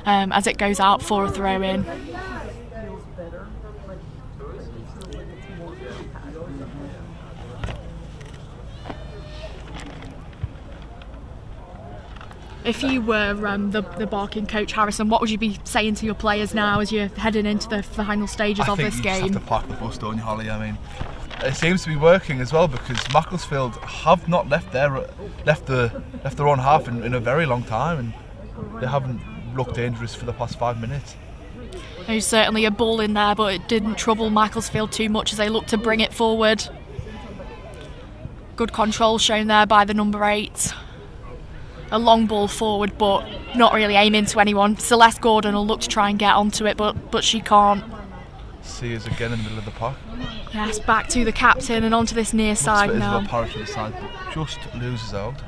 [SPEAKER 16] as it goes out for a throw in. If you were the Barking coach, Harrison, what would you be saying to your players now as you're heading into the final stages of this game?
[SPEAKER 4] I think you just have to park the bus, don't you, Holly? I mean, it seems to be working as well, because Macclesfield have not left their own half in a very long time, and they haven't looked dangerous for the past 5 minutes.
[SPEAKER 16] There's certainly a ball in there, but it didn't trouble Macclesfield too much as they looked to bring it forward. Good control shown there by the number 8. A long ball forward, but not really aiming to anyone. Celeste Gordon will look to try and get onto it, but she can't.
[SPEAKER 4] Sears again in the middle of the park.
[SPEAKER 16] Yes, back to the captain and onto this near side now.
[SPEAKER 4] Isabel Parrish to the side, but just loses out.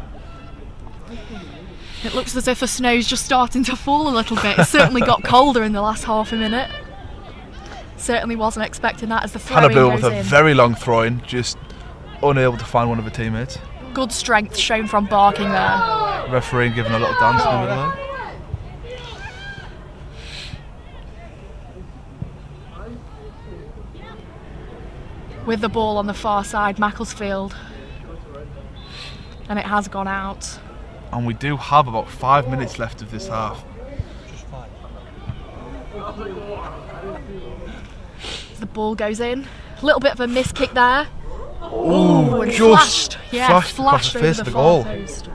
[SPEAKER 16] It looks as if the snow's just starting to fall a little bit. It certainly got colder in the last half a minute. Certainly wasn't expecting that as the throw-in
[SPEAKER 4] Hannah Bill
[SPEAKER 16] goes
[SPEAKER 4] with a
[SPEAKER 16] in.
[SPEAKER 4] very long throw-in, just unable to find one of her teammates.
[SPEAKER 16] Good strength shown from Barking there.
[SPEAKER 4] Referee giving a little dance in the middle there.
[SPEAKER 16] With the ball on the far side, Macclesfield. And it has gone out.
[SPEAKER 4] And we do have about 5 minutes left of this half.
[SPEAKER 16] The ball goes in. A little bit of a miss kick there.
[SPEAKER 4] Ooh,
[SPEAKER 16] and
[SPEAKER 4] just
[SPEAKER 16] flashed. Yeah,
[SPEAKER 4] flashed across the
[SPEAKER 16] over
[SPEAKER 4] face
[SPEAKER 16] the
[SPEAKER 4] of the
[SPEAKER 16] far
[SPEAKER 4] goal.
[SPEAKER 16] post.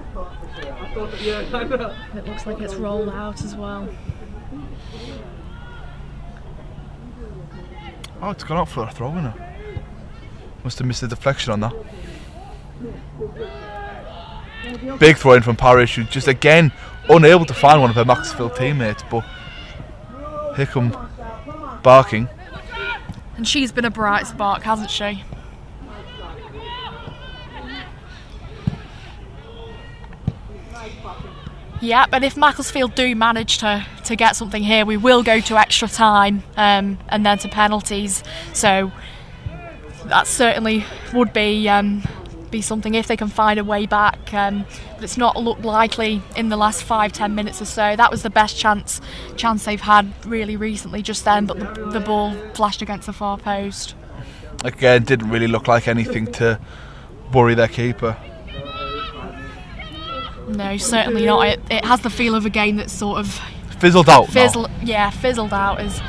[SPEAKER 16] It looks like it's rolled out as well.
[SPEAKER 4] Oh, it's gone out for a throw in. Must have missed the deflection on that. Big throw in from Parrish, who just again unable to find one of her Macclesfield teammates, but here come Barking.
[SPEAKER 16] And she's been a bright spark, hasn't she? Yeah, but if Macclesfield do manage to get something here, we will go to extra time and then to penalties. So that certainly would be something if they can find a way back. But it's not looked likely in the last 5-10 minutes or so. That was the best chance they've had really recently just then, but the ball flashed against the far post.
[SPEAKER 4] Again, didn't really look like anything to worry their keeper.
[SPEAKER 16] No, certainly not. It has the feel of a game that's sort of
[SPEAKER 4] fizzled out.
[SPEAKER 16] Fizzled out is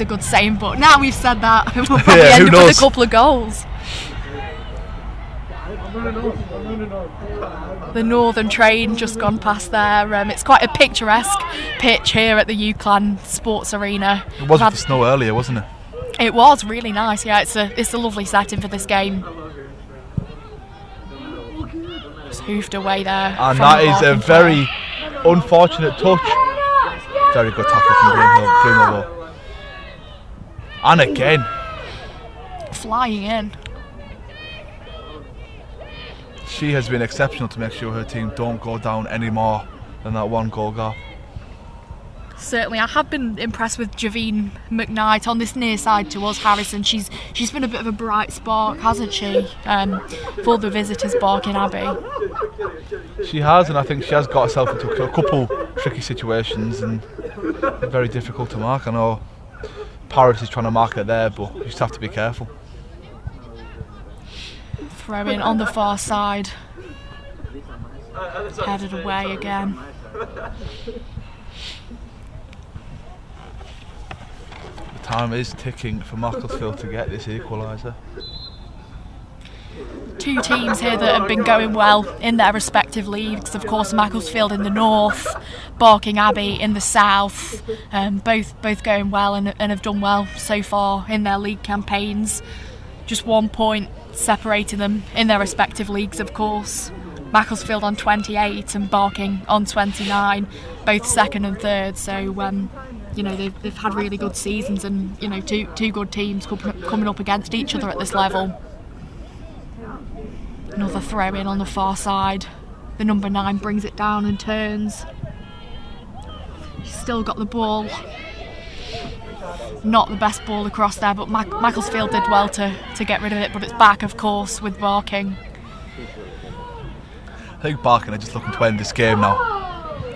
[SPEAKER 16] a good saying. But now we've said that, we'll probably end up with a couple of goals. The Northern train just gone past there. It's quite a picturesque pitch here at the UCLan Sports Arena.
[SPEAKER 4] It was with the snow earlier, wasn't it?
[SPEAKER 16] It was really nice. Yeah, it's a lovely setting for this game. Just hoofed away there.
[SPEAKER 4] And that is a very unfortunate touch. Very good tackle from Bruno. And again,
[SPEAKER 16] flying in.
[SPEAKER 4] She has been exceptional to make sure her team don't go down any more than that one goal gap.
[SPEAKER 16] Certainly, I have been impressed with Javine McKnight on this near side towards Harrison. She's been a bit of a bright spark, hasn't she, for the visitors' Barking Abbey?
[SPEAKER 4] She has, and I think she has got herself into a couple tricky situations and very difficult to mark. I know Paris is trying to mark her there, but you just have to be careful.
[SPEAKER 16] Throw in on the far side. Headed away again.
[SPEAKER 4] Time is ticking for Macclesfield to get this equaliser.
[SPEAKER 16] Two teams here that have been going well in their respective leagues. Of course, Macclesfield in the north, Barking Abbey in the south. Both going well and have done well so far in their league campaigns. Just 1 point separating them in their respective leagues, of course. Macclesfield on 28 and Barking on 29, both second and third. So they've had really good seasons, and two good teams coming up against each other at this level. Another throw in on the far side. The number 9 brings it down and turns. She's still got the ball. Not the best ball across there, but Macclesfield did well to get rid of it. But it's back, of course, with Barking.
[SPEAKER 4] I think Barking are just looking to end this game now.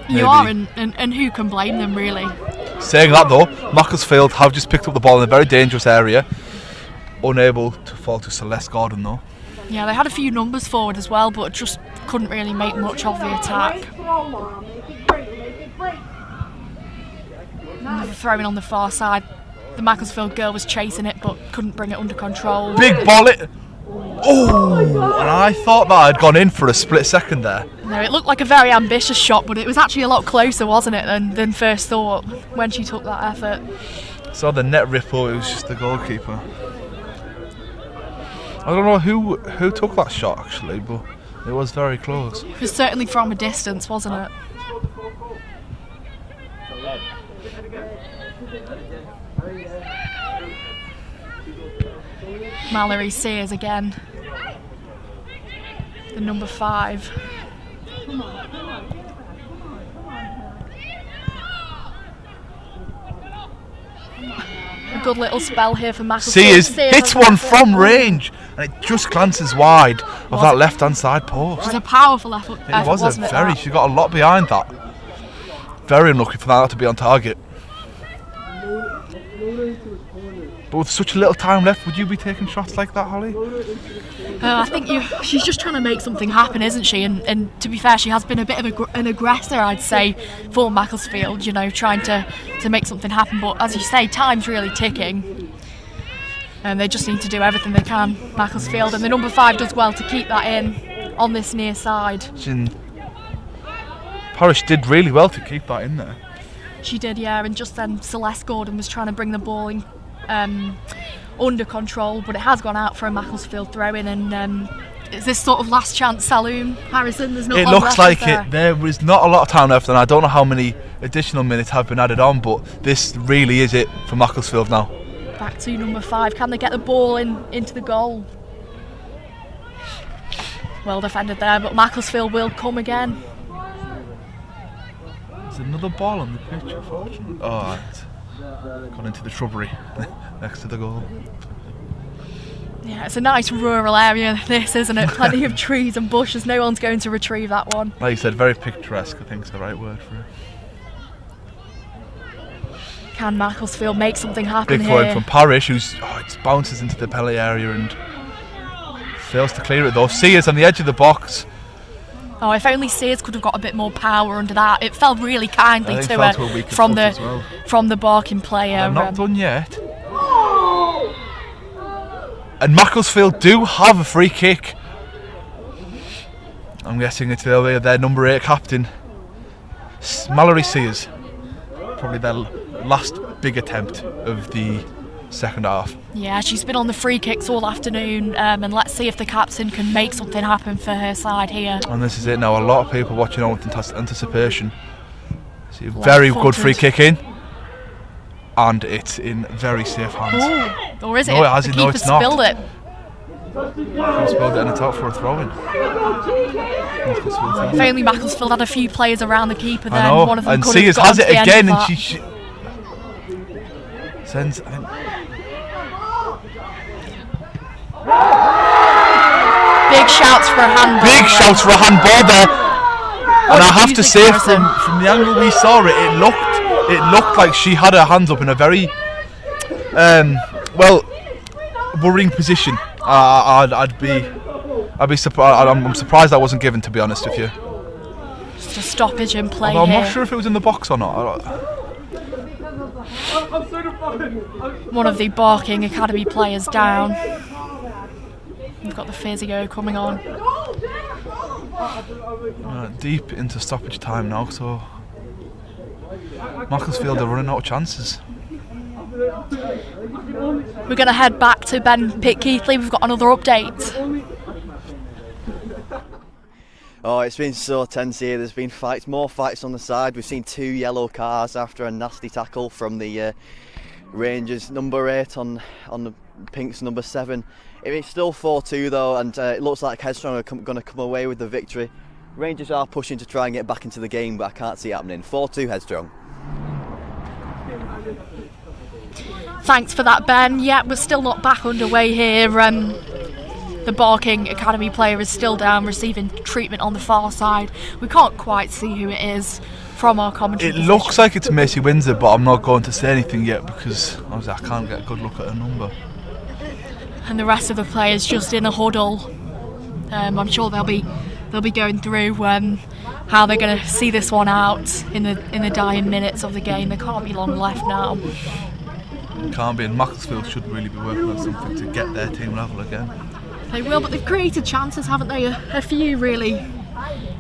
[SPEAKER 16] You are, and who can blame them, really?
[SPEAKER 4] Saying that though, Macclesfield have just picked up the ball in a very dangerous area. Unable to fall to Celeste Gordon though.
[SPEAKER 16] Yeah, they had a few numbers forward as well, but just couldn't really make much of the attack. Another throwing on the far side. The Macclesfield girl was chasing it, but couldn't bring it under control.
[SPEAKER 4] Big ball it. Oh, and I thought that had gone in for a split second there.
[SPEAKER 16] No, it looked like a very ambitious shot, but it was actually a lot closer, wasn't it, than first thought when she took that effort.
[SPEAKER 4] Saw the net ripple, it was just the goalkeeper. I don't know who took that shot actually, but it was very close.
[SPEAKER 16] It was certainly from a distance, wasn't it? Mallory Sears again. The number 5. good little spell here for Macclesfield.
[SPEAKER 4] Sears hits one from range, and it just glances wide of that left-hand side post.
[SPEAKER 16] It was a powerful effort.
[SPEAKER 4] It was a very. She got a lot behind that. Very unlucky for that to be on target. But with such a little time left, would you be taking shots like that, Holly?
[SPEAKER 16] I think she's just trying to make something happen, isn't she? And to be fair, she has been a bit of an aggressor, I'd say, for Macclesfield, you know, trying to make something happen. But as you say, time's really ticking. And they just need to do everything they can, Macclesfield. And the number 5 does well to keep that in on this near side.
[SPEAKER 4] Parish did really well to keep that in there.
[SPEAKER 16] She did, yeah. And just then Celeste Gordon was trying to bring the ball in under control, but it has gone out for a Macclesfield throw-in, and is this sort of last chance saloon, Harrison? There's not
[SPEAKER 4] it
[SPEAKER 16] long
[SPEAKER 4] looks
[SPEAKER 16] left,
[SPEAKER 4] like
[SPEAKER 16] there?
[SPEAKER 4] it. There was not a lot of time left, and I don't know how many additional minutes have been added on, but this really is it for Macclesfield now.
[SPEAKER 16] Back to number 5. Can they get the ball into the goal? Well defended there, but Macclesfield will come again.
[SPEAKER 4] There's another ball on the pitch, unfortunately. Oh, it's gone into the shrubbery next to the goal.
[SPEAKER 16] Yeah, it's a nice rural area, this, isn't it? Plenty of trees and bushes. No one's going to retrieve that one.
[SPEAKER 4] Like you said, very picturesque, I think is the right word for it.
[SPEAKER 16] Can Macclesfield make something happen
[SPEAKER 4] Big
[SPEAKER 16] here?
[SPEAKER 4] throw from Parish, who's it bounces into the penalty area and fails to clear it though. Sears on the edge of the box.
[SPEAKER 16] Oh, if only Sears could have got a bit more power under that. It fell really kindly to her from the Barking player.
[SPEAKER 4] They're not done yet. And Macclesfield do have a free kick. I'm guessing it's their number 8 captain, Mallory Sears. Probably their last big attempt of the second half.
[SPEAKER 16] Yeah, she's been on the free kicks all afternoon, and let's see if the captain can make something happen for her side here.
[SPEAKER 4] And this is it now. A lot of people watching on with anticipation. See a very good free kick in, and it's in very safe hands.
[SPEAKER 16] Ooh, or is it?
[SPEAKER 4] No, it hasn't.
[SPEAKER 16] The
[SPEAKER 4] No,
[SPEAKER 16] keeper
[SPEAKER 4] it's not.
[SPEAKER 16] spilled it.
[SPEAKER 4] Keeper spilled it and it's out for a throw-in.
[SPEAKER 16] If only Macclesfield had a few players around the keeper, then
[SPEAKER 4] I know.
[SPEAKER 16] one of them
[SPEAKER 4] And
[SPEAKER 16] could
[SPEAKER 4] Sears
[SPEAKER 16] have
[SPEAKER 4] has
[SPEAKER 16] got
[SPEAKER 4] it
[SPEAKER 16] to the
[SPEAKER 4] again,
[SPEAKER 16] end of
[SPEAKER 4] and
[SPEAKER 16] that.
[SPEAKER 4] she sends.
[SPEAKER 16] Big shouts for a handball.
[SPEAKER 4] Big shouts for a handball there. And I have to say, from the angle we saw it, it looked like she had her hands up in a very worrying position. I'd be surprised. I'm surprised that wasn't given, to be honest with you.
[SPEAKER 16] Just a stoppage in play.
[SPEAKER 4] Although I'm
[SPEAKER 16] here.
[SPEAKER 4] not sure if it was in the box or not.
[SPEAKER 16] One of the Barking Academy players down. We've got the physio coming on.
[SPEAKER 4] Deep into stoppage time now, so Macclesfield are running out of chances.
[SPEAKER 16] We're going to head back to Ben Pitt-Keithley. We've got another update.
[SPEAKER 15] Oh, it's been so tense here. There's been fights, more fights on the side. We've seen 2 yellow cards after a nasty tackle from the Rangers number 8 on the Pinks number 7. It's still 4-2 though, and it looks like Headstrong are going to come away with the victory. Rangers are pushing to try and get back into the game, but I can't see it happening. 4-2 Headstrong.
[SPEAKER 16] Thanks for that, Ben. Yeah, we're still not back underway here. The Barking Academy player is still down, receiving treatment on the far side. We can't quite see who it is from our commentary
[SPEAKER 4] It
[SPEAKER 16] position.
[SPEAKER 4] looks like it's Macy Windsor, but I'm not going to say anything yet because obviously I can't get a good look at her number.
[SPEAKER 16] And the rest of the players just in a huddle. I'm sure they'll be going through how they're going to see this one out in the dying minutes of the game. There can't be long left now.
[SPEAKER 4] Can't be, and Macclesfield should really be working on something to get their team level again.
[SPEAKER 16] They will, but they've created chances, haven't they? A few really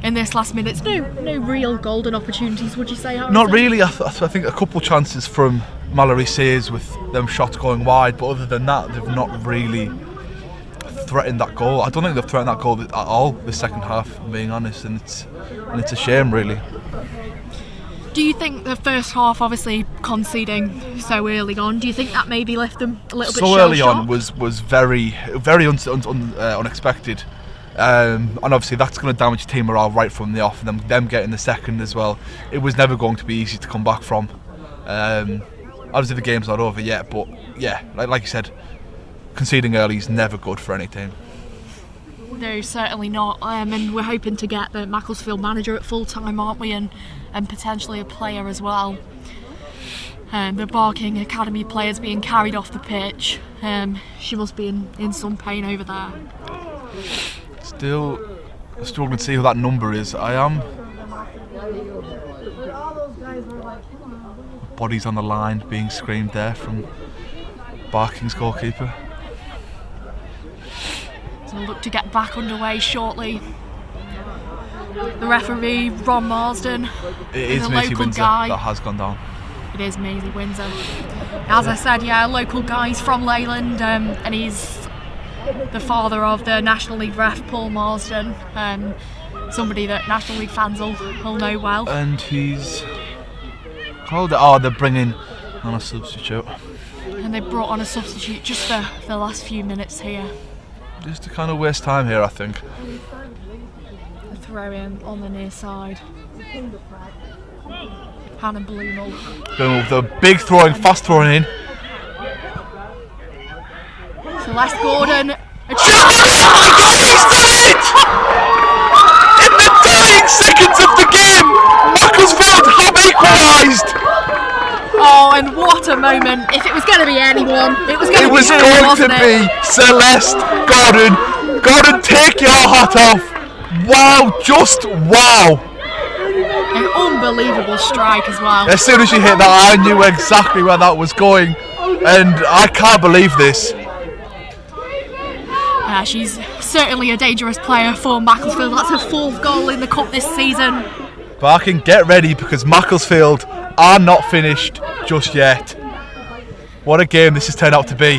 [SPEAKER 16] in this last minute. No real golden opportunities, would you say, Harrison?
[SPEAKER 4] Not really. I think a couple chances from Mallory Sears with them shots going wide, but other than that, they've not really threatened that goal. I don't think they've threatened that goal at all this second half, if I'm being honest, and it's a shame, really.
[SPEAKER 16] Do you think the first half, obviously conceding so early on, do you think that maybe left them a little bit
[SPEAKER 4] so early
[SPEAKER 16] shell-shocked?
[SPEAKER 4] on was very unexpected, and obviously that's going to damage team morale right from the off, and them getting the second as well. It was never going to be easy to come back from. Obviously the game's not over yet, but yeah, like you said, conceding early is never good for any team.
[SPEAKER 16] No, certainly not. And we're hoping to get the Macclesfield manager at full time, aren't we? And potentially a player as well. The Barking Academy players being carried off the pitch. She must be in some pain over there.
[SPEAKER 4] Still struggling to see who that number is. I am. Bodies on the line being screamed there from Barking's goalkeeper.
[SPEAKER 16] So we'll look to get back underway shortly. The referee, Ron Marsden,
[SPEAKER 4] It is
[SPEAKER 16] a
[SPEAKER 4] Maisie
[SPEAKER 16] local
[SPEAKER 4] Windsor
[SPEAKER 16] guy.
[SPEAKER 4] that has gone down.
[SPEAKER 16] It is Maisie Windsor. As I said, yeah, a local guy. He's from Leyland, and he's the father of the National League ref, Paul Marsden. Somebody that National League fans will know well.
[SPEAKER 4] And he's called it. Oh, they're bringing on a substitute.
[SPEAKER 16] And they brought on a substitute just for the last few minutes here.
[SPEAKER 4] Just to kind of waste time here, I think.
[SPEAKER 16] A throw in on the near side. Hannah Blumel.
[SPEAKER 4] Going with the big throwing, fast throwing in.
[SPEAKER 16] Celeste Gordon.
[SPEAKER 4] In the dying seconds of the game, Macclesfield have equalised.
[SPEAKER 16] Oh, and what a moment! If it was going to be anyone, it was going
[SPEAKER 4] to be Celeste Gordon. Gordon, take your hat off. Wow, just wow.
[SPEAKER 16] An unbelievable strike as well.
[SPEAKER 4] As soon as she hit that, I knew exactly where that was going, and I can't believe this.
[SPEAKER 16] She's certainly a dangerous player for Macclesfield. That's her 4th goal in the cup this season.
[SPEAKER 4] Barking, get ready because Macclesfield are not finished just yet. What a game this has turned out to be.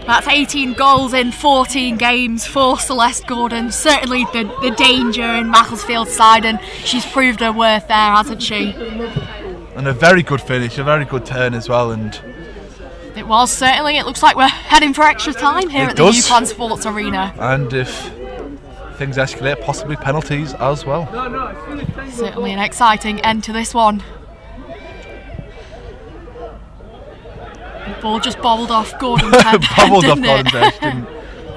[SPEAKER 16] That's 18 goals in 14 games for Celeste Gordon. Certainly the danger in Macclesfield's side, and she's proved her worth there, hasn't she?
[SPEAKER 4] And a very good finish, a very good turn as well. And
[SPEAKER 16] it was, certainly. It looks like we're heading for extra time here at the UCLan Sports Arena.
[SPEAKER 4] And if things escalate, possibly penalties as well.
[SPEAKER 16] Certainly an exciting end to this one. The ball just bobbled off Gordon's head.
[SPEAKER 4] Bobbled off Gordon's head. Didn't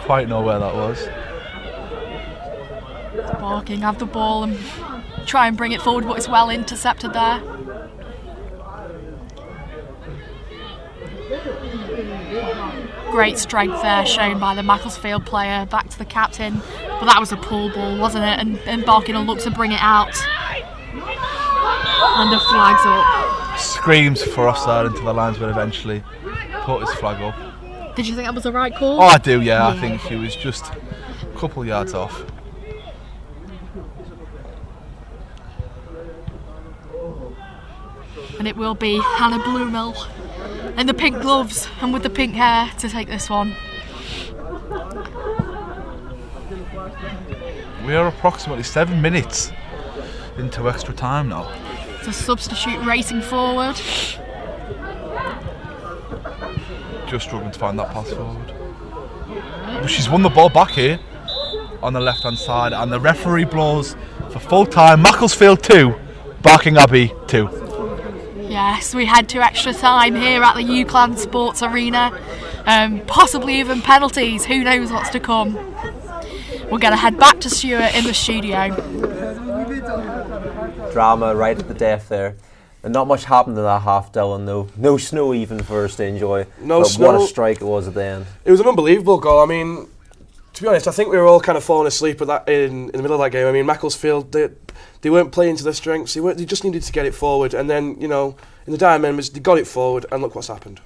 [SPEAKER 4] quite know where that was.
[SPEAKER 16] Barking have the ball and try and bring it forward, but it's well intercepted there. Great strength there shown by the Macclesfield player, back to the captain, but that was a pull ball, wasn't it? And Barking will look to bring it out. And the flag's up.
[SPEAKER 4] Screams for offside until the linesman eventually put his flag up.
[SPEAKER 16] Did you think that was the right call?
[SPEAKER 4] Oh, I do, yeah. I think he was just a couple of yards off.
[SPEAKER 16] And it will be Hannah Blumel in the pink gloves and with the pink hair to take this one.
[SPEAKER 4] We are approximately 7 minutes into extra time now.
[SPEAKER 16] It's a substitute racing forward.
[SPEAKER 4] Just struggling to find that pass forward. But she's won the ball back here on the left hand side, and the referee blows for full time. Macclesfield 2, Barking Abbey 2.
[SPEAKER 16] Yes, we head to extra time here at the UCLan Sports Arena. Possibly even penalties, who knows what's to come. We're going to head back to Stuart in the studio.
[SPEAKER 1] Drama right at the death there. And not much happened in that half, Dylan, though. No snow even for us to enjoy.
[SPEAKER 3] No
[SPEAKER 1] but
[SPEAKER 3] snow.
[SPEAKER 1] What a strike it was at the end.
[SPEAKER 3] It was an unbelievable goal. I mean, to be honest, I think we were all kind of falling asleep at that in the middle of that game. I mean, Macclesfield, they weren't playing to their strengths. They just needed to get it forward. And then, you know, in the dying moments, they got it forward, and look what's happened.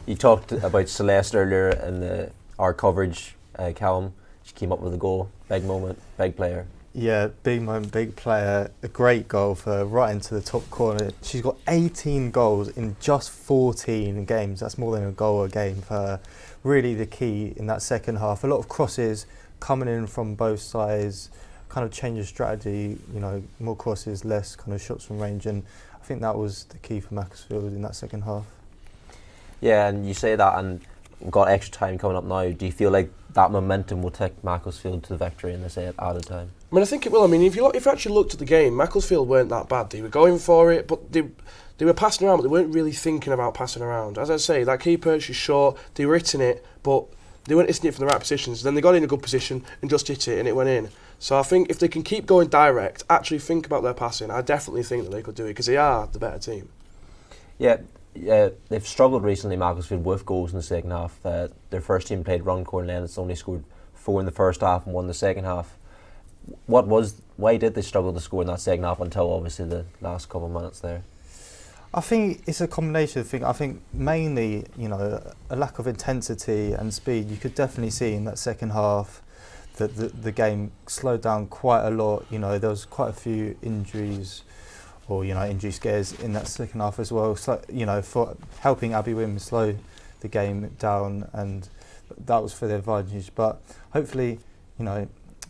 [SPEAKER 1] You talked about Celeste earlier in our coverage, Callum. She came up with a goal. Big moment, big player.
[SPEAKER 2] Yeah, big moment, big player. A great goal for her, right into the top corner. She's got 18 goals in just 14 games. That's more than a goal a game for her. Really the key in that second half. A lot of crosses coming in from both sides, kind of change of strategy, you know, more crosses, less kind of shots from range, and I think that was the key for Macclesfield in that second half.
[SPEAKER 1] Yeah, and you say that, and we've got extra time coming up now. Do you feel like that momentum will take Macclesfield to the victory in this added time?
[SPEAKER 3] I mean, I think it will. I mean, if you actually looked at the game, Macclesfield weren't that bad. They were going for it, but they were passing around, but they weren't really thinking about passing around. As I say, that keeper, she's short, they were hitting it, but they weren't hitting it from the right positions. Then they got in a good position and just hit it, and it went in. So I think if they can keep going direct, actually think about their passing, I definitely think that they could do it, because they are the better team.
[SPEAKER 1] Yeah, they've struggled recently, Macclesfield, with goals in the second half. Their first team played Runcorn, and it's only scored 4 in the first half and 1 in the second half. Why did they struggle to score in that second half until obviously the last couple of minutes there?
[SPEAKER 2] I think it's a combination of things. I think mainly, a lack of intensity and speed. You could definitely see in that second half that the game slowed down quite a lot. There was quite a few injuries or, injury scares in that second half as well. So, for helping Abbey women slow the game down, and that was for their advantage. But hopefully,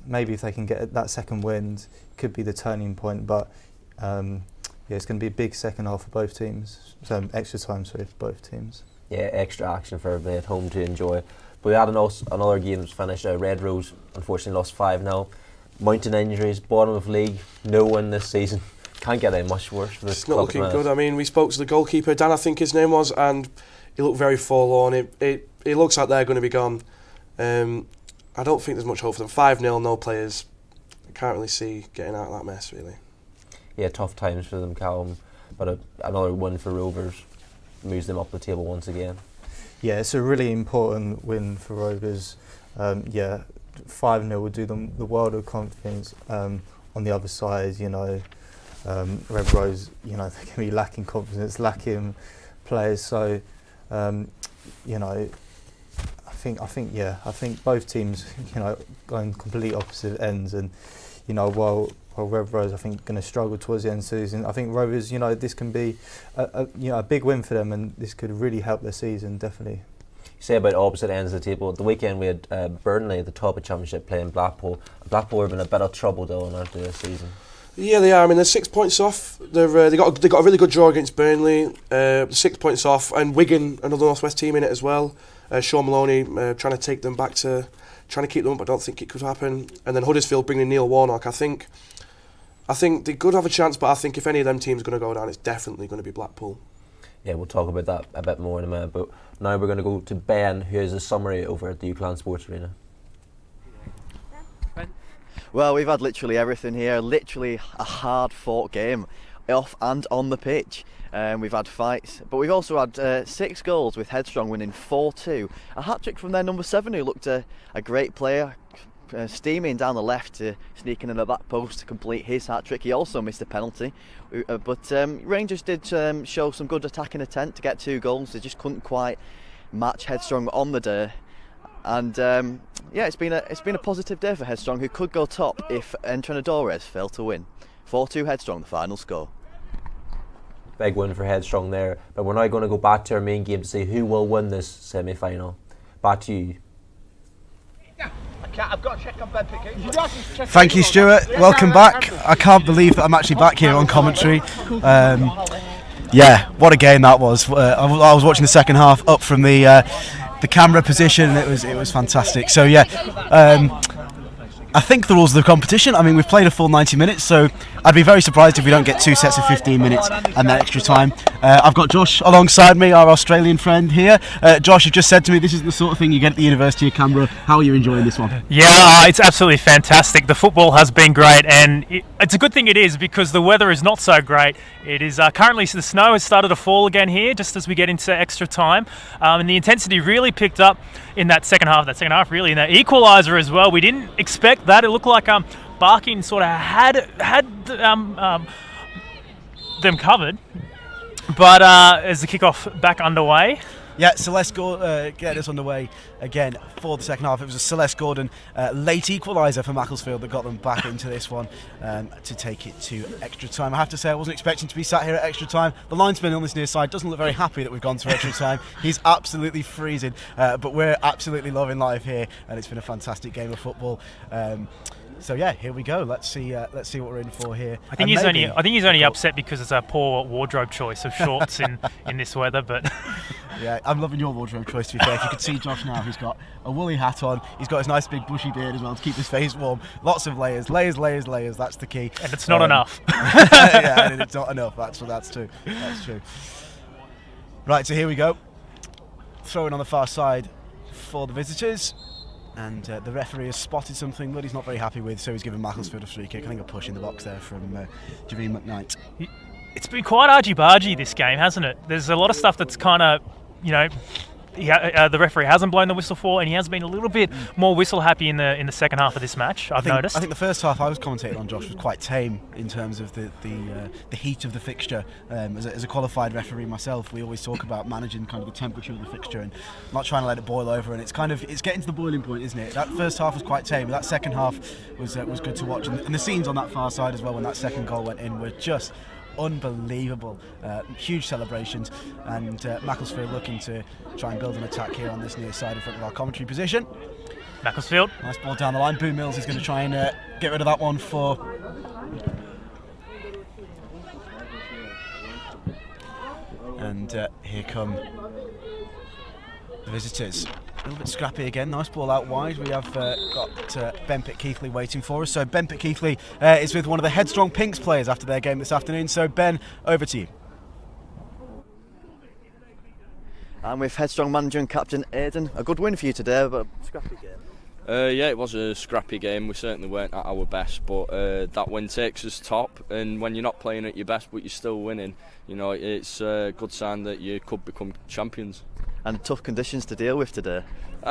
[SPEAKER 2] maybe if they can get that second wind, could be the turning point. But it's going to be a big second half for both teams. So extra time, for both teams. Yeah, extra action for everybody at home to enjoy. But we had another game that finished. Red Rose unfortunately lost 5-0. Mountain injuries, bottom of league, no win this season. Can't get any much worse for this club.
[SPEAKER 3] It's not looking good. I mean, we spoke to the goalkeeper, Dan, I think his name was, and he looked very forlorn. It looks like they're going to be gone. I don't think there's much hope for them. 5-0, no players. I can't really see getting out of that mess, really. Yeah, tough times for them, Callum. But another win for Rovers moves them up the table once again. Yeah, it's a really important win for Rovers. 5-0 would do them the world of confidence. On the other side, Red Rose, they can be lacking confidence, lacking players. So, I think both teams, going complete opposite ends, and while Red Rose, I think, going to struggle towards the end of the season. I think Rovers, this can be a big win for them, and this could really help their season, definitely. You say about opposite ends of the table. At the weekend we had Burnley at the top of the Championship playing Blackpool. Blackpool have been in a bit of trouble though after this season. Yeah, they are. I mean, they're 6 points off. They got a really good draw against Burnley. 6 points off, and Wigan, another North West team in it as well. Sean Maloney trying to take them back to trying to keep them up, but I don't think it could happen. And then Huddersfield bringing Neil Warnock. I think they could have a chance, but I think if any of them teams are going to go down, it's definitely going to be Blackpool. Yeah, we'll talk about that a bit more in a minute. But now we're going to go to Ben, who has a summary over at the UCLan Sports Arena.
[SPEAKER 15] Well, we've had literally everything here. Literally a hard-fought game, off and on the pitch. We've had fights, but we've also had 6 goals, with Headstrong winning 4-2. A hat-trick from their number 7, who looked a great player, steaming down the left to sneaking in the back post to complete his hat-trick. He also missed a penalty, but Rangers did show some good attacking intent to get 2 goals. They just couldn't quite match Headstrong on the day. And it's been a positive day for Headstrong, who could go top if Entrenadores failed to win. 4-2 Headstrong, the final score.
[SPEAKER 1] Big win for Headstrong there. But we're now going to go back to our main game to see who will win this semi-final. Back to you.
[SPEAKER 11] I've got to check on Ben Pickett.
[SPEAKER 19] Thank you, Stuart. Welcome back. I can't believe that I'm actually back here on commentary. What a game that was. I was watching the second half up from the camera position, and it was fantastic. So I think the rules of the competition, I mean, we've played a full 90 minutes, so I'd be very surprised if we don't get 2 sets of 15 minutes and that extra time. I've got Josh alongside me, our Australian friend here. Josh, you've just said to me this is the sort of thing you get at the University of Canberra. How are you enjoying this one?
[SPEAKER 14] Yeah, it's absolutely fantastic. The football has been great, and it's a good thing it is, because the weather is not so great. It is currently, the snow has started to fall again here just as we get into extra time, and the intensity really picked up in that second half, really, in that equaliser as well. We didn't expect that. It looked like Barking sort of had them covered, but as the kickoff back underway.
[SPEAKER 19] Yeah, Celeste get us underway again for the second half. It was a Celeste Gordon late equaliser for Macclesfield that got them back into this one to take it to extra time. I have to say, I wasn't expecting to be sat here at extra time. The linesman on this near side doesn't look very happy that we've gone to extra time. He's absolutely freezing, but we're absolutely loving life here, and it's been a fantastic game of football. So here we go. Let's see what we're in for here.
[SPEAKER 14] I think he's only upset because it's a poor wardrobe choice of shorts in this weather, but
[SPEAKER 19] Yeah, I'm loving your wardrobe choice, to be fair. If you could see Josh now, he's got a woolly hat on, he's got his nice big bushy beard as well to keep his face warm. Lots of layers, that's the key.
[SPEAKER 14] And it's not enough.
[SPEAKER 19] Yeah, and it's not enough, that's true. That's true. Right, so here we go. Throwing on the far side for the visitors. And the referee has spotted something that he's not very happy with, so he's given Macclesfield a free kick. I think a push in the box there from Javine McKnight.
[SPEAKER 14] It's been quite argy-bargy, this game, hasn't it? There's a lot of stuff that's kind of, the referee hasn't blown the whistle for, and he has been a little bit more whistle-happy in the second half of this match, I've noticed.
[SPEAKER 19] I think the first half I was commentating on, Josh, was quite tame in terms of the heat of the fixture. As a qualified referee myself, we always talk about managing kind of the temperature of the fixture and not trying to let it boil over, and it's getting to the boiling point, isn't it? That first half was quite tame, but that second half was good to watch, and the scenes on that far side as well when that second goal went in were just unbelievable. Huge celebrations, and Macclesfield looking to try and build an attack here on this near side in front of our commentary position.
[SPEAKER 14] Macclesfield.
[SPEAKER 19] Nice ball down the line. Boo Mills is going to try and get rid of that one for... And here come the visitors. A little bit scrappy again. Nice ball out wide. We have got Ben Pitt-Keithley waiting for us. So Ben Pitt-Keithley is with one of the Headstrong Pinks players after their game this afternoon. So Ben, over to you.
[SPEAKER 15] I'm with Headstrong manager and captain Aidan. A good win for you today, but a scrappy game.
[SPEAKER 20] Yeah, it was a scrappy game. We certainly weren't at our best, but that win takes us top. And when you're not playing at your best, but you're still winning, it's a good sign that you could become champions.
[SPEAKER 15] And tough conditions to deal with today.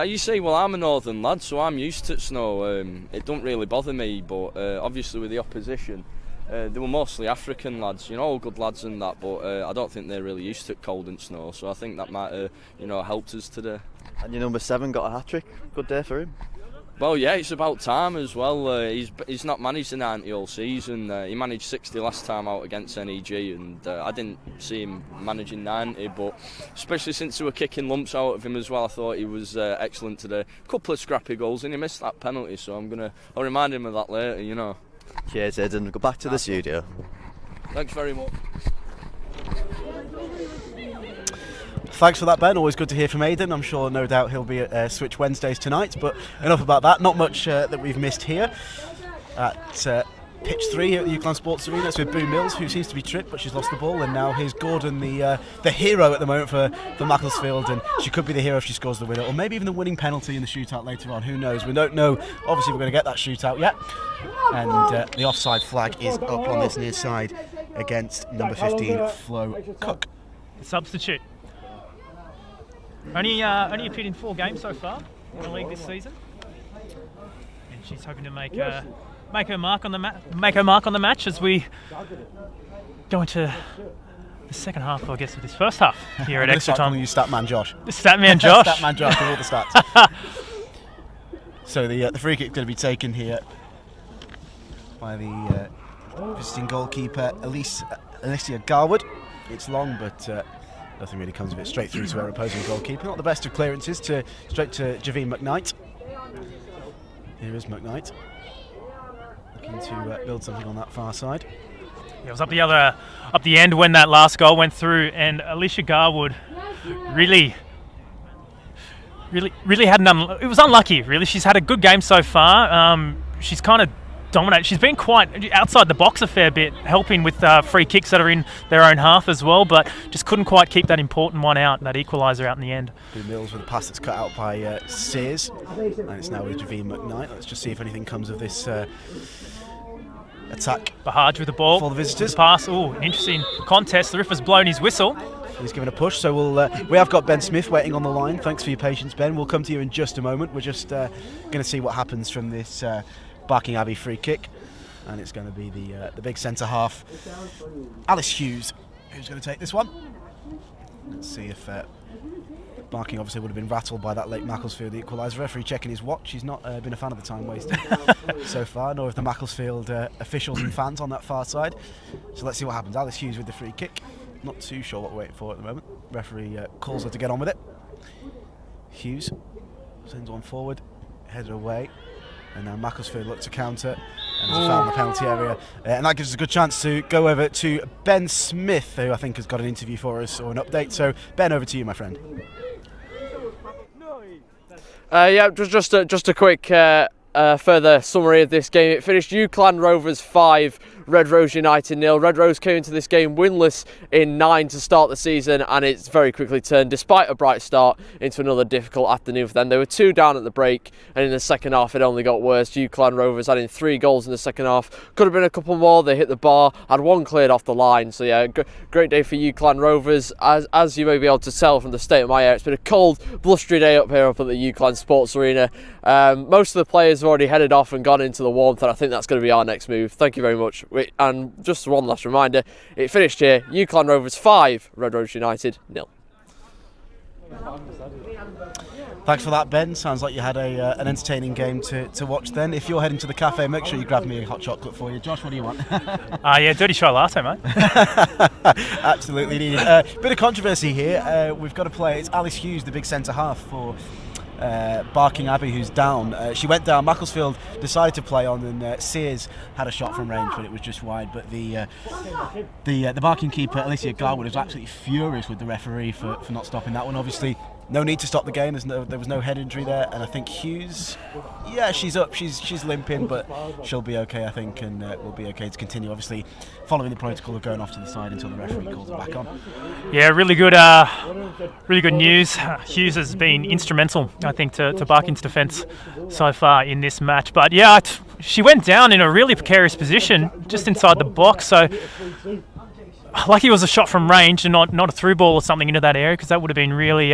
[SPEAKER 20] You see, well, I'm a northern lad, so I'm used to snow. It don't really bother me, but obviously with the opposition, they were mostly African lads, all good lads and that, but I don't think they're really used to cold and snow, so I think that might have, helped us today.
[SPEAKER 15] And your number 7 got a hat-trick. Good day for him.
[SPEAKER 20] Well, yeah, it's about time as well. He's not managed the 90 all season. He managed 60 last time out against NEG, and I didn't see him managing 90. But especially since they were kicking lumps out of him as well, I thought he was excellent today. Couple of scrappy goals, and he missed that penalty. So I'll remind him of that later.
[SPEAKER 15] Cheers, Aidan. Go back to the studio.
[SPEAKER 20] Thanks very much.
[SPEAKER 19] Thanks for that, Ben. Always good to hear from Aidan. I'm sure, no doubt, he'll be at Switch Wednesdays tonight. But enough about that. Not much that we've missed here at pitch 3 here at the UCLan Sports Arena. It's with Boo Mills, who seems to be tripped, but she's lost the ball. And now here's Gordon, the hero at the moment for Macclesfield. And she could be the hero if she scores the winner, or maybe even the winning penalty in the shootout later on. Who knows? We don't know. Obviously, we're going to get that shootout yet. And the offside flag is up on this near side against number 15, Flo Cook.
[SPEAKER 14] Substitute. Only appeared in 4 games so far in the league this season, and she's hoping to make her mark on the match as we go into the second half, I guess, of this first half here at extra time.
[SPEAKER 19] You Statman Josh.
[SPEAKER 14] Statman Josh.
[SPEAKER 19] Statman Josh with all the stats. So the free kick is going to be taken here by the visiting goalkeeper Alicia Garwood. It's long, but nothing really comes of it. Straight through to our opposing goalkeeper. Not the best of clearances. Straight to Javine McKnight. Here is McKnight, looking to build something on that far side.
[SPEAKER 14] It was up the end when that last goal went through, and Alicia Garwood really had it was unlucky. Really, she's had a good game so far. She's kind of dominated. She's been quite outside the box a fair bit, helping with free kicks that are in their own half as well, but just couldn't quite keep that important one out, that equaliser out in the end.
[SPEAKER 19] Boo Mills with a pass that's cut out by Sears, and it's now with Javine McKnight. Let's just see if anything comes of this attack.
[SPEAKER 14] Bahaj with the ball
[SPEAKER 19] for the visitors.
[SPEAKER 14] The pass. Oh, an interesting contest. The referee's blown his whistle.
[SPEAKER 19] He's given a push, so we have got Ben Smith waiting on the line. Thanks for your patience, Ben. We'll come to you in just a moment. We're just going to see what happens from this Barking Abbey free kick, and it's going to be the big centre half, Alice Hughes, who's going to take this one. Let's see if Barking obviously would have been rattled by that late Macclesfield equaliser. Referee checking his watch. He's not been a fan of the time wasted so far, nor of the Macclesfield officials and fans on that far side. So let's see what happens. Alice Hughes with the free kick. Not too sure what we're waiting for at the moment. Referee calls her to get on with it. Hughes sends one forward, headed away. And now Macclesfield look to counter, and there's a foul in the penalty area. And that gives us a good chance to go over to Ben Smith, who I think has got an interview for us or an update. So, Ben, over to you, my friend.
[SPEAKER 13] Just a quick further summary of this game. It finished UCLan Rovers 5, Red Rose United 0. Red Rose came into this game winless in 9 to start the season, and it's very quickly turned, despite a bright start, into another difficult afternoon for them. They were 2 down at the break, and in the second half it only got worse. UCLan Rovers adding 3 goals in the second half. Could have been a couple more. They hit the bar, had 1 cleared off the line. So yeah, great day for UCLan Rovers. As you may be able to tell from the state of my air, it's been a cold, blustery day up here up at the UCLan Sports Arena. Most of the players have already headed off and gone into the warmth, and I think that's going to be our next move. Thank you very much. And just one last reminder, it finished here, UCLan Rovers 5, Red Rose United 0.
[SPEAKER 19] Thanks for that, Ben. Sounds like you had an entertaining game to watch then. If you're heading to the cafe, make sure you grab me a hot chocolate for you. Josh, what do you want?
[SPEAKER 14] Yeah, dirty shot latte, mate.
[SPEAKER 19] Absolutely needed. Bit of controversy here. We've got a player, it's Alice Hughes, the big centre half for Barking Abbey, who's down. She went down. Macclesfield decided to play on, and Sears had a shot from range, but it was just wide. But the Barking keeper, Alicia Garwood, was absolutely furious with the referee for not stopping that one. Obviously, no need to stop the game. There was no head injury there, and I think Hughes, yeah, she's up. She's limping, but she'll be okay, I think, and will be okay to continue. Obviously, following the protocol of going off to the side until the referee calls it back on.
[SPEAKER 14] Yeah, really good news. Hughes has been instrumental, I think, to Barking's defence so far in this match. But yeah, she went down in a really precarious position just inside the box. So lucky it was a shot from range and not a through ball or something into that area, because that would have been really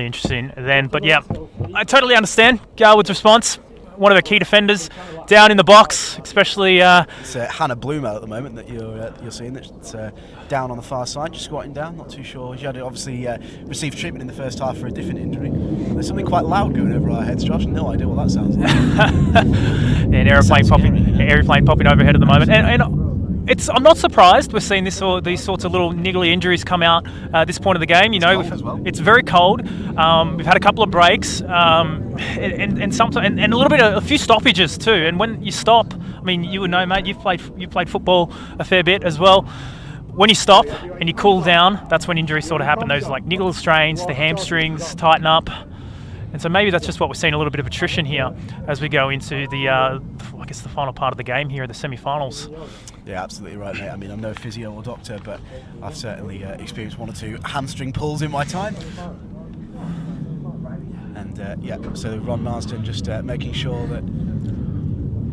[SPEAKER 14] interesting then. But yeah, I totally understand Garwood's response. One of her key defenders down in the box, especially.
[SPEAKER 19] It's Hannah Bloomer at the moment that you're seeing. That's down on the far side, just squatting down. Not too sure. She had obviously received treatment in the first half for a different injury. There's something quite loud going over our heads, Josh. No idea what that sounds like.
[SPEAKER 14] An aeroplane popping overhead at the moment, and I'm not surprised we're seeing these sorts of little niggly injuries come out at this point of the game. You know, it's very cold. We've had a couple of breaks, and a few stoppages too. And when you stop, I mean, you would know, mate. You played football a fair bit as well. When you stop and you cool down, that's when injuries sort of happen. Those like niggle strains, the hamstrings tighten up. And so maybe that's just what we're seeing, a little bit of attrition here as we go into the final part of the game here, the semi-finals.
[SPEAKER 19] Yeah, absolutely right, mate. I mean, I'm no physio or doctor, but I've certainly experienced 1 or 2 hamstring pulls in my time. And so Ron Marsden just making sure that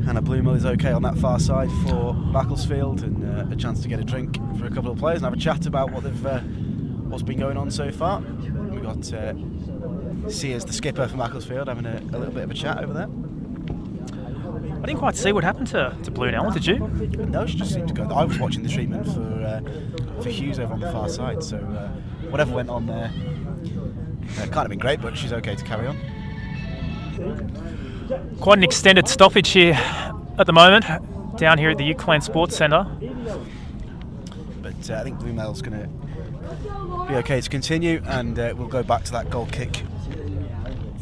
[SPEAKER 19] Hannah Bloomer is okay on that far side for Macclesfield, and a chance to get a drink for a couple of players and have a chat about what's been going on so far. We've got Sears, the skipper for Macclesfield, having a little bit of a chat over there.
[SPEAKER 14] I didn't quite see what happened to Blue Nell, did you?
[SPEAKER 19] No, she just seemed to go. I was watching the treatment for Hughes over on the far side, so whatever went on there can't have been great, but she's okay to carry on.
[SPEAKER 14] Quite an extended stoppage here at the moment, down here at the UCLan Sports Centre.
[SPEAKER 19] But I think Blue Nell's going to be okay to continue, and we'll go back to that goal kick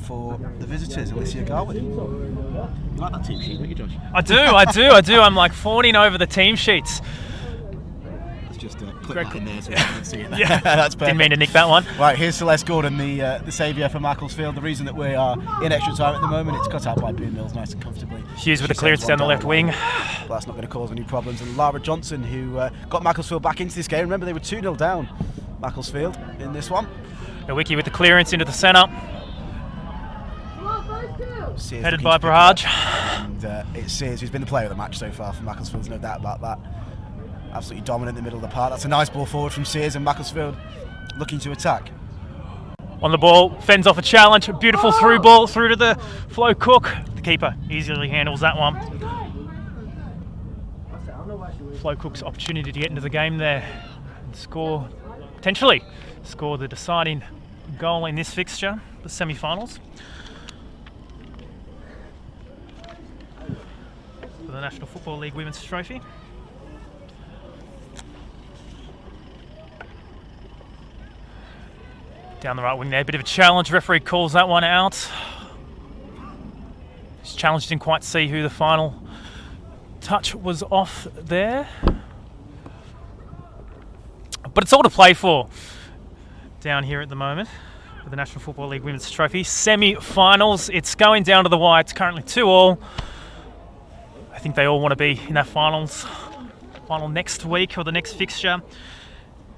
[SPEAKER 19] for the visitors, Alicia Garwood. You like that team sheet, don't you, Josh?
[SPEAKER 14] I do. I'm like fawning over the team sheets.
[SPEAKER 19] Let's just put that in there so we can see it.
[SPEAKER 14] Yeah,
[SPEAKER 19] that's perfect.
[SPEAKER 14] Didn't mean to nick that one.
[SPEAKER 19] Right, here's Celeste Gordon, the saviour for Macclesfield. The reason that we are in extra time at the moment, it's cut out by Boone Mills nice and comfortably.
[SPEAKER 14] Hughes with the clearance down the left wing.
[SPEAKER 19] But that's not going to cause any problems. And Lara Johnson, who got Macclesfield back into this game. Remember, they were 2-0 down, Macclesfield, in this one.
[SPEAKER 14] Nowicki with the clearance into the centre. Headed by Barrage.
[SPEAKER 19] And it's Sears who's been the player of the match so far for Macclesfield, there's no doubt about that. Absolutely dominant in the middle of the park. That's a nice ball forward from Sears, and Macclesfield looking to attack.
[SPEAKER 14] On the ball, fends off a challenge, a beautiful through ball through to the Flo Cook. The keeper easily handles that one. Flo Cook's opportunity to get into the game there and potentially score the deciding goal in this fixture, the semi-finals. The National Football League Women's Trophy. Down the right wing there, bit of a challenge. Referee calls that one out. This challenge didn't quite see who the final touch was off there. But it's all to play for down here at the moment with the National Football League Women's Trophy. Semi-finals, it's going down to the wire. It's currently 2-2. I think they all want to be in that final next week or the next fixture. And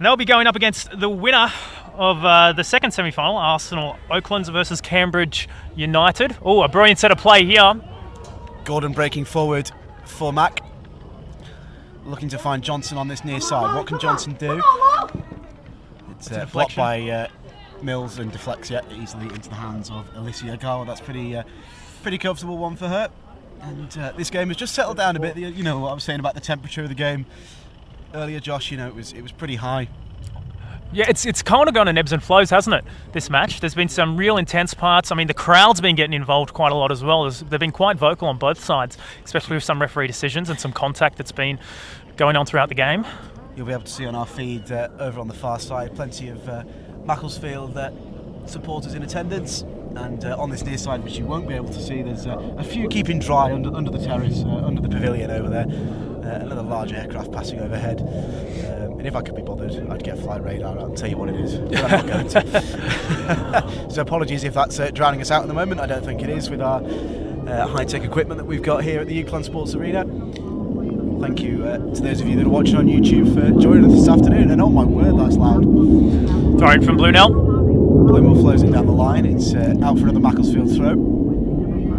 [SPEAKER 14] they'll be going up against the winner of the second semi-final, Arsenal Oaklands versus Cambridge United. Oh, a brilliant set of play here.
[SPEAKER 19] Gordon breaking forward for Mac. Looking to find Johnson on this near side. What can Johnson do? It's blocked by Mills and deflects easily into the hands of Alicia Garwa. That's pretty comfortable one for her. And this game has just settled down a bit. You know what I was saying about the temperature of the game earlier, Josh. You know, it was pretty high.
[SPEAKER 14] Yeah, it's kind of gone in ebbs and flows, hasn't it, this match? There's been some real intense parts. I mean, the crowd's been getting involved quite a lot as well. They've been quite vocal on both sides, especially with some referee decisions and some contact that's been going on throughout the game.
[SPEAKER 19] You'll be able to see on our feed over on the far side plenty of Macclesfield supporters in attendance. And on this near side, which you won't be able to see, there's a few keeping dry under the terrace, under the pavilion over there. Another large aircraft passing overhead. And if I could be bothered, I'd get flight radar out and tell you what it is. But I'm not going to. So apologies if that's drowning us out at the moment. I don't think it is with our high-tech equipment that we've got here at the UCLan Sports Arena. Thank you to those of you that are watching on YouTube for joining us this afternoon. And oh my word, that's loud.
[SPEAKER 14] Throwing from Blue-Nell.
[SPEAKER 19] Blue-Nell flows in down the line. It's out for another Macclesfield throw.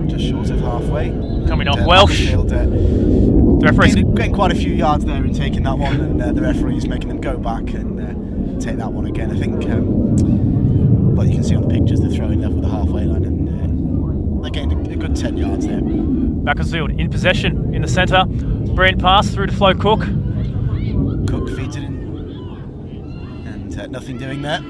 [SPEAKER 19] Just short of halfway.
[SPEAKER 14] Coming off Welsh.
[SPEAKER 19] The referee's getting quite a few yards there and taking that one, and the referee's making them go back and take that one again. I think, well, you can see on the pictures they're throwing level with the halfway line, and they're getting a good 10 yards there.
[SPEAKER 14] Macclesfield in possession in the centre. Brilliant pass through to Flo Cook.
[SPEAKER 19] Cook feeds it in, and nothing doing there.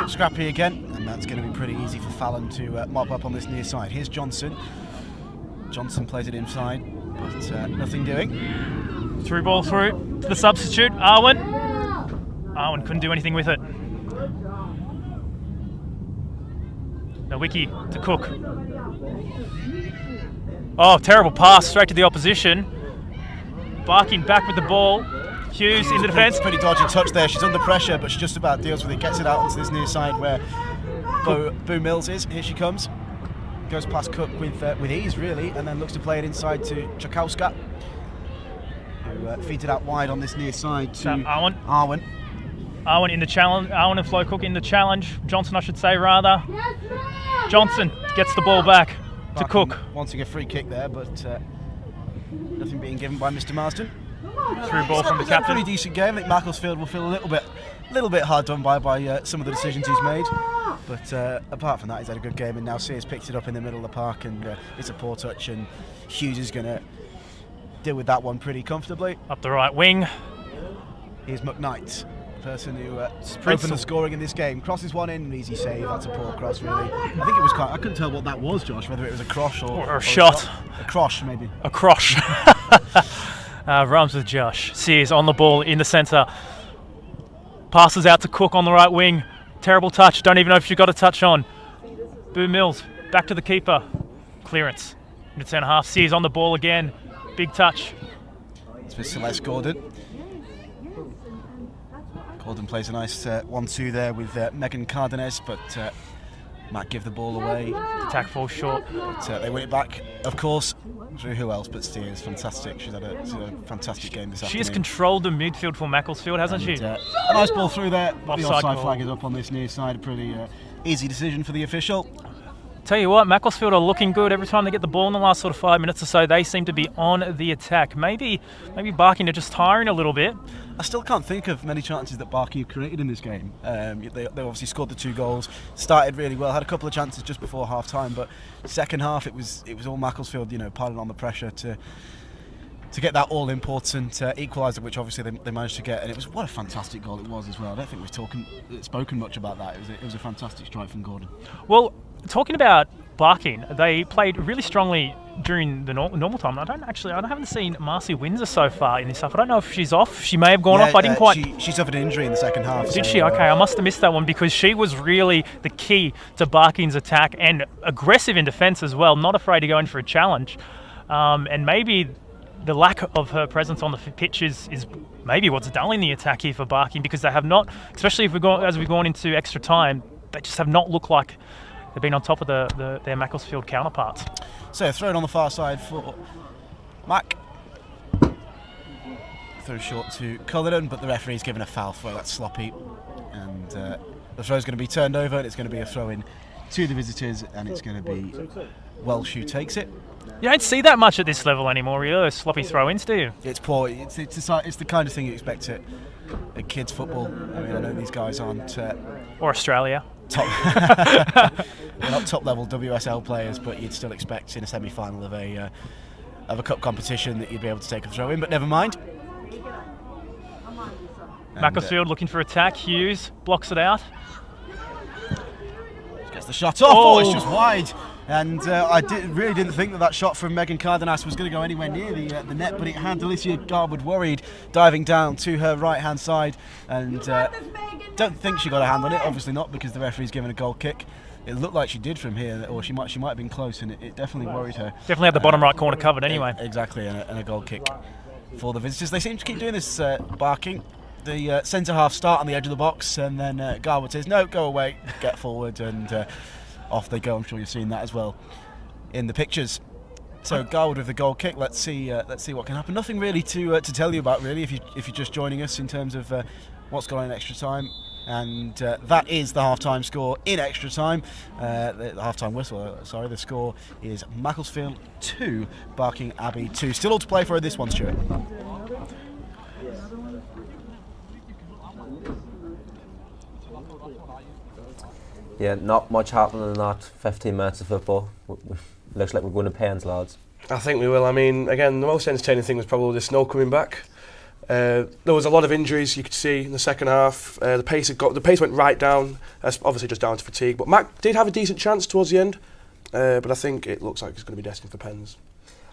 [SPEAKER 19] Scrappy again, and that's going to be pretty easy for Fallon to mop up on this near side. Here's Johnson. Johnson plays it inside, but nothing doing.
[SPEAKER 14] Through ball through to the substitute, Arwen. Arwen couldn't do anything with it. Nowicki to Cook. Oh, terrible pass straight to the opposition. Barking back with the ball. Hughes in the defence.
[SPEAKER 19] Pretty dodgy touch there. She's under pressure, but she just about deals with it. Gets it out onto this near side where Boo Mills is. Here she comes. Goes past Cook with ease, really, and then looks to play it inside to Czakowska, who feeds it out wide on this near side to Arwen.
[SPEAKER 14] Arwen in the challenge. Arwen and Flo Cook in the challenge. Johnson, I should say, rather. Johnson gets the ball back to Cook.
[SPEAKER 19] Wanting a free kick there, but nothing being given by Mr. Marsden.
[SPEAKER 14] Through ball from the captain.
[SPEAKER 19] A pretty decent game. I think Macclesfield will feel a little bit hard done by some of the decisions he's made. But apart from that, he's had a good game, and now Sears picked it up in the middle of the park, and it's a poor touch, and Hughes is going to deal with that one pretty comfortably.
[SPEAKER 14] Up the right wing.
[SPEAKER 19] Here's McKnight, the person who opened the scoring in this game. Crosses one in, an easy save. That's a poor cross, really. I think it was I couldn't tell what that was, Josh, whether it was a cross or
[SPEAKER 14] a shot.
[SPEAKER 19] A cross, maybe.
[SPEAKER 14] A cross. Rhymes with Josh. Sears on the ball in the centre. Passes out to Cook on the right wing. Terrible touch. Don't even know if she got a touch on. Boo Mills back to the keeper. Clearance. Mid centre half. Sears on the ball again. Big touch.
[SPEAKER 19] It's with Celeste Gordon. Gordon plays a nice 1-2 there with Megan Cardenas, but Matt give the ball away.
[SPEAKER 14] The attack falls short.
[SPEAKER 19] But they win it back, of course, through who else but Steers. Fantastic. She's had a fantastic game this afternoon.
[SPEAKER 14] She has controlled the midfield for Macclesfield, hasn't she?
[SPEAKER 19] A nice ball through there. The offside flag is up on this near side. A pretty easy decision for the official.
[SPEAKER 14] Tell you what, Macclesfield are looking good every time they get the ball in the last sort of 5 minutes or so. They seem to be on the attack. Maybe Barking are just tiring a little bit.
[SPEAKER 19] I still can't think of many chances that Barking have created in this game. They obviously scored the 2 goals, started really well, had a couple of chances just before half time, but second half it was all Macclesfield, piling on the pressure to get that all important equaliser, which obviously they managed to get, and what a fantastic goal it was as well. I don't think we've spoken much about that. It was a fantastic strike from Gordon.
[SPEAKER 14] Well, talking about Barking, they played really strongly during the normal time. I haven't seen Marcy Windsor so far in this half. I don't know if she's off. She may have gone off. I didn't quite.
[SPEAKER 19] She suffered an injury in the second half.
[SPEAKER 14] Did she? Okay, I must have missed that one because she was really the key to Barking's attack and aggressive in defence as well. Not afraid to go in for a challenge, and maybe the lack of her presence on the pitch is maybe what's dulling the attack here for Barking, because they have not, especially if as we've gone into extra time, they just have not looked like they've been on top of their Macclesfield counterparts.
[SPEAKER 19] So thrown on the far side for Mac. Throw short to Cullinan, but the referee's given a foul throw. That's sloppy, and the throw's going to be turned over, and it's going to be a throw in to the visitors, and it's going to be Welsh who takes it.
[SPEAKER 14] You don't see that much at this level anymore, really, those sloppy throw-ins, do you?
[SPEAKER 19] It's poor. It's the kind of thing you expect at kids football. I mean, I know these guys aren't
[SPEAKER 14] or Australia
[SPEAKER 19] they're not top level WSL players, but you'd still expect in a semi-final of a cup competition that you'd be able to take a throw in. But never mind.
[SPEAKER 14] Macclesfield looking for attack. Hughes blocks it out.
[SPEAKER 19] Gets the shot off. Oh, it's just wide. And I really didn't think that shot from Megan Cardenas was going to go anywhere near the net, but it had Alicia Garwood worried, diving down to her right-hand side. And don't think she got a hand on it, obviously not, because the referee's given a goal kick. It looked like she did from here, or she might have been close, and it definitely worried her.
[SPEAKER 14] Definitely had the bottom right corner covered anyway.
[SPEAKER 19] Exactly, and a goal kick for the visitors. They seem to keep doing this, Barking. The centre-half start on the edge of the box, and then Garwood says, no, go away, get forward, and off they go. I'm sure you've seen that as well in the pictures. So Garwood with the goal kick. Let's see what can happen. Nothing really to tell you about, really, if you're just joining us, in terms of what's going on in extra time. And that is the half-time score in extra time. The half-time whistle, sorry. The score is Macclesfield 2, Barking Abbey 2. Still all to play for this one, Stuart.
[SPEAKER 1] Yeah, not much happening in that 15 minutes of football. Looks like we're going to pens, lads.
[SPEAKER 3] I think we will. I mean, again, the most entertaining thing was probably the snow coming back. There was a lot of injuries you could see in the second half. The pace went right down. That's obviously just down to fatigue. But Mac did have a decent chance towards the end. But I think it looks like it's going to be destined for pens.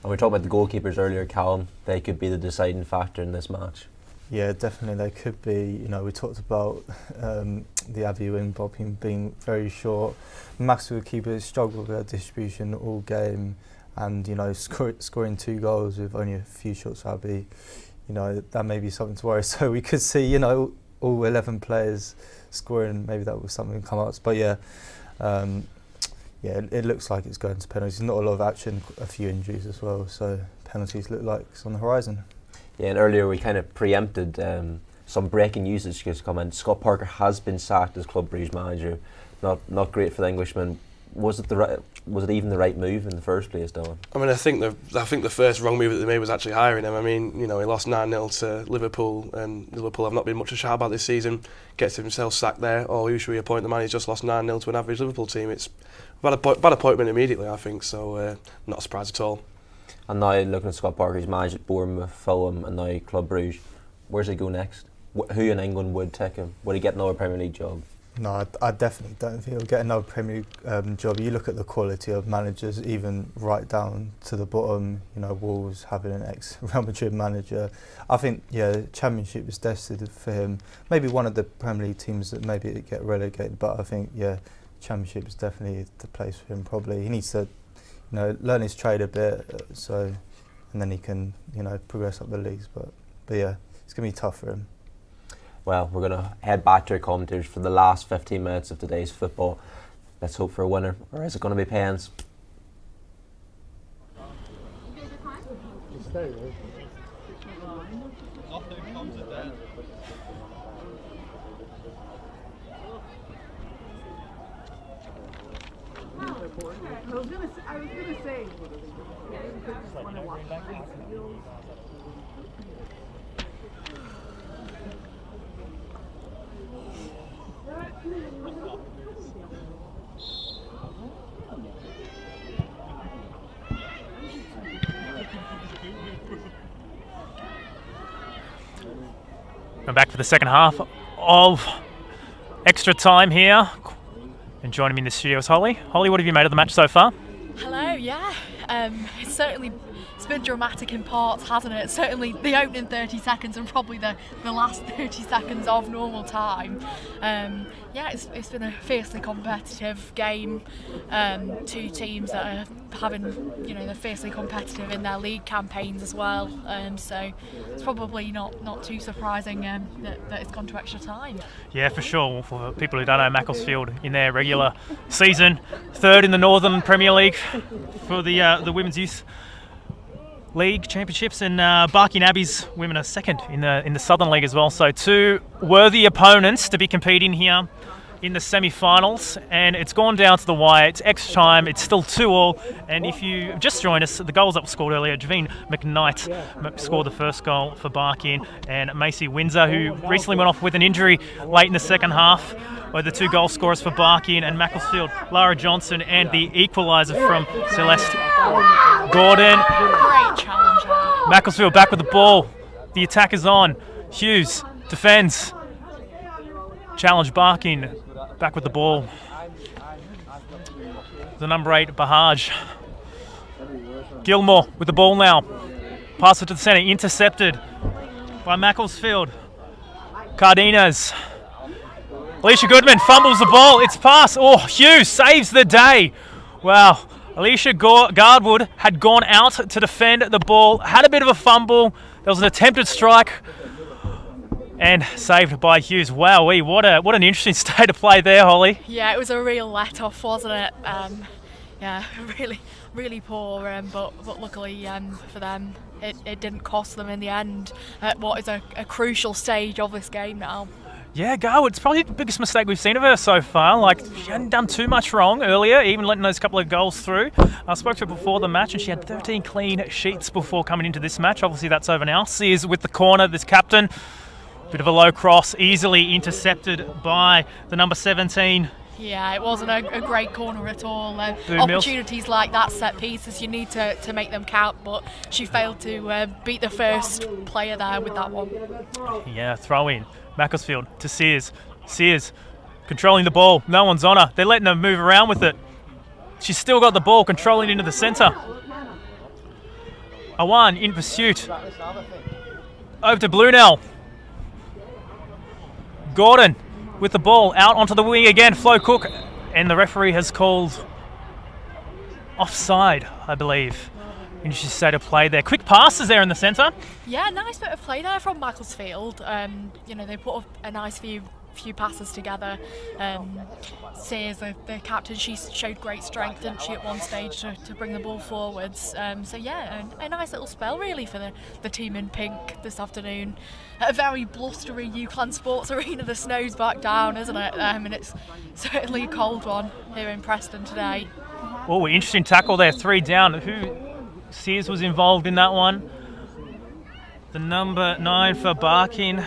[SPEAKER 1] And we were talking about the goalkeepers earlier, Callum. They could be the deciding factor in this match.
[SPEAKER 2] Yeah, definitely they could be. You know, we talked about the Abbey wing being very short. Macclesfield keepers struggled with their distribution all game, and you know, scoring 2 goals with only a few shots. Abbey, you know, that may be something to worry. So we could see, you know, all 11 players scoring. Maybe that was something to come out. But yeah, it looks like it's going to penalties. Not a lot of action, a few injuries as well. So penalties look like it's on the horizon.
[SPEAKER 1] Yeah, and earlier we kind of preempted some breaking news that's just come in. Scott Parker has been sacked as Club Brugge manager. Not great for the Englishman. Was it even the right move in the first place, Dylan?
[SPEAKER 3] I mean, I think the first wrong move that they made was actually hiring him. I mean, you know, he lost 9-0 to Liverpool, and Liverpool have not been much to shout about this season. Gets himself sacked there. Oh, who should we appoint? The man who's just lost 9-0 to an average Liverpool team. It's bad appointment immediately, I think. So not a surprise at all.
[SPEAKER 1] And now looking at Scott Parker, he's managed at Bournemouth, Fulham, and now Club Brugge. Where's he go next? Who in England would take him? Would he get another Premier League job?
[SPEAKER 2] No, I definitely don't think he'll get another Premier League job. You look at the quality of managers, even right down to the bottom. You know, Wolves having an ex-Real Madrid manager. I think, yeah, Championship is destined for him. Maybe one of the Premier League teams that maybe get relegated, but I think, yeah, Championship is definitely the place for him. Probably he needs to, you know, learn his trade a bit, and then he can, you know, progress up the leagues. But yeah, it's gonna be tough for him.
[SPEAKER 1] Well, we're going to head back to our commentators for the last 15 minutes of today's football. Let's hope for a winner, or is it going to be pens?
[SPEAKER 8] I was gonna say.
[SPEAKER 14] We're back for the second half of extra time here. And joining me in the studio is Holly. Holly, what have you made of the match so far?
[SPEAKER 16] Hello, yeah. It's been dramatic in parts, hasn't it? Certainly the opening 30 seconds and probably the last 30 seconds of normal time. Yeah, it's been a fiercely competitive game. Two teams that are having, they're fiercely competitive in their league campaigns as well. So it's probably not too surprising that it's gone to extra time.
[SPEAKER 14] Yeah, for sure. For people who don't know, Macclesfield in their regular season, third in the Northern Premier League for the Women's Youth League Championships, and Barking Abbey's women are second in the Southern League as well. So two worthy opponents to be competing here in the semi-finals, and it's gone down to the wire. It's extra time. It's still 2-2, and if you just joined us, the goals that were scored earlier, Javine McKnight scored the first goal for Barking, and Macy Windsor, who recently went off with an injury late in the second half, were the two goal scorers for Barking, and Macclesfield, Lara Johnson, and the equaliser from Celeste Gordon.
[SPEAKER 16] Great challenge.
[SPEAKER 14] Macclesfield back with the ball. The attack is on. Hughes defends. Challenge Barking. Back with the ball. The number 8, Bahaj. Gilmore with the ball now. Pass it to the centre. Intercepted by Macclesfield. Cardenas. Alicia Goodman fumbles the ball. It's pass. Oh, Hughes saves the day. Wow. Alicia Gardwood had gone out to defend the ball. Had a bit of a fumble. There was an attempted strike. And saved by Hughes. Wow, what an interesting state of play there, Holly.
[SPEAKER 16] Yeah, it was a real let-off, wasn't it? Yeah, really poor. But luckily for them, it didn't cost them in the end at what is a crucial stage of this game now.
[SPEAKER 14] Yeah, Garwood's probably the biggest mistake we've seen of her so far. Like, she hadn't done too much wrong earlier, even letting those couple of goals through. I spoke to her before the match, and she had 13 clean sheets before coming into this match. Obviously, that's over now. Sears with the corner, this captain. Bit of a low cross, easily intercepted by the number 17.
[SPEAKER 16] Yeah, it wasn't a great corner at all. Opportunities like that, set pieces, you need to make them count, but she failed to beat the first player there with that one.
[SPEAKER 14] Yeah, throw in. Macclesfield to Sears. Sears controlling the ball. No one's on her. They're letting her move around with it. She's still got the ball, controlling into the centre. Awan in pursuit. Over to Blunell. Gordon with the ball out onto the wing again. Flo Cook, and the referee has called offside, I believe. Interesting state of play there. Quick passes there in the centre.
[SPEAKER 16] Yeah, nice bit of play there from Macclesfield. They put a nice few passes together. Sears, the captain, she showed great strength, didn't she, at one stage to bring the ball forwards. So yeah, a nice little spell really for the team in pink this afternoon. At a very blustery UCLan Sports Arena, the snow's back down, isn't it? And it's certainly a cold one here in Preston today.
[SPEAKER 14] Oh, interesting tackle there, 3 down. Sears was involved in that one. The number 9 for Barking,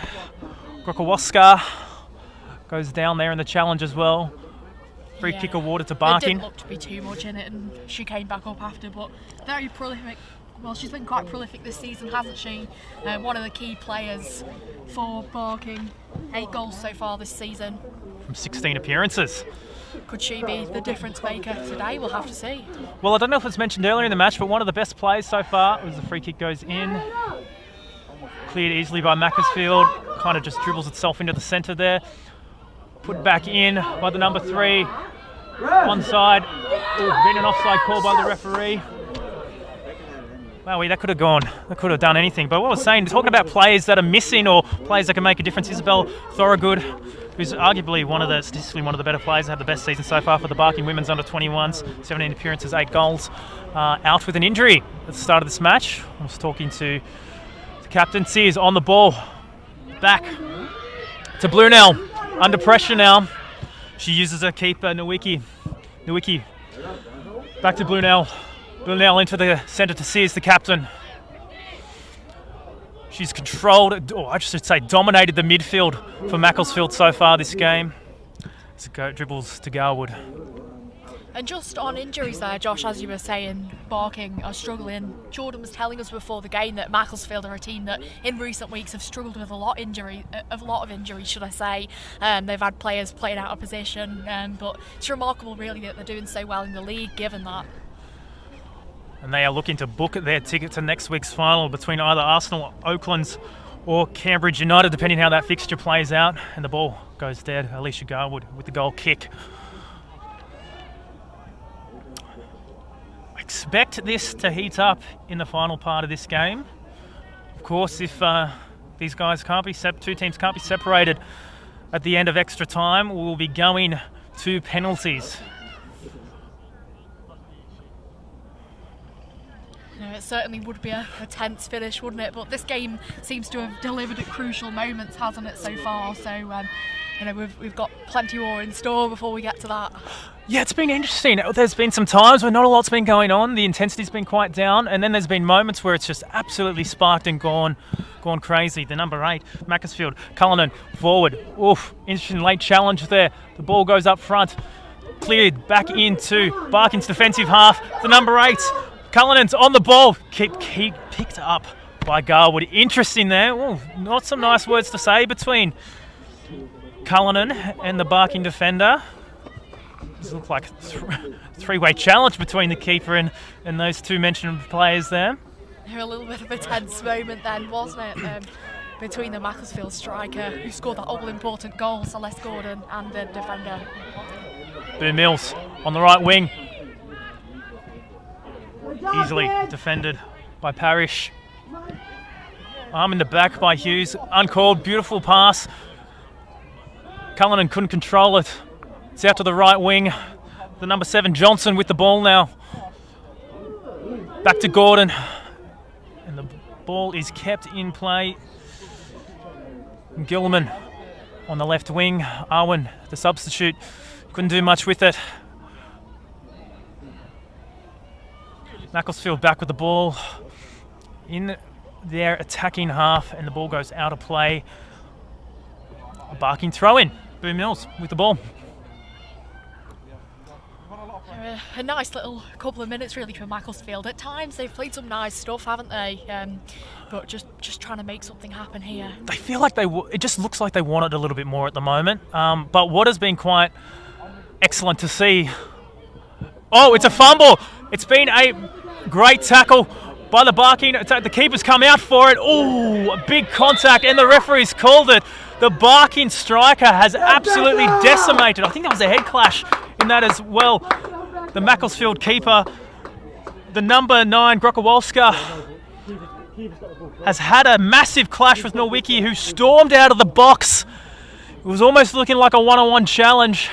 [SPEAKER 14] Grokowaska, goes down there in the challenge as well. Free kick awarded to Barking.
[SPEAKER 16] It didn't look to be too much in it, and she came back up after, but very prolific. Well, she's been quite prolific this season, hasn't she? One of the key players for Barking. 8 goals so far this season.
[SPEAKER 14] From 16 appearances.
[SPEAKER 16] Could she be the difference maker today? We'll have to see.
[SPEAKER 14] Well, I don't know if it's mentioned earlier in the match, but one of the best plays so far as the free kick goes in. Cleared easily by Macclesfield. Kind of just dribbles itself into the centre there. Put back in by the number 3. Onside. Been an offside call by the referee. Wow, that could have gone. That could have done anything. But what I was saying, talking about players that are missing or players that can make a difference, Isabel Thorogood, who's arguably statistically one of the better players, had the best season so far for the Barking women's under-21s, 17 appearances, 8 goals, out with an injury at the start of this match. I was talking to the captain. Sears on the ball. Back to Blunell. Under pressure now. She uses her keeper, Nowicki. Back to Blunell. Blunell into the centre to Sears, the captain. She's controlled, or I should say dominated the midfield for Macclesfield so far this game. As it dribbles to Garwood.
[SPEAKER 16] And just on injuries there, Josh, as you were saying, Barking are struggling. Jordan was telling us before the game that Macclesfield are a team that in recent weeks have struggled with a lot of injuries, should I say. They've had players playing out of position, but it's remarkable really that they're doing so well in the league given that.
[SPEAKER 14] and they are looking to book their ticket to next week's final between either Arsenal, Oaklands or Cambridge United, depending how that fixture plays out. And the ball goes dead. Alicia Garwood with the goal kick. Expect this to heat up in the final part of this game. Of course, if these guys can't be two teams can't be separated at the end of extra time, we'll be going to penalties.
[SPEAKER 16] It certainly would be a tense finish, wouldn't it? But this game seems to have delivered at crucial moments, hasn't it, so far? So, we've got plenty more in store before we get to that.
[SPEAKER 14] Yeah, it's been interesting. There's been some times where not a lot's been going on. The intensity's been quite down, and then there's been moments where it's just absolutely sparked and gone crazy. The number 8, Macclesfield, Cullinan forward. Oof, interesting late challenge there. The ball goes up front, cleared back into Barkin's defensive half. The number 8, Cullinan's on the ball, picked up by Garwood. Interesting there. Ooh, not some nice words to say between Cullinan and the Barking defender. This looks like a three-way challenge between the keeper and those two mentioned players there.
[SPEAKER 16] A little bit of a tense moment then, wasn't it? Between the Macclesfield striker who scored that all-important goal, Celeste Gordon, and the defender.
[SPEAKER 14] Boo Mills on the right wing. Easily defended by Parrish. Arm in the back by Hughes. Uncalled, beautiful pass. Cullinan couldn't control it. It's out to the right wing. The number 7, Johnson, with the ball now. Back to Gordon. And the ball is kept in play. Gilman on the left wing. Arwen, the substitute, couldn't do much with it. Macclesfield back with the ball in their attacking half, and the ball goes out of play. A Barking throw-in. Boo Mills with the ball.
[SPEAKER 16] A nice little couple of minutes really for Macclesfield. At times they've played some nice stuff, haven't they? But just trying to make something happen here.
[SPEAKER 14] They feel like it just looks like they want it a little bit more at the moment. But what has been quite excellent to see. Oh, it's a fumble. It's been a great tackle by the Barking. The keeper's come out for it. Oh, a big contact, and the referee's called it. The Barking striker has absolutely decimated. I think that was a head clash in that as well. The Macclesfield keeper, the number 9, Grokowalska, has had a massive clash with Nowicki, who stormed out of the box. It was almost looking like a one-on-one challenge.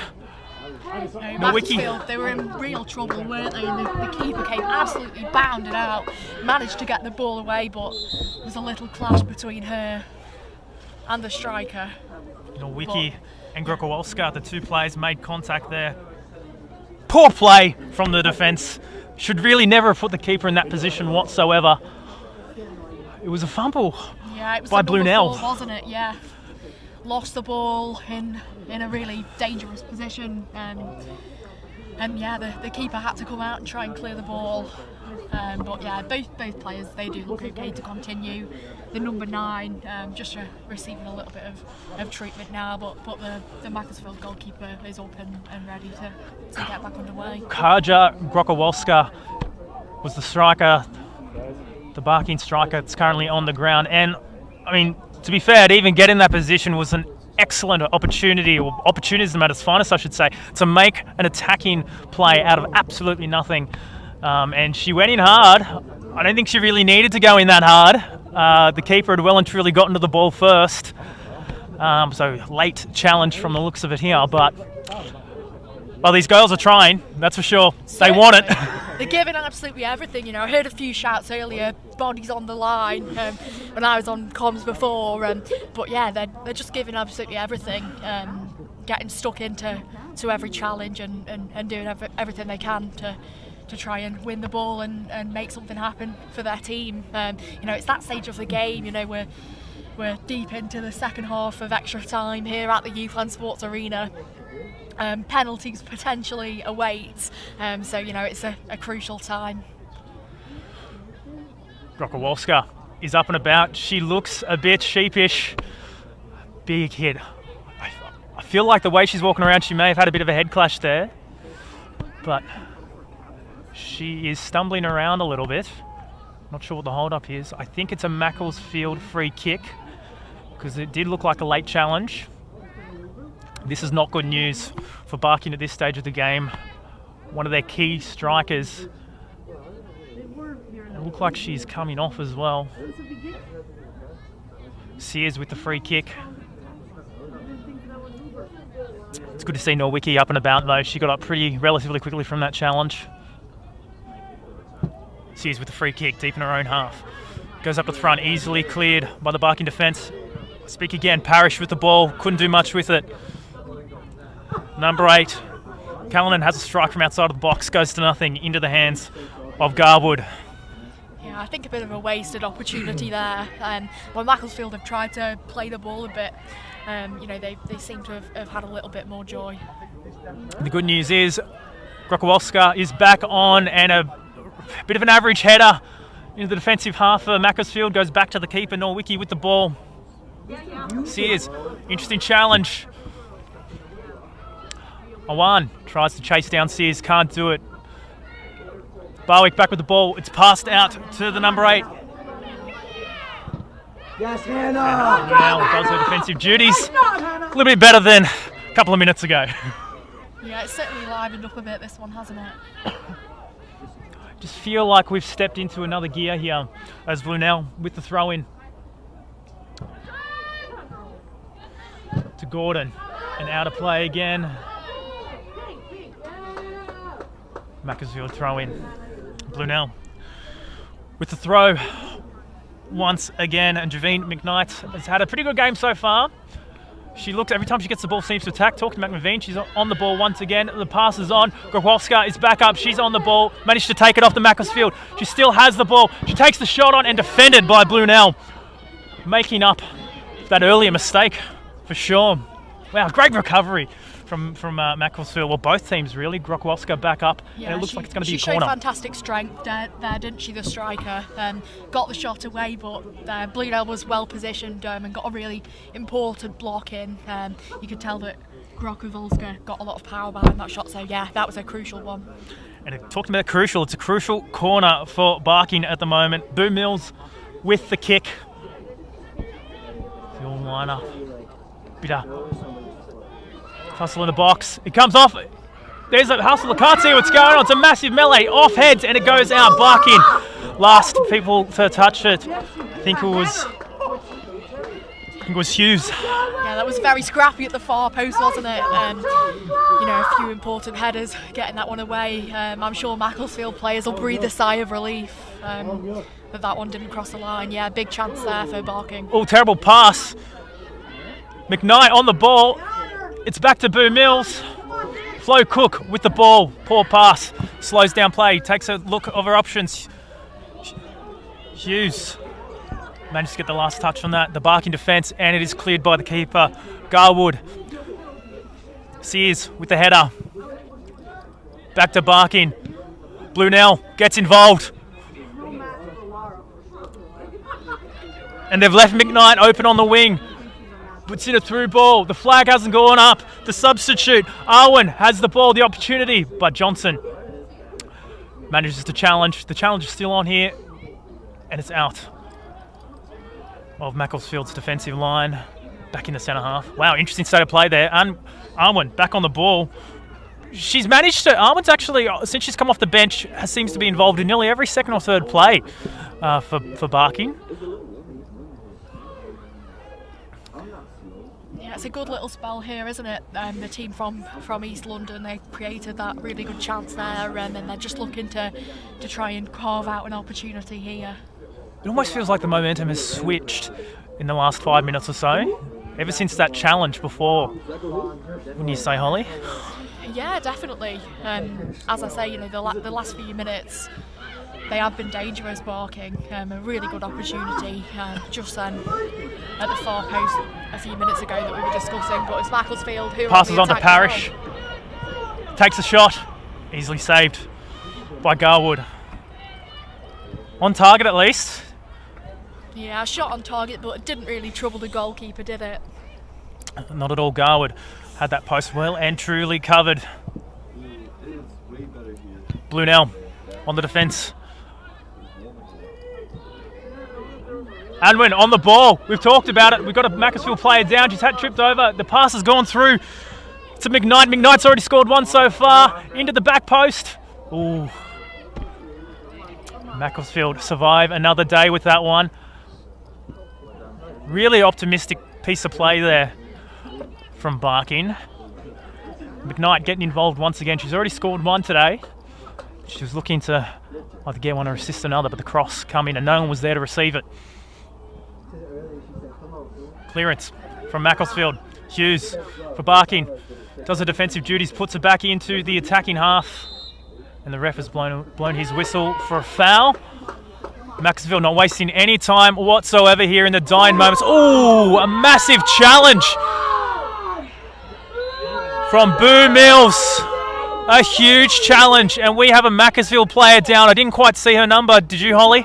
[SPEAKER 16] Macclesfield, they were in real trouble, weren't they? And the keeper came absolutely bounding out, managed to get the ball away, but there was a little clash between her and the striker.
[SPEAKER 14] Nowicki and Grokowalska, the two players, made contact there. Poor play from the defence. Should really never have put the keeper in that position whatsoever. It was a fumble
[SPEAKER 16] it was
[SPEAKER 14] by Blunell,
[SPEAKER 16] wasn't it? Yeah. Lost the ball in a really dangerous position, and yeah, the keeper had to come out and try and clear the ball. But yeah, both players, they do look okay to continue. The number 9 just receiving a little bit of treatment now, but the Macclesfield goalkeeper is up and ready to get back underway.
[SPEAKER 14] Kaja Grokowalska was the striker, the Barking striker that's currently on the ground. And I mean, to be fair, to even get in that position was an excellent opportunity, or opportunism at its finest, I should say, to make an attacking play out of absolutely nothing. And she went in hard. I don't think she really needed to go in that hard. The keeper had well and truly gotten to the ball first. So late challenge from the looks of it here, but well, these girls are trying, that's for sure. They want it.
[SPEAKER 16] They're giving absolutely everything, you know. I heard a few shouts earlier, bodies on the line, when I was on comms before. But yeah, they're just giving absolutely everything, getting stuck into every challenge and doing everything they can to try and win the ball and make something happen for their team. You know, it's that stage of the game. You know, we're deep into the second half of extra time here at the UCLan Sports Arena. Penalties potentially await, so you know it's a crucial time.
[SPEAKER 14] Grokowalska is up and about. She looks a bit sheepish. Big hit. I feel like the way she's walking around, she may have had a bit of a head clash there, but She is stumbling around a little bit. Not sure what the hold-up is. I think it's a Macclesfield free kick because it did look like a late challenge. This is not good news for Barking at this stage of the game. One of their key strikers. It looked like she's coming off as well. Sears with the free kick. It's good to see Norwicki up and about though. She got up relatively quickly from that challenge. Sears with the free kick deep in her own half. Goes up to the front, easily cleared by the Barking defence. Speak again, Parrish with the ball, couldn't do much with it. Number 8, Callanan has a strike from outside of the box, goes to nothing, into the hands of Garwood.
[SPEAKER 16] Yeah, I think a bit of a wasted opportunity there. Well, Macclesfield have tried to play the ball a bit. They seem to have had a little bit more joy.
[SPEAKER 14] The good news is Grokowska is back on, and a bit of an average header into the defensive half for Macclesfield. Goes back to the keeper, Norwicki with the ball. Sears, interesting challenge. Awan tries to chase down Sears, can't do it. Barwick back with the ball. It's passed out to the number 8.
[SPEAKER 8] Yes,
[SPEAKER 14] and now does her defensive duties. A little bit better than a couple of minutes ago.
[SPEAKER 16] Yeah, it's certainly livened up a bit, this one, hasn't it?
[SPEAKER 14] Just feel like we've stepped into another gear here as Blunell with the throw in to Gordon, and out of play again. Macclesfield throw in. Blunell with the throw once again, and Javine McKnight has had a pretty good game so far. She looks, every time she gets the ball seems to attack. Talking to McMaveen, she's on the ball once again. The pass is on. Grokowska is back up. She's on the ball. Managed to take it off the Macclesfield. She still has the ball. She takes the shot on and defended by Blunell. Making up that earlier mistake for sure. Wow, great recovery from Macclesfield. Well, both teams really. Grokowska back up, and it looks like it's going to be a corner.
[SPEAKER 16] She showed fantastic strength there, didn't she, the striker? Got the shot away, but Blunell was well positioned and got a really important block in. You could tell that Grokowska got a lot of power behind that shot, so yeah, that was a crucial one.
[SPEAKER 14] And talking about crucial, it's a crucial corner for Barking at the moment. Boo Mills with the kick. The all line up. Bitter. Hustle in the box. It comes off. There's a hustle. I can't see what's going on. It's a massive melee. Off heads, and it goes out. Barking. Last people to touch it. I think it was Hughes.
[SPEAKER 16] Yeah, that was very scrappy at the far post, wasn't it? A few important headers getting that one away. I'm sure Macclesfield players will breathe a sigh of relief that one didn't cross the line. Yeah, big chance there for Barking.
[SPEAKER 14] Oh, terrible pass. McKnight on the ball. It's back to Boo Mills. Flo Cook with the ball. Poor pass. Slows down play. Takes a look of her options. Hughes managed to get the last touch on that. The Barking defence, and it is cleared by the keeper, Garwood. Sears with the header. Back to Barking. Blunell gets involved. And they've left McKnight open on the wing. Puts in a through ball. The flag hasn't gone up. The substitute, Arwen, has the ball, the opportunity, but Johnson manages to challenge. The challenge is still on here, and it's out of Macclesfield's defensive line. Back in the centre half. Wow, interesting state of play there. And Arwen back on the ball. She's managed to, Arwen's actually, since she's come off the bench, seems to be involved in nearly every second or third play for Barking.
[SPEAKER 16] Yeah, it's a good little spell here, isn't it? The team from East London, they created that really good chance there, and they're just looking to try and carve out an opportunity here.
[SPEAKER 14] It almost feels like the momentum has switched in the last 5 minutes or so, ever since that challenge before. Wouldn't you say, Holly?
[SPEAKER 16] Yeah, definitely. As I say, the last few minutes, they have been dangerous, Barking. A really good opportunity just then at the far post a few minutes ago that we were discussing, but it's Macclesfield who
[SPEAKER 14] passes on to Parrish. Takes a shot, easily saved by Garwood. On target at least.
[SPEAKER 16] Yeah, a shot on target, but it didn't really trouble the goalkeeper, did it?
[SPEAKER 14] Not at all. Garwood had that post well and truly covered. Blunell on the defence. Anwin on the ball. We've talked about it. We've got a Macclesfield player down. She's had tripped over. The pass has gone through to McKnight. McKnight's already scored one so far. Into the back post. Ooh. Macclesfield survive another day with that one. Really optimistic piece of play there from Barking. McKnight getting involved once again. She's already scored one today. She was looking to either get one or assist another, but the cross come in and no one was there to receive it. Clearance from Macclesfield. Hughes for Barking. Does the defensive duties, puts it back into the attacking half. And the ref has blown his whistle for a foul. Macclesfield not wasting any time whatsoever here in the dying moments. Ooh, a massive challenge from Boo Mills. A huge challenge, and we have a Macclesfield player down. I didn't quite see her number. Did you, Holly?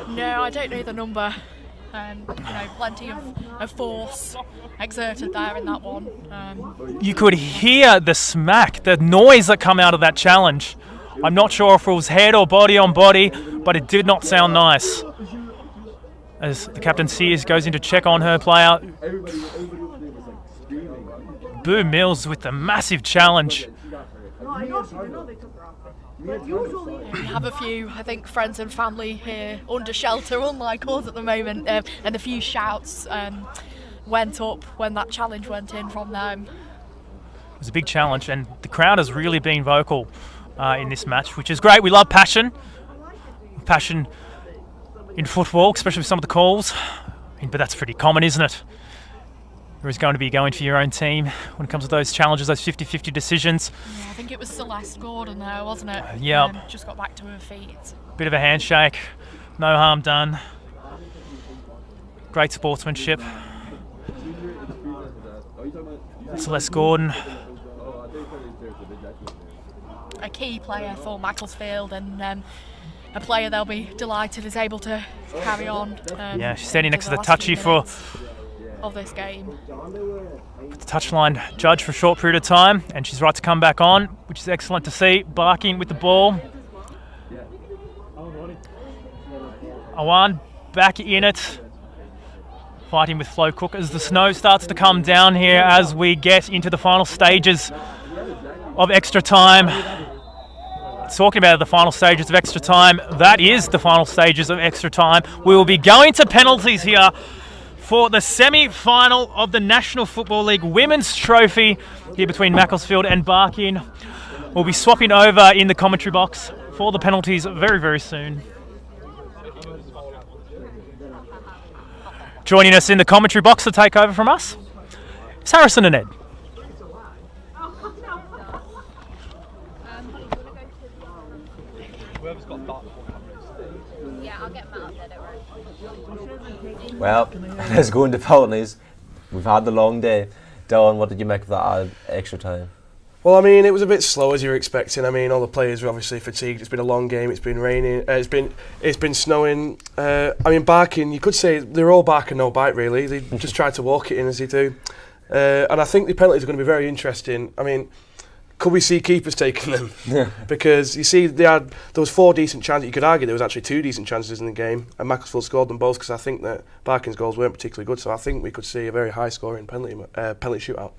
[SPEAKER 16] No, I don't know the number. Plenty of force exerted there in that one.
[SPEAKER 14] You could hear the smack, the noise that come out of that challenge. I'm not sure if it was head or body on body, but it did not sound nice. As the captain Sears goes in to check on her player. Boo Mills with the massive challenge.
[SPEAKER 16] We have a few, I think, friends and family here under shelter, unlike us at the moment, and a few shouts went up when that challenge went in from them.
[SPEAKER 14] It was a big challenge, and the crowd has really been vocal in this match, which is great. We love passion in football, especially with some of the calls, but that's pretty common, isn't it? There is going to be going for your own team when it comes to those challenges, those 50-50 decisions.
[SPEAKER 16] Yeah, I think it was Celeste Gordon there, wasn't it?
[SPEAKER 14] Yep.
[SPEAKER 16] Just got back to her feet.
[SPEAKER 14] Bit of a handshake, no harm done. Great sportsmanship. Celeste Gordon.
[SPEAKER 16] A key player for Macclesfield, and a player they'll be delighted is able to carry on.
[SPEAKER 14] Yeah, she's standing next to the touchy for
[SPEAKER 16] of this game.
[SPEAKER 14] The touchline judge for a short period of time, and she's right to come back on, which is excellent to see. Barking with the ball. Awan back in it, fighting with Flo Cook as the snow starts to come down here as we get into the final stages of extra time. Talking about the final stages of extra time, that is the final stages of extra time. We will be going to penalties here for the semi-final of the National Football League Women's Trophy here between Macclesfield and Barking. We'll be swapping over in the commentary box for the penalties very, very soon. Joining us in the commentary box to take over from us is Harrison and Ed.
[SPEAKER 1] Well, let's go into penalties. We've had the long day. Dylan, what did you make of that extra time?
[SPEAKER 3] Well, I mean, it was a bit slow as you were expecting. I mean, all the players were obviously fatigued. It's been a long game. It's been raining. It's been snowing. I mean, Barking. You could say they're all bark and no bite. Really, they just tried to walk it in as they do. And I think the penalties are going to be very interesting. I mean, could we see keepers taking them?
[SPEAKER 1] Yeah.
[SPEAKER 3] Because you see, there was 4 decent chances. You could argue there was actually 2 decent chances in the game, and Macclesfield scored them both because I think that Barking's goals weren't particularly good. So I think we could see a very high-scoring penalty shootout.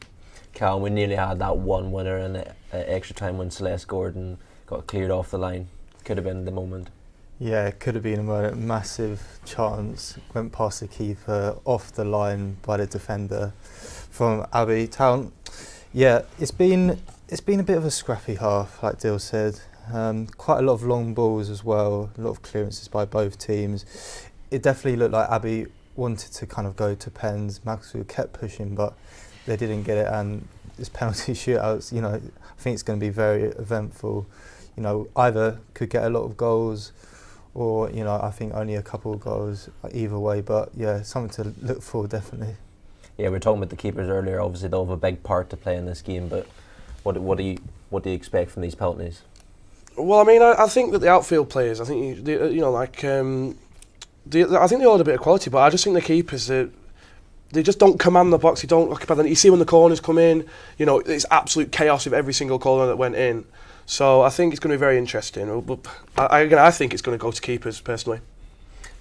[SPEAKER 1] Cal, we nearly had that one winner in the extra time when Celeste Gordon got cleared off the line. Could have been the moment.
[SPEAKER 2] Yeah, it could have been a massive chance. Went past the keeper, off the line by the defender from Abbey Town. Yeah, it's been a bit of a scrappy half, like Dill said. Quite a lot of long balls as well, a lot of clearances by both teams. It definitely looked like Abbey wanted to kind of go to pens. Macclesfield kept pushing, but they didn't get it. And this penalty shootouts, I think it's going to be very eventful. Either could get a lot of goals, or I think only a couple of goals either way. But yeah, something to look for definitely.
[SPEAKER 1] Yeah, we were talking about the keepers earlier. Obviously, they'll have a big part to play in this game. But what do you expect from these penalties?
[SPEAKER 3] Well, I mean, I think that the outfield players, I think I think they all had a bit of quality, but I just think the keepers, they just don't command the box. They don't occupy the. You see when the corners come in, it's absolute chaos with every single corner that went in. So I think it's going to be very interesting. But I think it's going to go to keepers personally.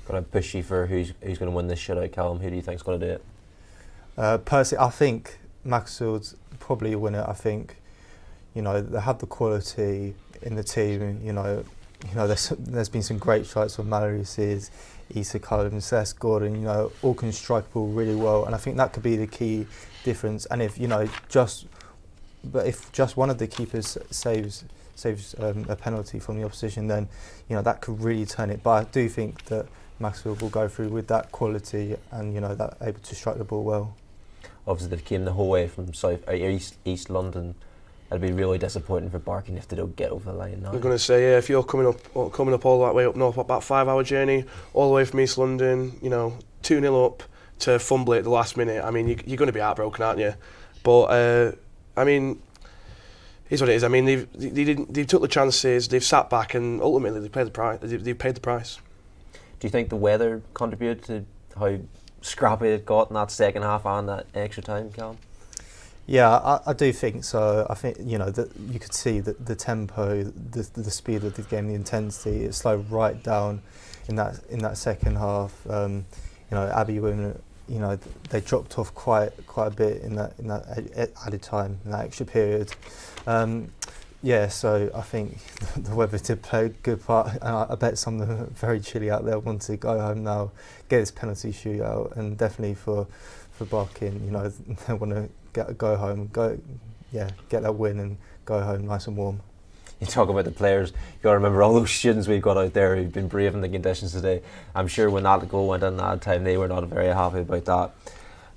[SPEAKER 1] Got to push you for who's going to win this shootout, Callum. Who do you think's going to do it?
[SPEAKER 2] Personally, I think Macclesfield's probably win it. I think, they have the quality in the team. There's been some great strikes from Mallory Sears, Issa Cullen, Celeste Gordon. All can strike the ball really well, and I think that could be the key difference. And if if just one of the keepers saves a penalty from the opposition, then that could really turn it. But I do think that Macclesfield will go through with that quality and that able to strike the ball well.
[SPEAKER 1] Obviously, they came the whole way from East London. It'd be really disappointing for Barking if they don't get over the line now.
[SPEAKER 3] I'm going to say, if you're coming up all that way up north, about 5-hour journey, all the way from East London, 2-0 up to fumble it at the last minute. I mean, you're going to be heartbroken, aren't you? But here's what it is. I mean, they took the chances, they've sat back, and ultimately they paid the price. They paid the price.
[SPEAKER 1] Do you think the weather contributed to how scrappy it got in that second half and that extra time, Callum?
[SPEAKER 2] Yeah, I do think so. I think that you could see the tempo, the speed of the game, the intensity. It slowed right down in that second half. Abbey women, they dropped off quite a bit in that added time, in that extra period. So I think the weather did play a good part, and I bet some of them are very chilly out there, want to go home now, get this penalty shootout, and definitely for Barking, they want to go home, get that win and go home nice and warm.
[SPEAKER 1] You talk about the players, you got to remember all those students we've got out there who've been braving the conditions today. I'm sure when that goal went in that time, they were not very happy about that.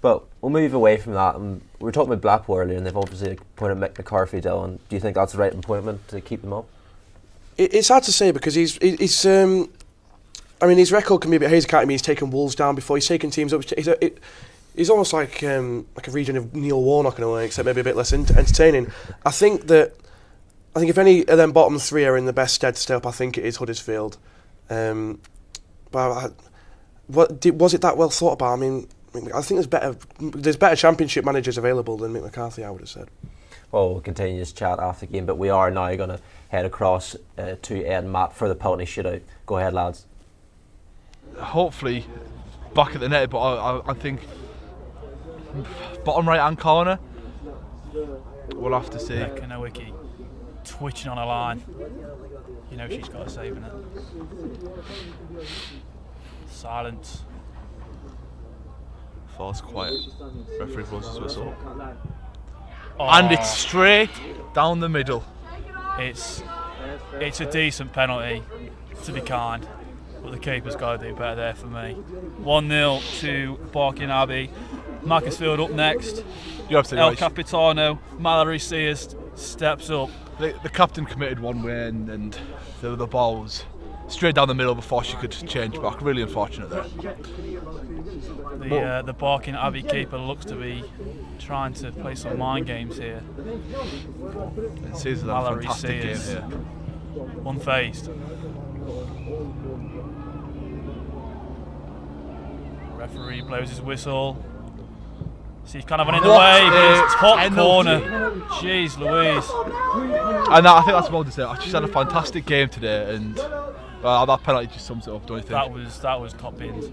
[SPEAKER 1] But we'll move away from that. We were talking about Blackpool earlier, and they've obviously appointed Mick McCarthy, Dylan. Do you think that's the right appointment to keep them up?
[SPEAKER 3] It's hard to say because he's his record can be a bit hazy. He's taken Wolves down before. He's taken teams up. He's almost like a region of Neil Warnock in a way, except maybe a bit less entertaining. I think if any of them bottom three are in the best stead to stay up, I think it is Huddersfield. But was it that well thought about? I mean, I think there's better Championship managers available than Mick McCarthy, I would have said.
[SPEAKER 1] Well, we'll continue this chat after the game, but we are now going to head across to Ed and Matt for the penalty shootout. Go ahead, lads.
[SPEAKER 4] Hopefully back at the net, but I think bottom right hand corner, we'll have to see.
[SPEAKER 7] Kanowicki twitching on a line. She's got a save in it. Silence.
[SPEAKER 4] False quiet. Referee blows his whistle. And it's straight down the middle.
[SPEAKER 7] It's a decent penalty, to be kind, but the keeper's got to do better there for me. 1-0 to Barking Abbey. Macclesfield up next.
[SPEAKER 4] You're absolutely right.
[SPEAKER 7] Capitano, Mallory Sears steps up.
[SPEAKER 4] The captain committed one way and the ball was straight down the middle before she could change back. Really unfortunate there.
[SPEAKER 7] The Barking Abbey keeper looks to be trying to play some mind games here. Mallory Sears, here. Unfazed. Referee blows his whistle. She's kind of in the way, but it's top corner. Jeez Louise.
[SPEAKER 4] And I think that's what I want to say. She's had a fantastic game today, and that penalty just sums it up, don't you think?
[SPEAKER 7] That was top bins.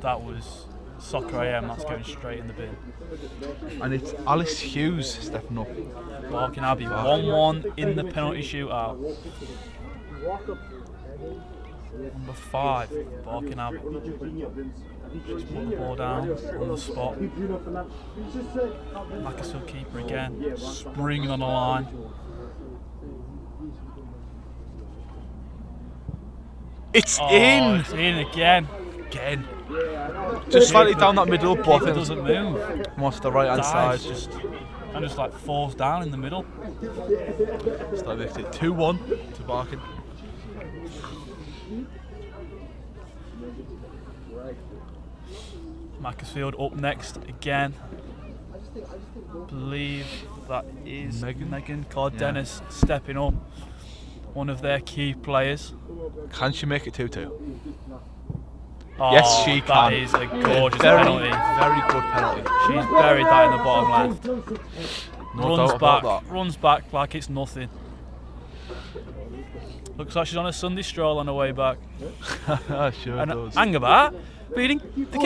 [SPEAKER 7] That was Soccer AM. That's going straight in the bin.
[SPEAKER 4] And it's Alice Hughes stepping up.
[SPEAKER 7] Barking Abbey 1-1 in the penalty shootout. Number 5, Barking Abbey. Just put the ball down on the spot. Macclesfield keeper again, springing on the line.
[SPEAKER 4] It's in!
[SPEAKER 7] It's in again.
[SPEAKER 4] Just slightly down that middle, but
[SPEAKER 7] it doesn't move.
[SPEAKER 4] More to the right hand side.
[SPEAKER 7] And just like falls down in the middle.
[SPEAKER 4] So that makes it 2-1 to Barking.
[SPEAKER 7] Macclesfield up next again. Believe that is Megan Cardenas stepping up, one of their key players.
[SPEAKER 4] Can she make it 2-2?
[SPEAKER 7] Oh,
[SPEAKER 4] yes, she can.
[SPEAKER 7] That is a gorgeous penalty.
[SPEAKER 4] Very good penalty.
[SPEAKER 7] She's buried that in the bottom left.
[SPEAKER 4] No doubt about that.
[SPEAKER 7] Runs back like it's nothing. Looks like she's on a Sunday stroll on her way back.
[SPEAKER 4] Sure
[SPEAKER 7] and
[SPEAKER 4] does.
[SPEAKER 7] hang about. Beating the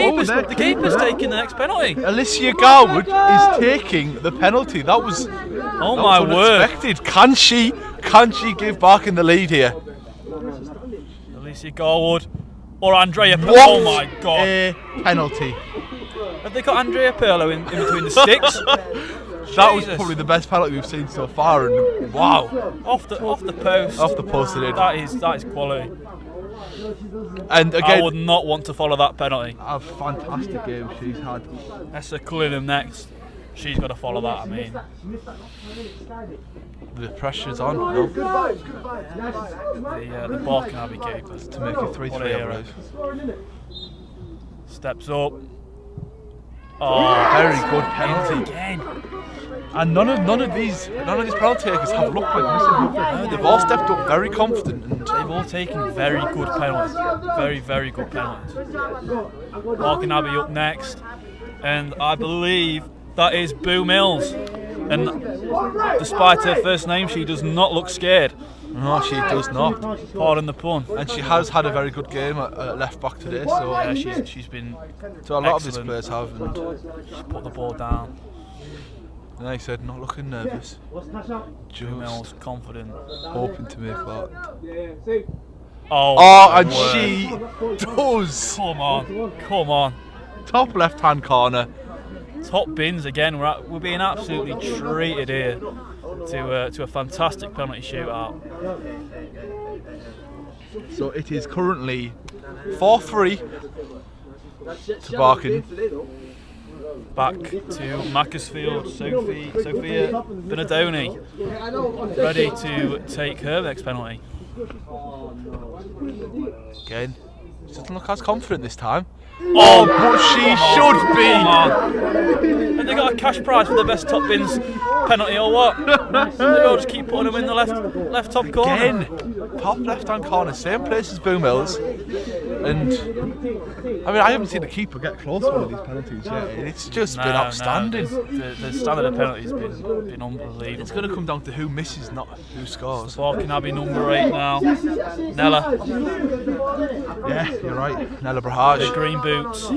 [SPEAKER 7] keeper's taking the next penalty.
[SPEAKER 4] Alicia Garwood is taking the penalty. That was
[SPEAKER 7] my word.
[SPEAKER 4] Unexpected. Can she give Barking the lead here?
[SPEAKER 7] Alicia Garwood or Andrea Pirlo.
[SPEAKER 4] What
[SPEAKER 7] Oh my god.
[SPEAKER 4] A penalty.
[SPEAKER 7] Have they got Andrea Pirlo in between the sticks?
[SPEAKER 4] That was probably the best penalty we've seen so far, and wow.
[SPEAKER 7] Off the post.
[SPEAKER 4] Off the post it is.
[SPEAKER 7] That is quality.
[SPEAKER 4] And again,
[SPEAKER 7] I would not want to follow that penalty.
[SPEAKER 4] A fantastic game she's had.
[SPEAKER 7] Esther Cullingham next. She's got to follow that, I mean.
[SPEAKER 4] The pressure's on. No?
[SPEAKER 7] The Barking Abbey keepers
[SPEAKER 4] to make it 3-3.
[SPEAKER 7] Steps up.
[SPEAKER 4] Very good penalty.
[SPEAKER 7] Again.
[SPEAKER 4] And none of these penalty takers have looked like missing. No, they've all stepped up very confident, and
[SPEAKER 7] they've all taken very good penalties. Very, very good penalties. Barking Abbey up next, and I believe that is Boo Mills. And despite her first name, she does not look scared.
[SPEAKER 4] No, she does not.
[SPEAKER 7] Pardon the pun.
[SPEAKER 4] And she has had a very good game at left back today. So
[SPEAKER 7] yeah, she's been.
[SPEAKER 4] So a lot of these players have. And
[SPEAKER 7] she's put the ball down.
[SPEAKER 4] And I said, not looking nervous.
[SPEAKER 7] Mills confident,
[SPEAKER 4] hoping to make that.
[SPEAKER 7] And
[SPEAKER 4] she does.
[SPEAKER 7] Come on.
[SPEAKER 4] Top left-hand corner.
[SPEAKER 7] Top bins again. We're being absolutely treated here to a fantastic penalty shootout.
[SPEAKER 4] So it is currently 4-3 to Barking.
[SPEAKER 7] Back to Macclesfield, Sophia Benedoni, ready to take her next penalty.
[SPEAKER 4] Again, she doesn't look as confident this time. But she should be!
[SPEAKER 7] And they got a cash prize for the best top bins penalty or what? They'll just keep putting them in the left top corner.
[SPEAKER 4] Again, top left-hand corner, same place as Boo Mills. And I mean, I haven't seen a keeper get close to one of these penalties yet. It's just been outstanding.
[SPEAKER 7] The standard of penalties been unbelievable.
[SPEAKER 4] It's going to come down to who misses, not who scores.
[SPEAKER 7] Barking Abbey number 8 now. Nella.
[SPEAKER 4] Yeah, you're right. Nella Brahaj.
[SPEAKER 7] The green boots.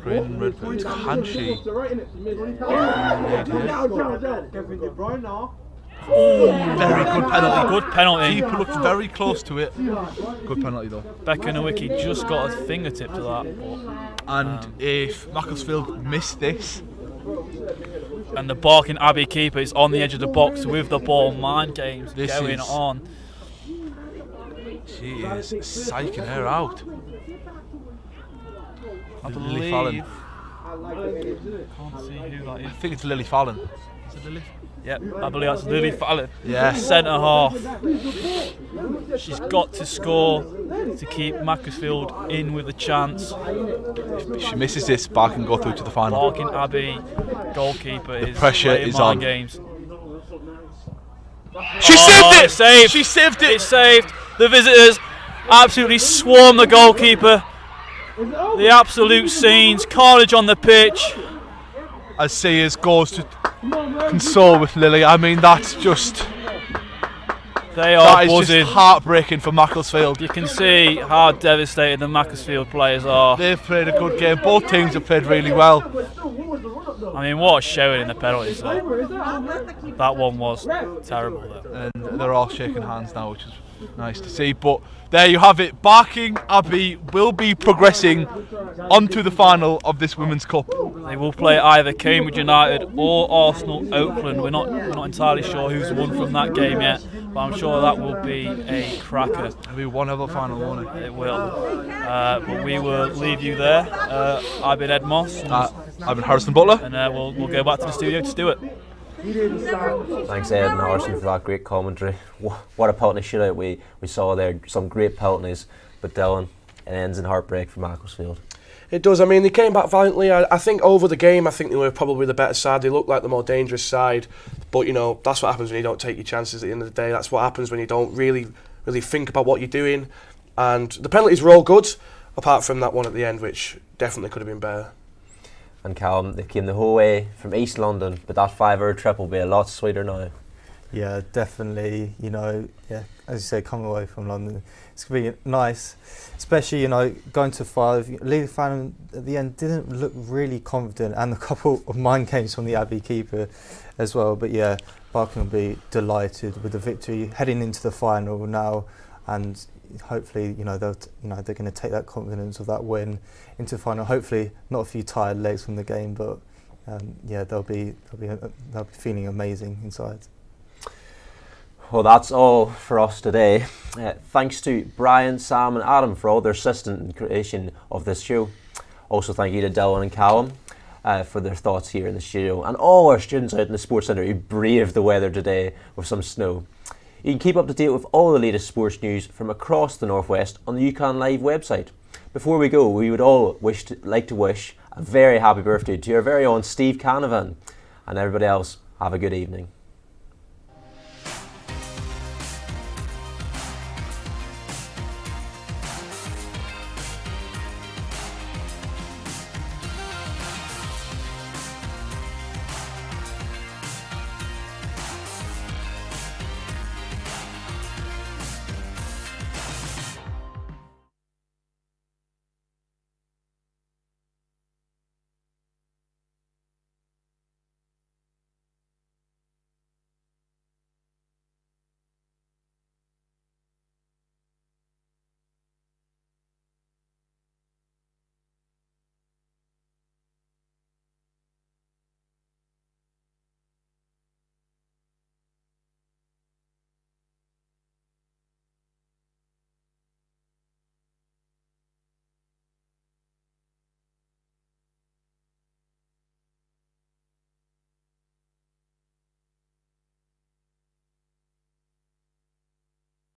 [SPEAKER 4] Green and red boots. Can she? Very good penalty.
[SPEAKER 7] Good penalty.
[SPEAKER 4] Keeper looked very close to it. Good penalty though.
[SPEAKER 7] Becca Nowicki just got a fingertip to that.
[SPEAKER 4] And if Macclesfield missed this,
[SPEAKER 7] and the Barking Abbey keeper is on the edge of the box with the ball, mind games going on.
[SPEAKER 4] She is psyching her out.
[SPEAKER 7] I believe.
[SPEAKER 4] Lily Fallon.
[SPEAKER 7] Can't see who that is.
[SPEAKER 4] I think it's Lily Fallon. Is it Lily?
[SPEAKER 7] Yep, I believe that's Lily Fallon.
[SPEAKER 4] Yeah.
[SPEAKER 7] Centre half. She's got to score to keep Macclesfield in with a chance.
[SPEAKER 4] If she misses this, Barking go through to the final.
[SPEAKER 7] Barking Abbey goalkeeper
[SPEAKER 4] the
[SPEAKER 7] is
[SPEAKER 4] pressure
[SPEAKER 7] playing
[SPEAKER 4] is
[SPEAKER 7] mind
[SPEAKER 4] on.
[SPEAKER 7] games.
[SPEAKER 4] She saved it!
[SPEAKER 7] Saved.
[SPEAKER 4] She saved it!
[SPEAKER 7] It's saved. The visitors absolutely swarm the goalkeeper. The absolute scenes, carnage on the pitch.
[SPEAKER 4] As Sears goes to console with Lily, I mean that's just
[SPEAKER 7] buzzing.
[SPEAKER 4] Just heartbreaking for Macclesfield.
[SPEAKER 7] You can see how devastated the Macclesfield players are.
[SPEAKER 4] They've played a good game. Both teams have played really well.
[SPEAKER 7] I mean, what a showing in the penalties though. That one was terrible though.
[SPEAKER 4] And they're all shaking hands now, which is nice to see. But there you have it. Barking Abbey will be progressing onto the final of this Women's Cup.
[SPEAKER 7] They will play either Cambridge United or Arsenal Oakland. We're not entirely sure who's won from that game yet, but I'm sure that will be a cracker.
[SPEAKER 4] It'll be one hell of a final, won't it?
[SPEAKER 7] It will. But we will leave you there. I've been Ed Moss.
[SPEAKER 4] I've been Harrison Butler.
[SPEAKER 7] And we'll go back to the studio to do it.
[SPEAKER 1] Thanks Ed and Harrison for that great commentary. What a penalty shootout we saw there. Some great penalties, but Dylan, it ends in heartbreak for Macclesfield.
[SPEAKER 3] It does. I mean, they came back valiantly. I think over the game, I think they were probably the better side. They looked like the more dangerous side. But, you know, that's what happens when you don't take your chances at the end of the day. That's what happens when you don't really think about what you're doing. And the penalties were all good, apart from that one at the end, which definitely could have been better.
[SPEAKER 1] and Callum, they came the whole way from East London, but that 5-hour trip will be a lot sweeter now.
[SPEAKER 2] Yeah, definitely. You know, yeah, as you say, coming away from London, it's going to be nice, especially, you know, going to 5. Leeds fan at the end didn't look really confident, and a couple of mind games from the Abbey keeper as well. But yeah, Barking will be delighted with the victory, heading into the final now, and hopefully, you know, they're going to take that confidence of that win into the final. Hopefully, not a few tired legs from the game, but yeah, they'll be feeling amazing inside.
[SPEAKER 1] Well, that's all for us today. Thanks to Brian, Sam and Adam for all their assistance in creation of this show. Also thank you to Dylan and Callum for their thoughts here in the studio, and all our students out in the Sports Centre who braved the weather today with some snow. You can keep up to date with all the latest sports news from across the Northwest on the UCLan Live website. Before we go, we would all like to wish a very happy birthday to our very own Steve Canavan, and everybody else, have a good evening.